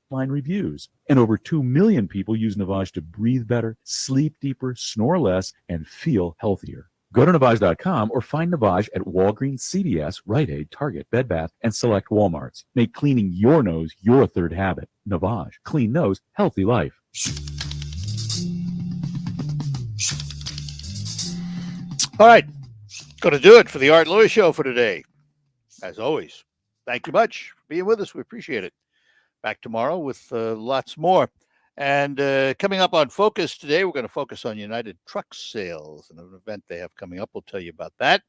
line reviews. And over 2 million people use Navage to breathe better, sleep deeper, snore less, and feel healthier. Go to Navage.com or find Navage at Walgreens, CVS, Rite Aid, Target, Bed Bath, and select Walmarts. Make cleaning your nose your third habit. Navage. Clean nose, healthy life. All right. Going to do it for the Art Lewis Show for today. As always, thank you much for being with us. We appreciate it. Back tomorrow with lots more. And coming up on Focus today, we're going to focus on United Truck Sales and an event they have coming up. We'll tell you about that.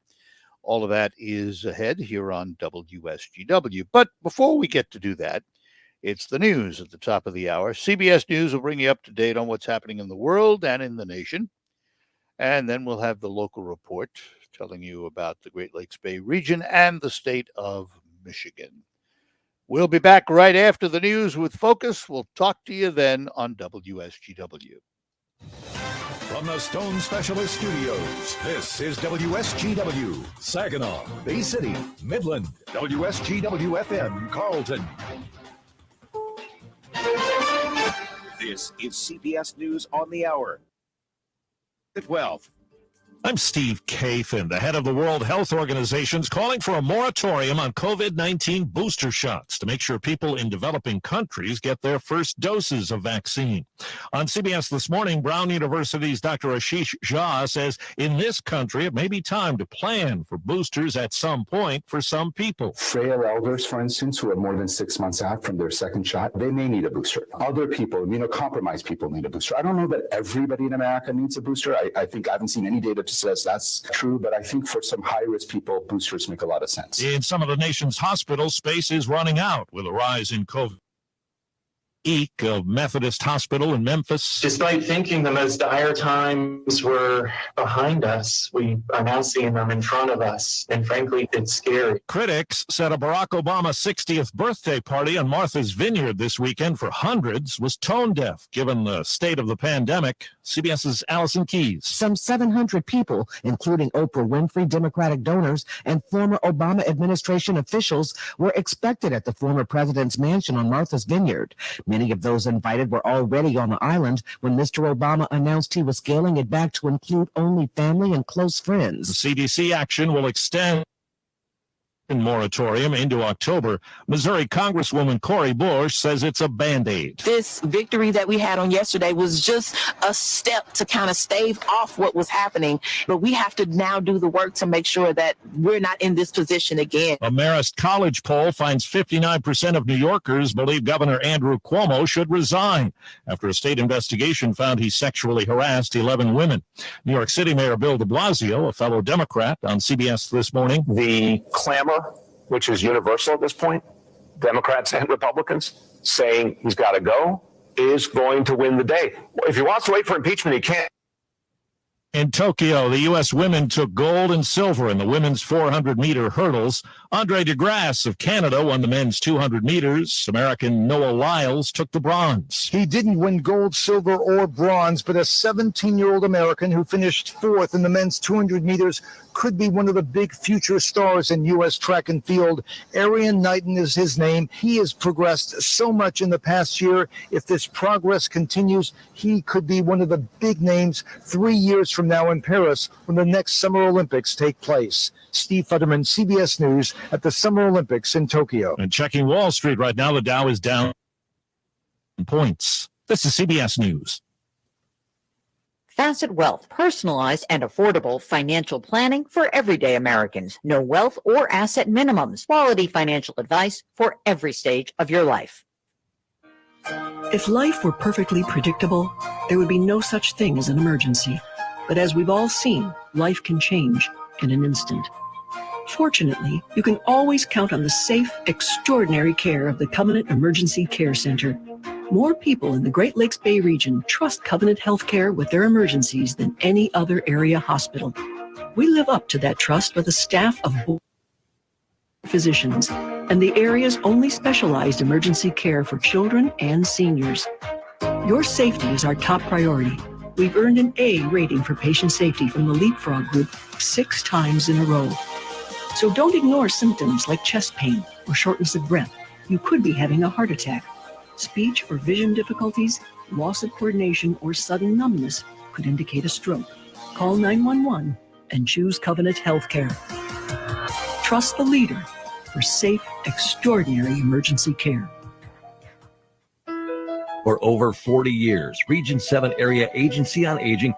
All of that is ahead here on WSGW. But before we get to do that, it's the news at the top of the hour. CBS News will bring you up to date on what's happening in the world and in the nation. And then we'll have the local report telling you about the Great Lakes Bay region and the state of Michigan. We'll be back right after the news with Focus. We'll talk to you then on WSGW. From the Stone Specialist Studios, this is WSGW, Saginaw, Bay City, Midland, WSGW FM, Carlton. This is CBS News on the Hour. At 12. I'm Steve Kaye, the head of the World Health Organization, calling for a moratorium on COVID-19 booster shots to make sure people in developing countries get their first doses of vaccine. On CBS This Morning, Brown University's Dr. Ashish Jha says in this country, it may be time to plan for boosters at some point for some people. Frail elders, for instance, who are more than 6 months out from their second shot, they may need a booster. Other people, immunocompromised people need a booster. I don't know that everybody in America needs a booster. I think I haven't seen any data says that's true, but I think for some high-risk people, boosters make a lot of sense. In some of the nation's hospitals, space is running out with a rise in COVID. Of Methodist Hospital in Memphis. Despite thinking the most dire times were behind us, we are now seeing them in front of us, and frankly, it's scary. Critics said a Barack Obama 60th birthday party on Martha's Vineyard this weekend for hundreds was tone deaf, given the state of the pandemic. CBS's Allison Keyes. Some 700 people, including Oprah Winfrey, Democratic donors, and former Obama administration officials, were expected at the former president's mansion on Martha's Vineyard. Many of those invited were already on the island when Mr. Obama announced he was scaling it back to include only family and close friends. The CDC action will extend moratorium into October. Missouri Congresswoman Cori Bush says it's a Band-Aid. This victory that we had on yesterday was just a step to kind of stave off what was happening, but we have to now do the work to make sure that we're not in this position again. A Marist College poll finds 59% of New Yorkers believe Governor Andrew Cuomo should resign after a state investigation found he sexually harassed 11 women. New York City Mayor Bill de Blasio, a fellow Democrat, on CBS This Morning. The clamor, which is universal at this point, Democrats and Republicans saying he's got to go, is going to win the day. If he wants to wait for impeachment, he can't. In Tokyo, the U.S. women took gold and silver in the women's 400-meter hurdles. Andre DeGrasse of Canada won the men's 200 meters. American Noah Lyles took the bronze. He didn't win gold, silver, or bronze, but a 17-year-old American who finished fourth in the men's 200 meters could be one of the big future stars in U.S. track and field. Arian Knighton is his name. He has progressed so much in the past year. If this progress continues, he could be one of the big names 3 years from now in Paris when the next Summer Olympics take place. Steve Futterman, CBS News, at the Summer Olympics in Tokyo. And checking Wall Street right now, the Dow is down points. This is CBS News. Facet Wealth, personalized and affordable financial planning for everyday Americans. No wealth or asset minimums. Quality financial advice for every stage of your life. If life were perfectly predictable, there would be no such thing as an emergency. But as we've all seen, life can change in an instant. Fortunately, you can always count on the safe, extraordinary care of the Covenant Emergency Care Center. More people in the Great Lakes Bay region trust Covenant Healthcare with their emergencies than any other area hospital. We live up to that trust with a staff of physicians and the area's only specialized emergency care for children and seniors. Your safety is our top priority. We've earned an A rating for patient safety from the Leapfrog Group 6 times in a row. So don't ignore symptoms like chest pain or shortness of breath. You could be having a heart attack. Speech or vision difficulties, loss of coordination, or sudden numbness could indicate a stroke. Call 911 and choose Covenant Healthcare. Trust the leader for safe, extraordinary emergency care. For over 40 years, Region 7 Area Agency on Aging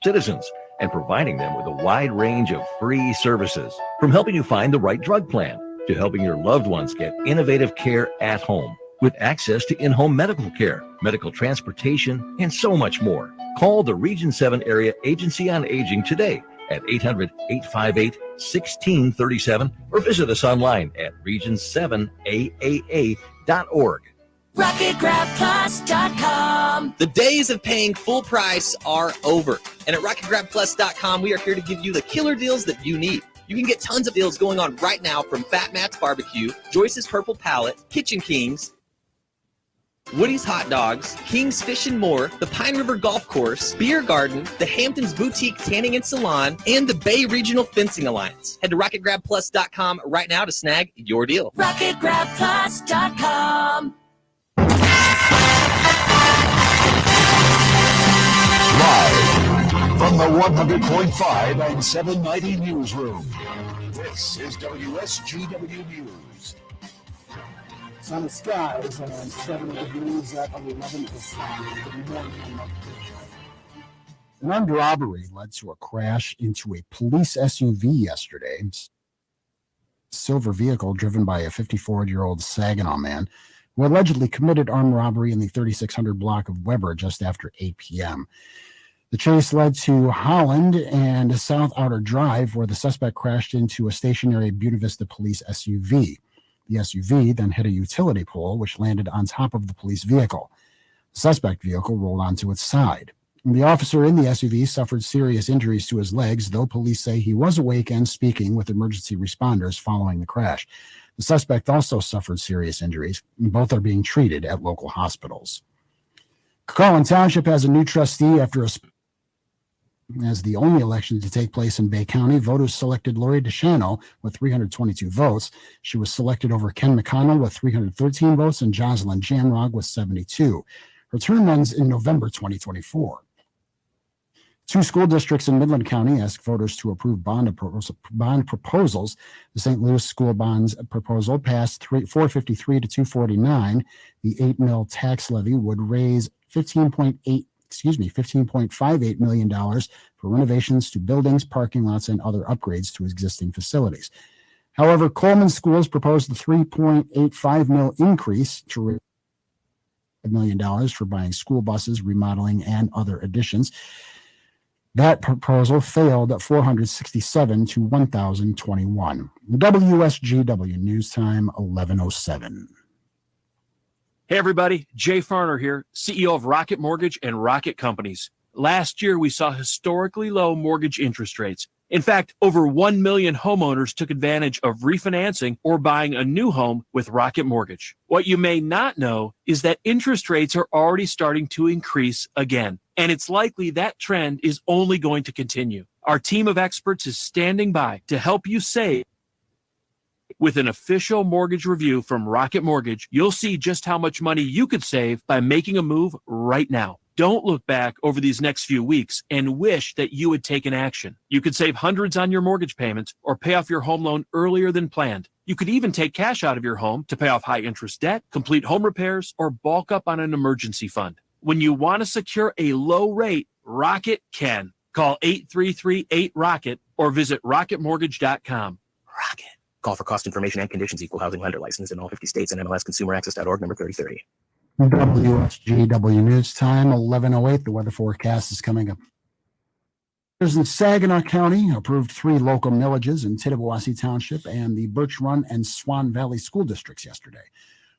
citizens and providing them with a wide range of free services, from helping you find the right drug plan to helping your loved ones get innovative care at home with access to in-home medical care, medical transportation, and so much more. Call the Region 7 Area Agency on Aging today at 800-858-1637 or visit us online at region7aaa.org. RocketGrabPlus.com. The days of paying full price are over. And at RocketGrabPlus.com, we are here to give you the killer deals that you need. You can get tons of deals going on right now from Fat Matt's Barbecue, Joyce's Purple Palette, Kitchen Kings, Woody's Hot Dogs, King's Fish and More, the Pine River Golf Course, Beer Garden, the Hamptons Boutique Tanning and Salon, and the Bay Regional Fencing Alliance. Head to RocketGrabPlus.com right now to snag your deal. RocketGrabPlus.com. Live from the 100.5 and 790 newsroom. This is WSGW News. Sunny skies and 70 degrees at 11%. An armed robbery led to a crash into a police SUV yesterday. Silver vehicle driven by a 54-year-old Saginaw man who allegedly committed armed robbery in the 3600 block of Weber just after 8 p.m. The chase led to Holland and South Outer Drive, where the suspect crashed into a stationary Buena Vista police SUV. The SUV then hit a utility pole, which landed on top of the police vehicle. The suspect vehicle rolled onto its side. The officer in the SUV suffered serious injuries to his legs, though police say he was awake and speaking with emergency responders following the crash. The suspect also suffered serious injuries, and both are being treated at local hospitals. Cullman Township has a new trustee after as the only election to take place in Bay County. Voters selected Lori DeShano with 322 votes. She was selected over Ken McConnell with 313 votes and Jocelyn Jamrog with 72. Her term ends in November 2024. Two school districts in Midland County asked voters to approve bond proposals. The St. Louis school bonds proposal passed 453 to 249. The 8 mil tax levy would raise $15.58 million for renovations to buildings, parking lots, and other upgrades to existing facilities. However, Coleman Schools proposed a $3.85 million increase to $1 million for buying school buses, remodeling, and other additions. That proposal failed at 467 to 1,021. WSGW News Time 11:07. Hey everybody, Jay Farner here, CEO of Rocket Mortgage and Rocket Companies. Last year, we saw historically low mortgage interest rates. In fact, over 1 million homeowners took advantage of refinancing or buying a new home with Rocket Mortgage. What you may not know is that interest rates are already starting to increase again, and it's likely that trend is only going to continue. Our team of experts is standing by to help you save. With an official mortgage review from Rocket Mortgage, you'll see just how much money you could save by making a move right now. Don't look back over these next few weeks and wish that you had taken action. You could save hundreds on your mortgage payments or pay off your home loan earlier than planned. You could even take cash out of your home to pay off high-interest debt, complete home repairs, or bulk up on an emergency fund. When you want to secure a low rate, Rocket can. Call 833-8-ROCKET or visit rocketmortgage.com. Rocket. Call for cost information and conditions. Equal housing lender license in all 50 states and MLSConsumerAccess.org number 3030. WSGW News Time 11:08. The weather forecast is coming up. In Saginaw County approved 3 local millages in Tittabawassee Township and the Birch Run and Swan Valley school districts yesterday.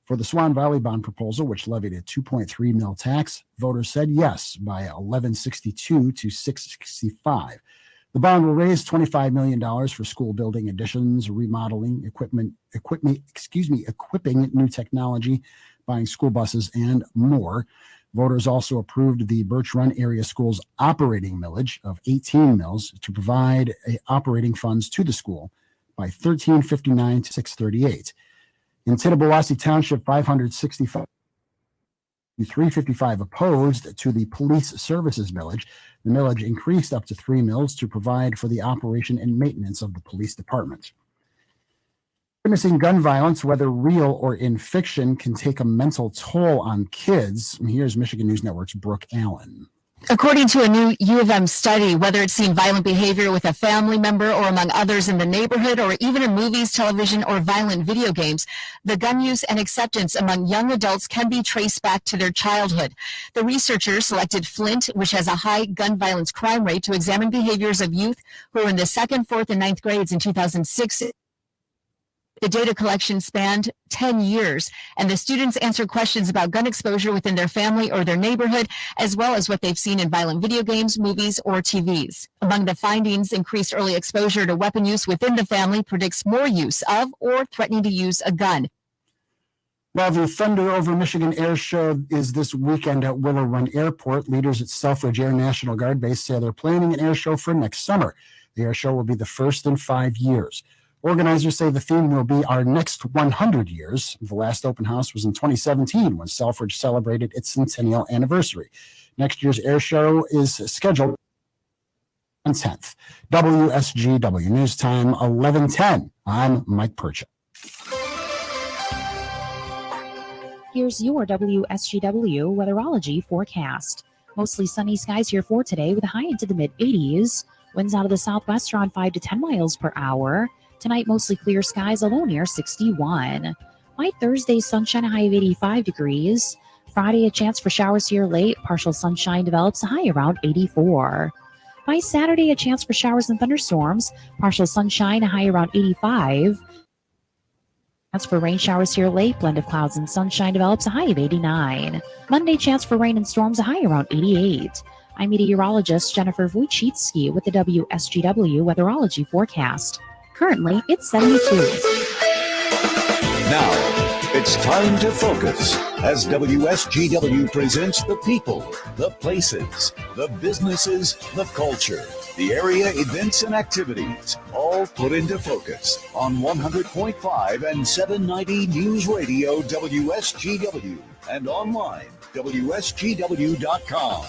For the Swan Valley bond proposal, which levied a 2.3 mil tax, voters said yes by 1162 to 665. The bond will raise $25 million for school building additions, remodeling, equipping new technology, buying school buses, and more. Voters also approved the Birch Run Area Schools operating millage of 18 mils to provide operating funds to the school by 1359 to 638. In Tittabawassee Township, 565 to 355 opposed to the police services millage. The millage increased up to 3 mils to provide for the operation and maintenance of the police department. Witnessing gun violence, whether real or in fiction, can take a mental toll on kids. Here's Michigan News Network's Brooke Allen. According to a new U of M study, whether it's seen violent behavior with a family member or among others in the neighborhood, or even in movies, television, or violent video games, the gun use and acceptance among young adults can be traced back to their childhood. The researchers selected Flint, which has a high gun violence crime rate, to examine behaviors of youth who were in the 2nd, 4th, and 9th grades in 2006. The data collection spanned 10 years, and the students answered questions about gun exposure within their family or their neighborhood, as well as what they've seen in violent video games, movies, or TVs. Among the findings, increased early exposure to weapon use within the family predicts more use of or threatening to use a gun. Well, the Thunder Over Michigan Air Show is this weekend at Willow Run Airport. Leaders at Selfridge Air National Guard Base say they're planning an air show for next summer. The air show will be the first in 5 years. Organizers say the theme will be Our Next 100 Years. The last open house was in 2017 when Selfridge celebrated its centennial anniversary. Next year's air show is scheduled on 10th. WSGW News Time, 11:10. I'm Mike Percha. Here's your WSGW weatherology forecast. Mostly sunny skies here for today with a high into the mid-80s. Winds out of the southwest around 5 to 10 miles per hour. Tonight, mostly clear skies, a low near 61. By Thursday, sunshine, a high of 85 degrees. Friday, a chance for showers here late. Partial sunshine develops, a high around 84. By Saturday, a chance for showers and thunderstorms. Partial sunshine, a high around 85. Chance for rain showers here late. Blend of clouds and sunshine develops, a high of 89. Monday, chance for rain and storms, a high around 88. I'm meteorologist Jennifer Wojcicki with the WSGW weatherology forecast. Currently, it's 72. Now, it's time to focus as WSGW presents the people, the places, the businesses, the culture, the area events and activities, all put into focus on 100.5 and 790 News Radio WSGW and online, WSGW.com.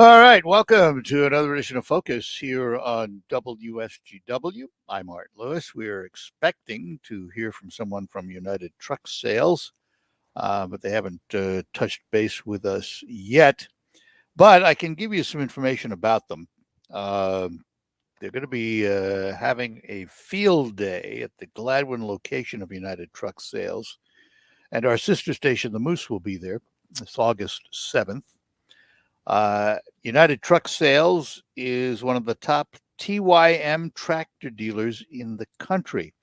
All right, welcome to another edition of Focus here on WSGW. I'm Art Lewis. We are expecting to hear from someone from United Truck Sales, but they haven't touched base with us yet. But I can give you some information about them. They're going to be having a field day at the Gladwin location of United Truck Sales, and our sister station, The Moose, will be there. It's August 7th. United Truck Sales is one of the top TYM tractor dealers in the country.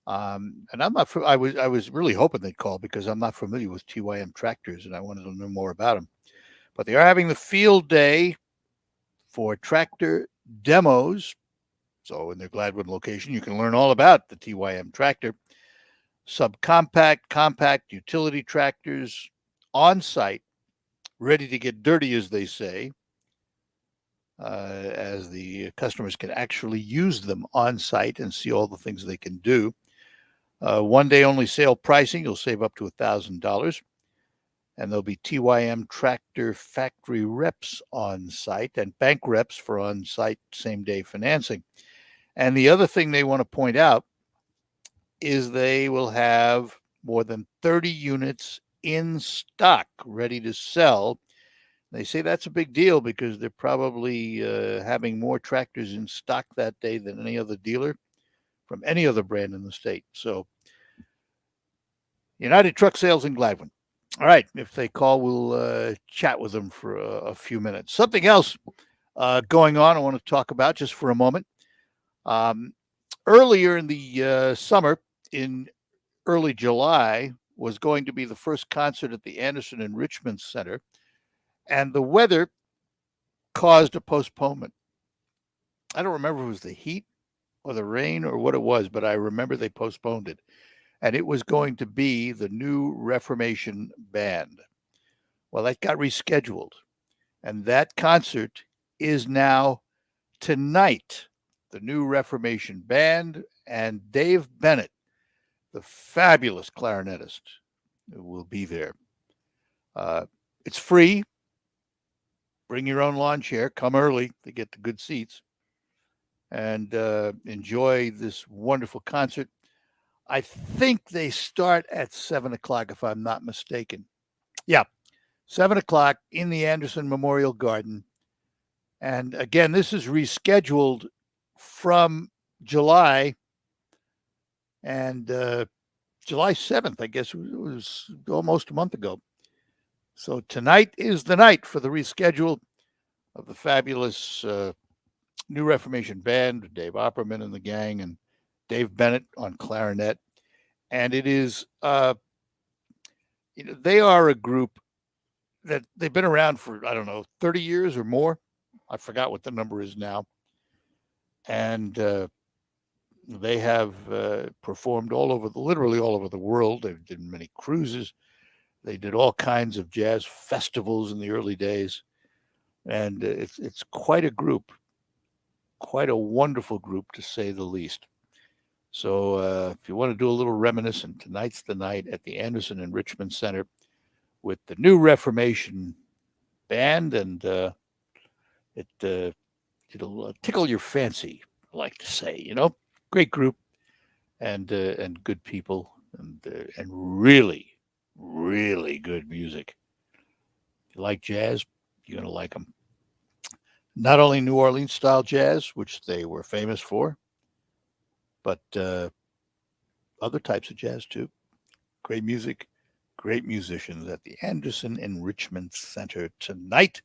And I'm not. I was really hoping they'd call because I'm not familiar with TYM tractors, and I wanted to know more about them. But they are having the field day for tractor demos. So in their Gladwin location, you can learn all about the TYM tractor, subcompact, compact, utility tractors on site, ready to get dirty, as they say, as the customers can actually use them on site and see all the things they can do. One day only sale pricing, you'll save up to $1,000. And there'll be TYM tractor factory reps on site and bank reps for on site same day financing. And the other thing they want to point out is they will have more than 30 units in stock ready to sell. They say that's a big deal because they're probably having more tractors in stock that day than any other dealer from any other brand in the state. So United Truck Sales in Gladwin. All right, if they call, we'll chat with them for a few minutes. Something else going on I want to talk about just for a moment. Earlier in the summer, in early July, was going to be the first concert at the Anderson and Richmond Center. And the weather caused a postponement. I don't remember if it was the heat or the rain or what it was, but I remember they postponed it. And it was going to be the New Reformation Band. Well, that got rescheduled. And that concert is now tonight. The New Reformation Band and Dave Bennett, the fabulous clarinetist, will be there. It's free. Bring your own lawn chair. Come early to get the good seats and enjoy this wonderful concert. I think they start at 7 o'clock, if I'm not mistaken. Yeah, 7 o'clock in the Anderson Memorial Garden. And again, this is rescheduled from July. And July 7th, I guess it was almost a month ago. So tonight is the night for the reschedule of the fabulous New Reformation Band, Dave Opperman and the gang, and Dave Bennett on clarinet. And it is, they are a group that they've been around for, 30 years or more. I forgot what the number is now. And they have performed literally all over the world. They've did many cruises. They did all kinds of jazz festivals in the early days. And it's quite a group, quite a wonderful group, to say the least. So if you want to do a little reminiscent, tonight's the night at the Anderson and Richmond Center with the New Reformation Band, and it'll tickle your fancy, I like to say. Great group and good people and really, really good music. If you like jazz, you're going to like them. Not only New Orleans style jazz, which they were famous for, but other types of jazz too. Great music, great musicians at the Anderson and Richmond Center tonight,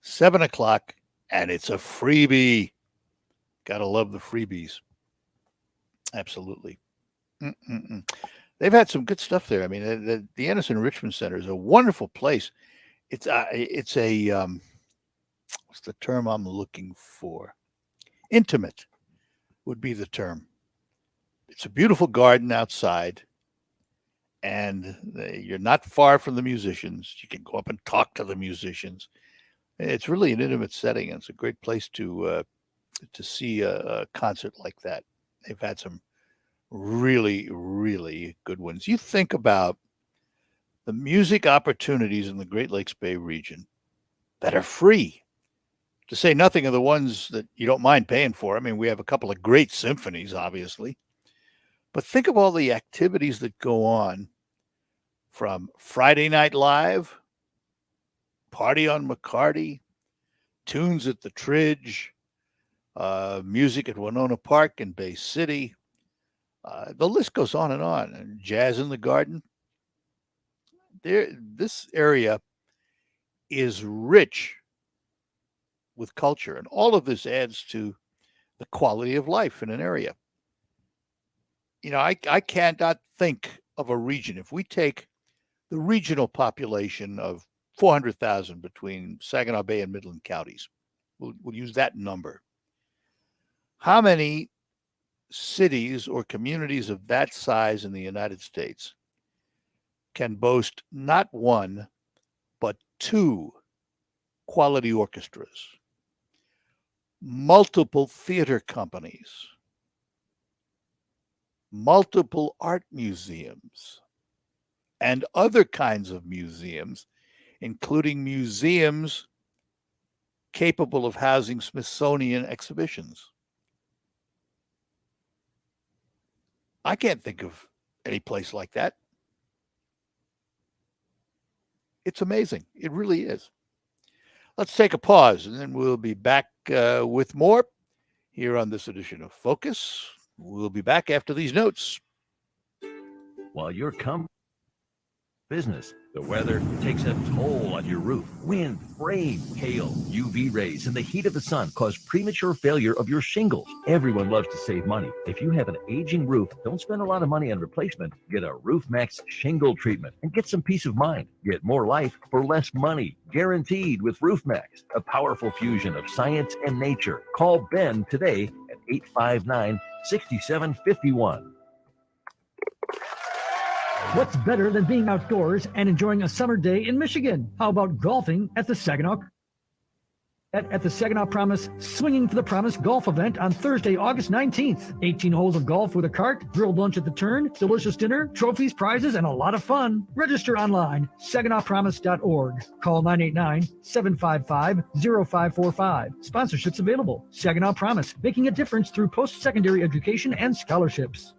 7 o'clock, and it's a freebie. Gotta love the freebies. Absolutely. They've had some good stuff there. I mean, the Anderson and Richmond Center is a wonderful place. It's a what's the term I'm looking for? Intimate would be the term. It's a beautiful garden outside, and you're not far from the musicians. You can go up and talk to the musicians. It's really an intimate setting, and it's a great place to see a concert like that. They've had some really, really good ones. You think about the music opportunities in the Great Lakes Bay region that are free, to say nothing of the ones that you don't mind paying for. I mean, we have a couple of great symphonies, obviously. But think of all the activities that go on, from Friday Night Live, Party on McCarty, Tunes at the Tridge, music at Winona Park and Bay City. The list goes on. And Jazz in the Garden. This area is rich with culture, and all of this adds to the quality of life in an area. I cannot think of a region. If we take the regional population of 400,000 between Saginaw Bay and Midland counties, we'll use that number. How many cities or communities of that size in the United States can boast not one, but two quality orchestras, multiple theater companies, multiple art museums, and other kinds of museums, including museums capable of housing Smithsonian exhibitions? I can't think of any place like that. It's amazing. It really is. Let's take a pause, and then we'll be back with more here on this edition of Focus. We'll be back after these notes. While you're business. The weather takes a toll on your roof. Wind, rain, hail, UV rays, and the heat of the sun cause premature failure of your shingles. Everyone loves to save money. If you have an aging roof, don't spend a lot of money on replacement. Get a Roof Max shingle treatment and get some peace of mind. Get more life for less money. Guaranteed with Roof Max, a powerful fusion of science and nature. Call Ben today at 859-6751. What's better than being outdoors and enjoying a summer day in Michigan? How about golfing at the Saginaw? At the Saginaw Promise Swinging for the Promise golf event on Thursday, August 19th. 18 holes of golf with a cart, grilled lunch at the turn, delicious dinner, trophies, prizes, and a lot of fun. Register online, saginawpromise.org. Call 989-755-0545. Sponsorships available. Saginaw Promise, making a difference through post-secondary education and scholarships.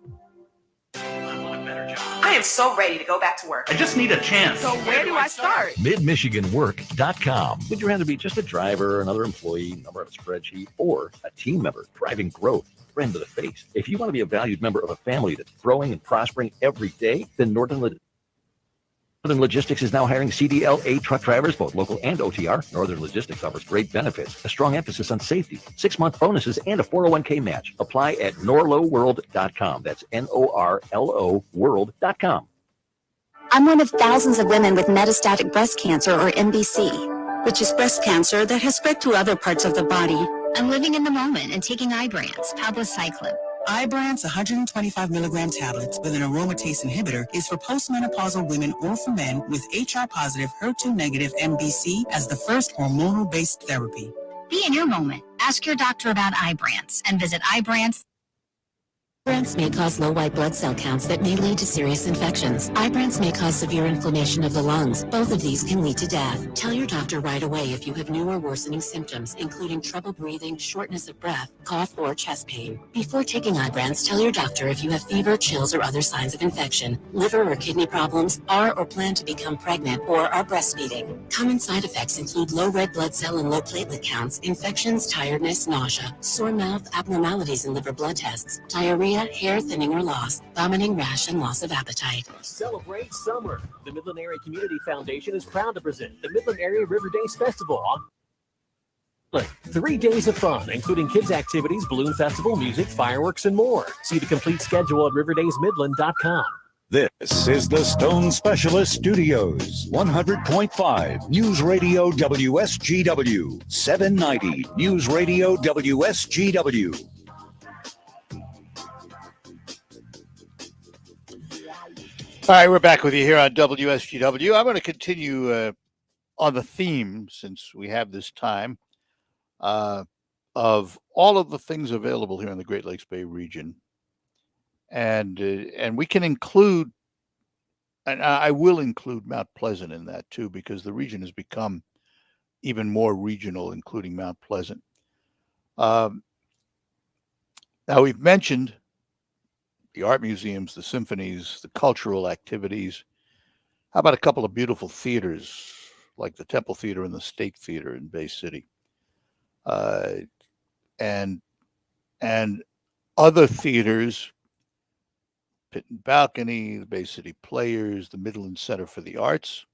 I am so ready to go back to work. I just need a chance. So where do I start? MidMichiganWork.com. Would you rather be just a driver, another employee, number on a spreadsheet, or a team member driving growth, friend to the face? If you want to be a valued member of a family that's growing and prospering every day, then Northern Logistics is now hiring CDLA truck drivers, both local and OTR. Northern Logistics offers great benefits, a strong emphasis on safety, 6-month bonuses, and a 401k match. Apply at norloworld.com. That's NORLO world.com. I'm one of thousands of women with metastatic breast cancer, or MBC, which is breast cancer that has spread to other parts of the body. I'm living in the moment and taking Ibrance, palbociclib. Ibrance 125 milligram tablets with an aromatase inhibitor is for postmenopausal women or for men with HR-positive, HER2-negative MBC as the first hormonal-based therapy. Be in your moment. Ask your doctor about Ibrance and visit Ibrance. Ibrance may cause low white blood cell counts that may lead to serious infections. Ibrance may cause severe inflammation of the lungs. Both of these can lead to death. Tell your doctor right away if you have new or worsening symptoms, including trouble breathing, shortness of breath, cough, or chest pain. Before taking Ibrance, tell your doctor if you have fever, chills, or other signs of infection, liver or kidney problems, are or plan to become pregnant, or are breastfeeding. Common side effects include low red blood cell and low platelet counts, infections, tiredness, nausea, sore mouth, abnormalities in liver blood tests, diarrhea, hair thinning or loss, vomiting, rash, and loss of appetite. Celebrate summer. The Midland Area Community Foundation is proud to present the Midland Area River Days Festival on 3 days of fun, including kids' activities, balloon festival, music, fireworks, and more. See the complete schedule at riverdaysmidland.com. This is the Stone Specialist Studios, 100.5 News Radio WSGW, 790 News Radio WSGW. All right, we're back with you here on WSGW. I'm going to continue on the theme, since we have this time, of all of the things available here in the Great Lakes Bay region. And we can include, and I will include Mount Pleasant in that too, because the region has become even more regional, including Mount Pleasant. Now, we've mentioned the art museums, the symphonies, the cultural activities. How about a couple of beautiful theaters, like the Temple Theater and the State Theater in Bay City, and other theaters, Pit and Balcony, the Bay City Players, the Midland Center for the Arts.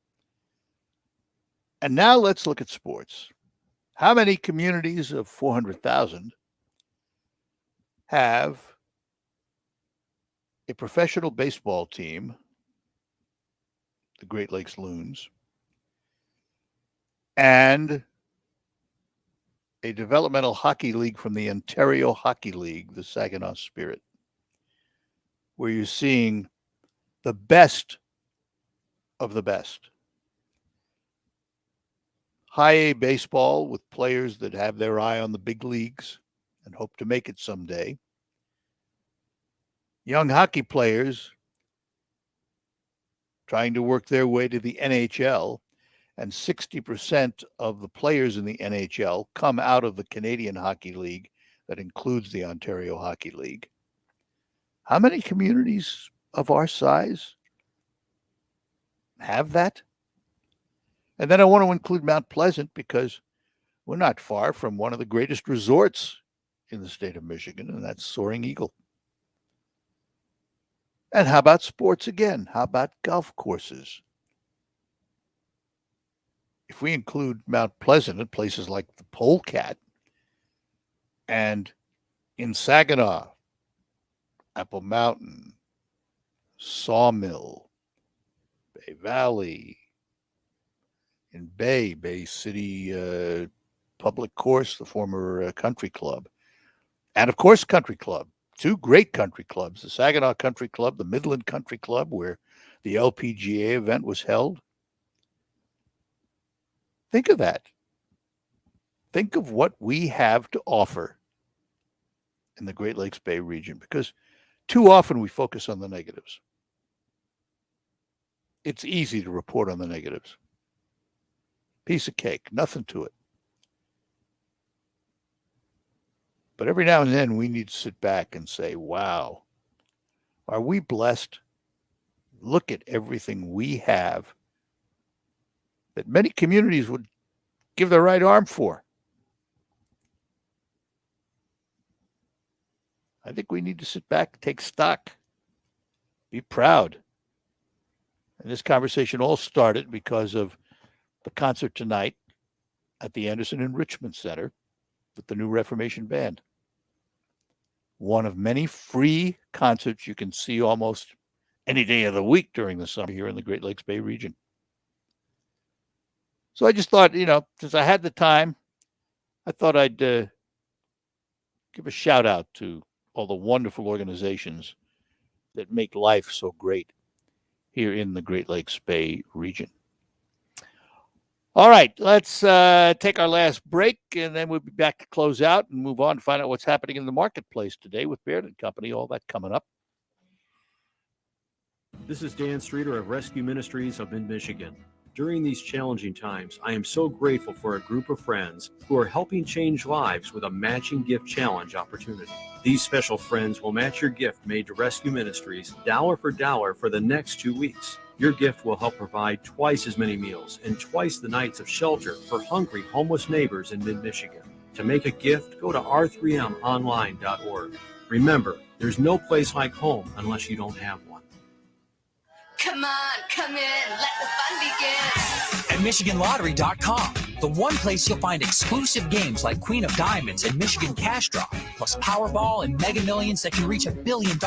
And now let's look at sports. How many communities of 400,000 have a professional baseball team, the Great Lakes Loons, and a developmental hockey league from the Ontario Hockey League, the Saginaw Spirit, where you're seeing the best of the best? High A baseball with players that have their eye on the big leagues and hope to make it someday. Young hockey players trying to work their way to the NHL, and 60% of the players in the NHL come out of the Canadian Hockey League that includes the Ontario Hockey League. How many communities of our size have that? And then I want to include Mount Pleasant, because we're not far from one of the greatest resorts in the state of Michigan, and that's Soaring Eagle. And how about sports again? How about golf courses? if we include Mount Pleasant and places like the Polecat, and in Saginaw, Apple Mountain, Sawmill, Bay Valley, in Bay City Public Course, the former country club, and of course Country Club, two great country clubs, the Saginaw Country Club, the Midland Country Club, where the LPGA event was held. Think of that. Think of what we have to offer in the Great Lakes Bay region, because too often we focus on the negatives. It's easy to report on the negatives. Piece of cake, nothing to it. But every now and then we need to sit back and say, wow, are we blessed? Look at everything we have that many communities would give their right arm for. I think we need to sit back, take stock, be proud. And this conversation all started because of the concert tonight at the Anderson Enrichment Center with the New Reformation Band. One of many free concerts you can see almost any day of the week during the summer here in the Great Lakes Bay region. So I just thought, since I had the time, I thought I'd give a shout out to all the wonderful organizations that make life so great here in the Great Lakes Bay region. All right, let's take our last break, and then we'll be back to close out and move on to find out what's happening in the marketplace today with Baird & Company, all that coming up. This is Dan Streeter of Rescue Ministries of Mid-Michigan. During these challenging times, I am so grateful for a group of friends who are helping change lives with a matching gift challenge opportunity. These special friends will match your gift made to Rescue Ministries dollar for dollar for the next 2 weeks. Your gift will help provide twice as many meals and twice the nights of shelter for hungry, homeless neighbors in mid-Michigan. To make a gift, go to r3monline.org. Remember, there's no place like home unless you don't have one. Come on, come in, let the fun begin. At MichiganLottery.com, the one place you'll find exclusive games like Queen of Diamonds and Michigan Cash Draw, plus Powerball and Mega Millions that can reach $1 billion.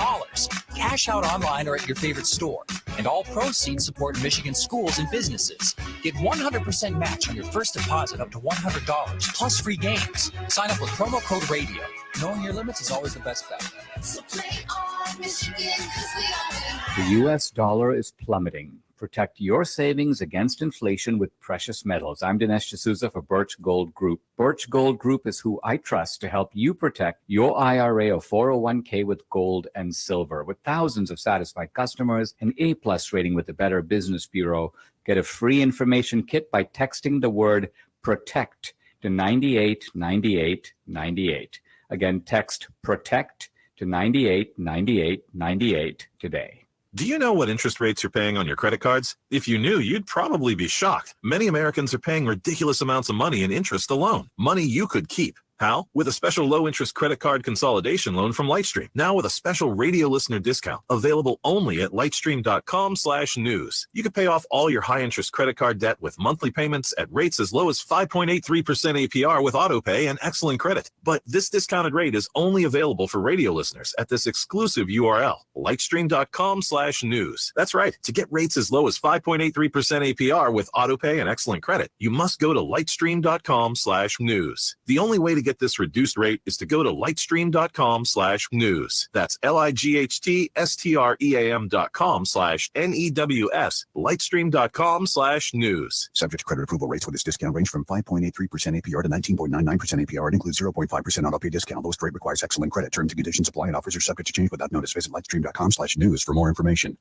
Cash out online or at your favorite store. And all proceeds support Michigan schools and businesses. Get 100% match on your first deposit up to $100, plus free games. Sign up with promo code RADIO. Knowing your limits is always the best bet. So play on, Michigan, 'cause we all win. The U.S. dollar is plummeting. Protect your savings against inflation with precious metals. I'm Dinesh D'Souza for Birch Gold Group. Birch Gold Group is who I trust to help you protect your IRA or 401k with gold and silver. With thousands of satisfied customers, an A-plus rating with the Better Business Bureau, get a free information kit by texting the word PROTECT to 989898. Again, text PROTECT to 989898 today. Do you know what interest rates you're paying on your credit cards? If you knew, you'd probably be shocked. Many Americans are paying ridiculous amounts of money in interest alone. Money you could keep. How? With a special low-interest credit card consolidation loan from Lightstream. Now with a special radio listener discount available only at lightstream.com/news. You can pay off all your high-interest credit card debt with monthly payments at rates as low as 5.83% APR with autopay and excellent credit. But this discounted rate is only available for radio listeners at this exclusive URL, lightstream.com/news. That's right. To get rates as low as 5.83% APR with autopay and excellent credit, you must go to lightstream.com/news. The only way to get this reduced rate is to go to lightstream.com/news. That's lightstream.com/news. Lightstream.com/news. Subject to credit approval rates with this discount range from 5.83% APR to 19.99% APR. It includes 0.5% auto pay discount. Lowest rate requires excellent credit. Terms and conditions apply and offers are subject to change without notice. Visit lightstream.com/news for more information.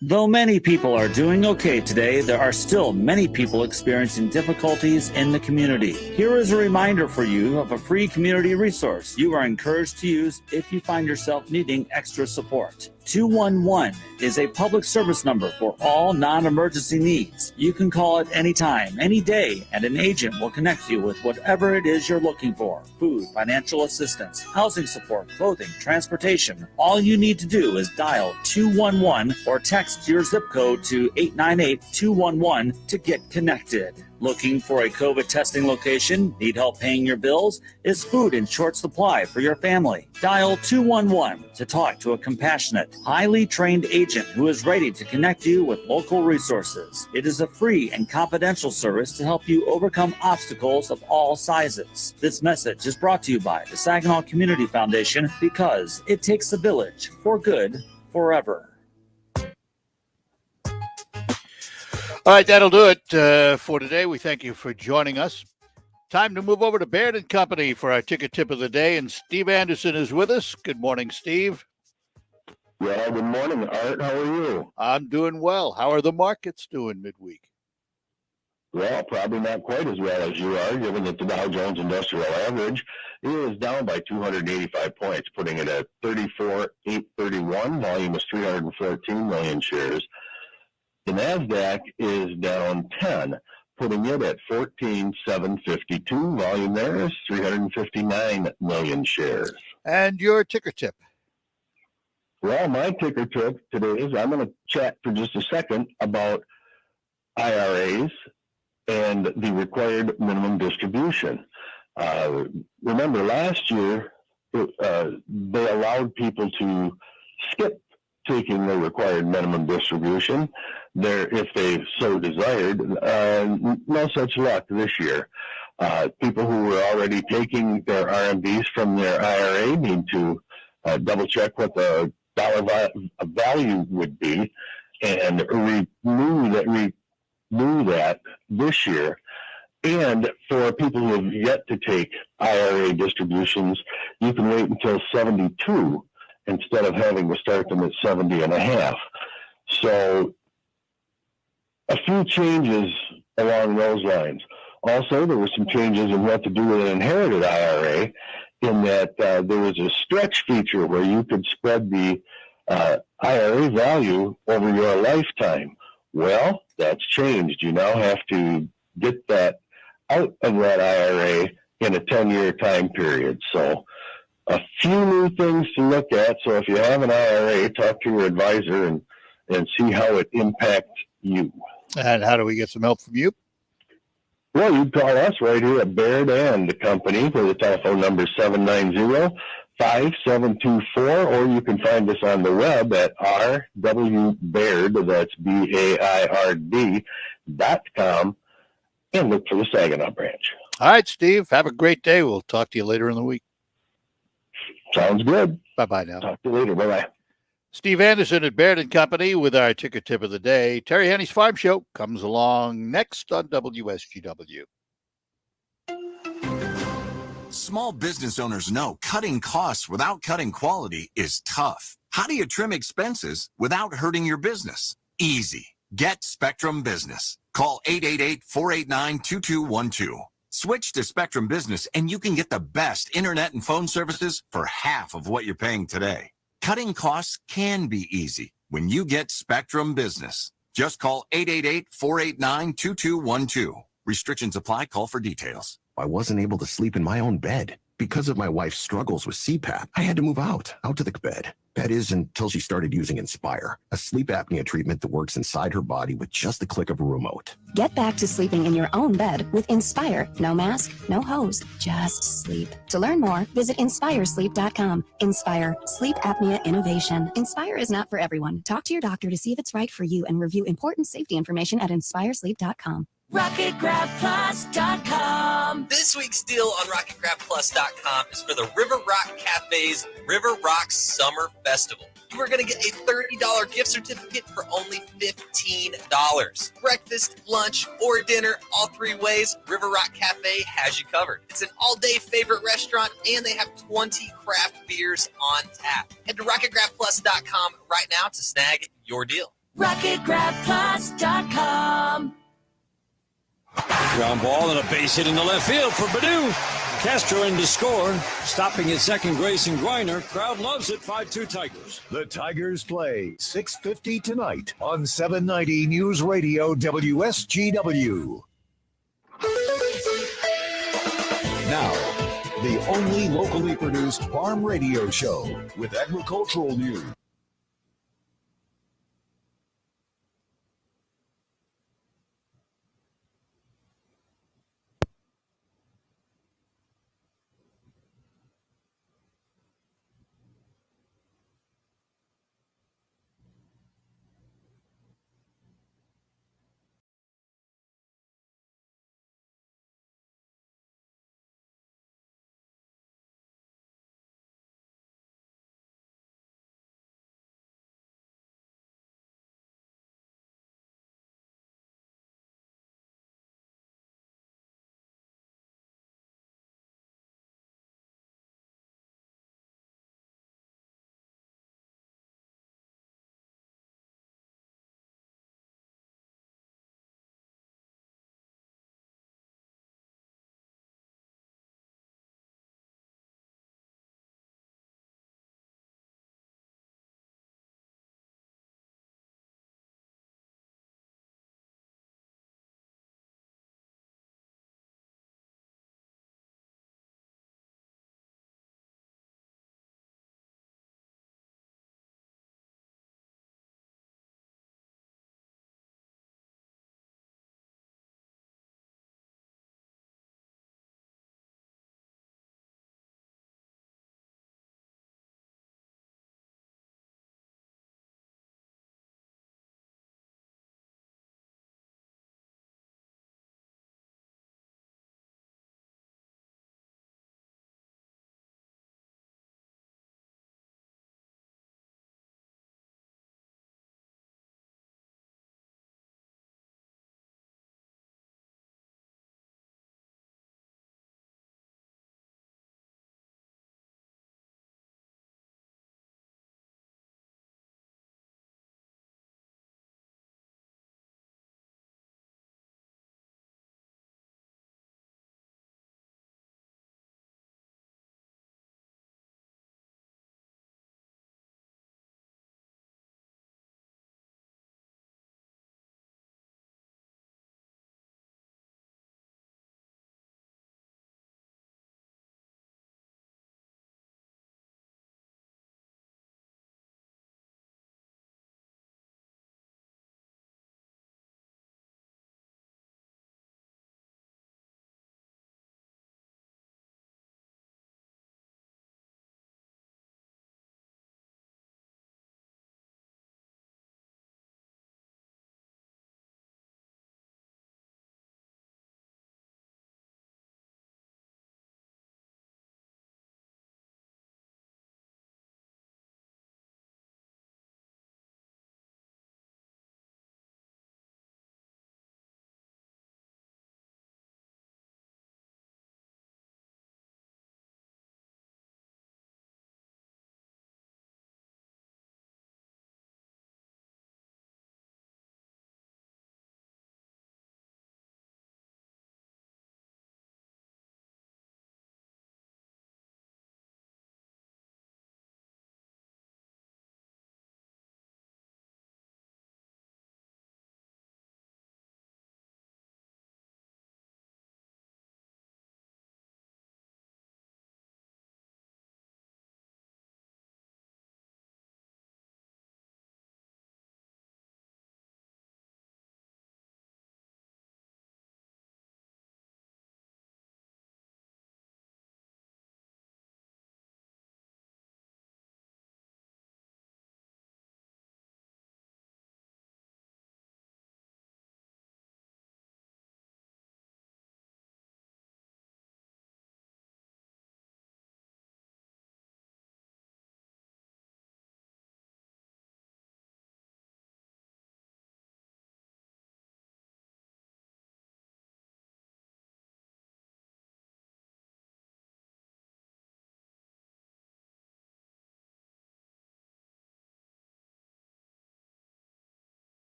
Though many people are doing okay today, there are still many people experiencing difficulties in the community. Here is a reminder for you of a free community resource you are encouraged to use if you find yourself needing extra support. 211 is a public service number for all non-emergency needs. You can call it anytime, any day, and an agent will connect you with whatever it is you're looking for. Food, financial assistance, housing support, clothing, transportation. All you need to do is dial 211 or text your zip code to 898-211 to get connected. Looking for a COVID testing location? Need help paying your bills? Is food in short supply for your family? Dial 211 to talk to a compassionate, highly trained agent who is ready to connect you with local resources. It is a free and confidential service to help you overcome obstacles of all sizes. This message is brought to you by the Saginaw Community Foundation, because it takes a village for good forever. All right, that'll do it for today. We thank you for joining us. Time to move over to Baird and Company for our ticket tip of the day, and Steve Anderson is with us. Good morning, Steve. Yeah, good morning, Art. How are you? I'm doing well. How are the markets doing midweek? Well, probably not quite as well as you are, given that the Dow Jones Industrial Average is down by 285 points, putting it at 34,831. Volume is 314 million shares. The NASDAQ is down 10, putting it at 14,752. Volume there is 359 million shares. And your ticker tip? Well, my ticker tip today is I'm going to chat for just a second about IRAs and the required minimum distribution. Remember, last year, they allowed people to skip taking the required minimum distribution there if they so desired. No such luck this year. People who were already taking their RMDs from their IRA need to double check what the dollar value would be and renew that this year. And for people who have yet to take IRA distributions, you can wait until 72 instead of having to start them at 70 and a half. So a few changes along those lines. Also, there were some changes in what to do with an inherited IRA, in that there was a stretch feature where you could spread the IRA value over your lifetime. Well, that's changed. You now have to get that out of that IRA in a 10-year time period. So a few new things to look at. So if you have an IRA, talk to your advisor and see how it impacts you. And how do we get some help from you? Well, you call us right here at Baird and Company, where the telephone number is 790-5724, or you can find us on the web at rwbaird, that's BAIRD.com, and look for the Saginaw branch. All right, Steve, have a great day. We'll talk to you later in the week. Sounds good. Bye-bye now. Talk to you later. Bye-bye. Steve Anderson at Baird and Company with our ticker tip of the day. Terry Henny's Farm Show comes along next on WSGW. Small business owners know cutting costs without cutting quality is tough. How do you trim expenses without hurting your business? Easy. Get Spectrum Business. Call 888-489-2212. Switch to Spectrum Business and you can get the best internet and phone services for half of what you're paying today. Cutting costs can be easy when you get Spectrum Business. Just call 888-489-2212. Restrictions apply. Call for details. I wasn't able to sleep in my own bed. Because of my wife's struggles with CPAP, I had to move out to the bed. That is, until she started using Inspire, a sleep apnea treatment that works inside her body with just the click of a remote. Get back to sleeping in your own bed with Inspire. No mask, no hose, just sleep. To learn more, visit InspireSleep.com. Inspire, sleep apnea innovation. Inspire is not for everyone. Talk to your doctor to see if it's right for you and review important safety information at InspireSleep.com. RocketGrabPlus.com. This week's deal on RocketGrabPlus.com is for the River Rock Cafe's River Rock Summer Festival. You are going to get a $30 gift certificate for only $15. Breakfast, lunch, or dinner, all three ways, River Rock Cafe has you covered. It's an all-day favorite restaurant, and they have 20 craft beers on tap. Head to RocketGrabPlus.com right now to snag your deal. RocketGrabPlus.com. Ground ball and a base hit in the left field for Badu. Castro in to score. Stopping at second, Grayson Griner. Crowd loves it. 5-2 Tigers. The Tigers play 6:50 tonight on 790 News Radio WSGW. Now, the only locally produced farm radio show with agricultural news,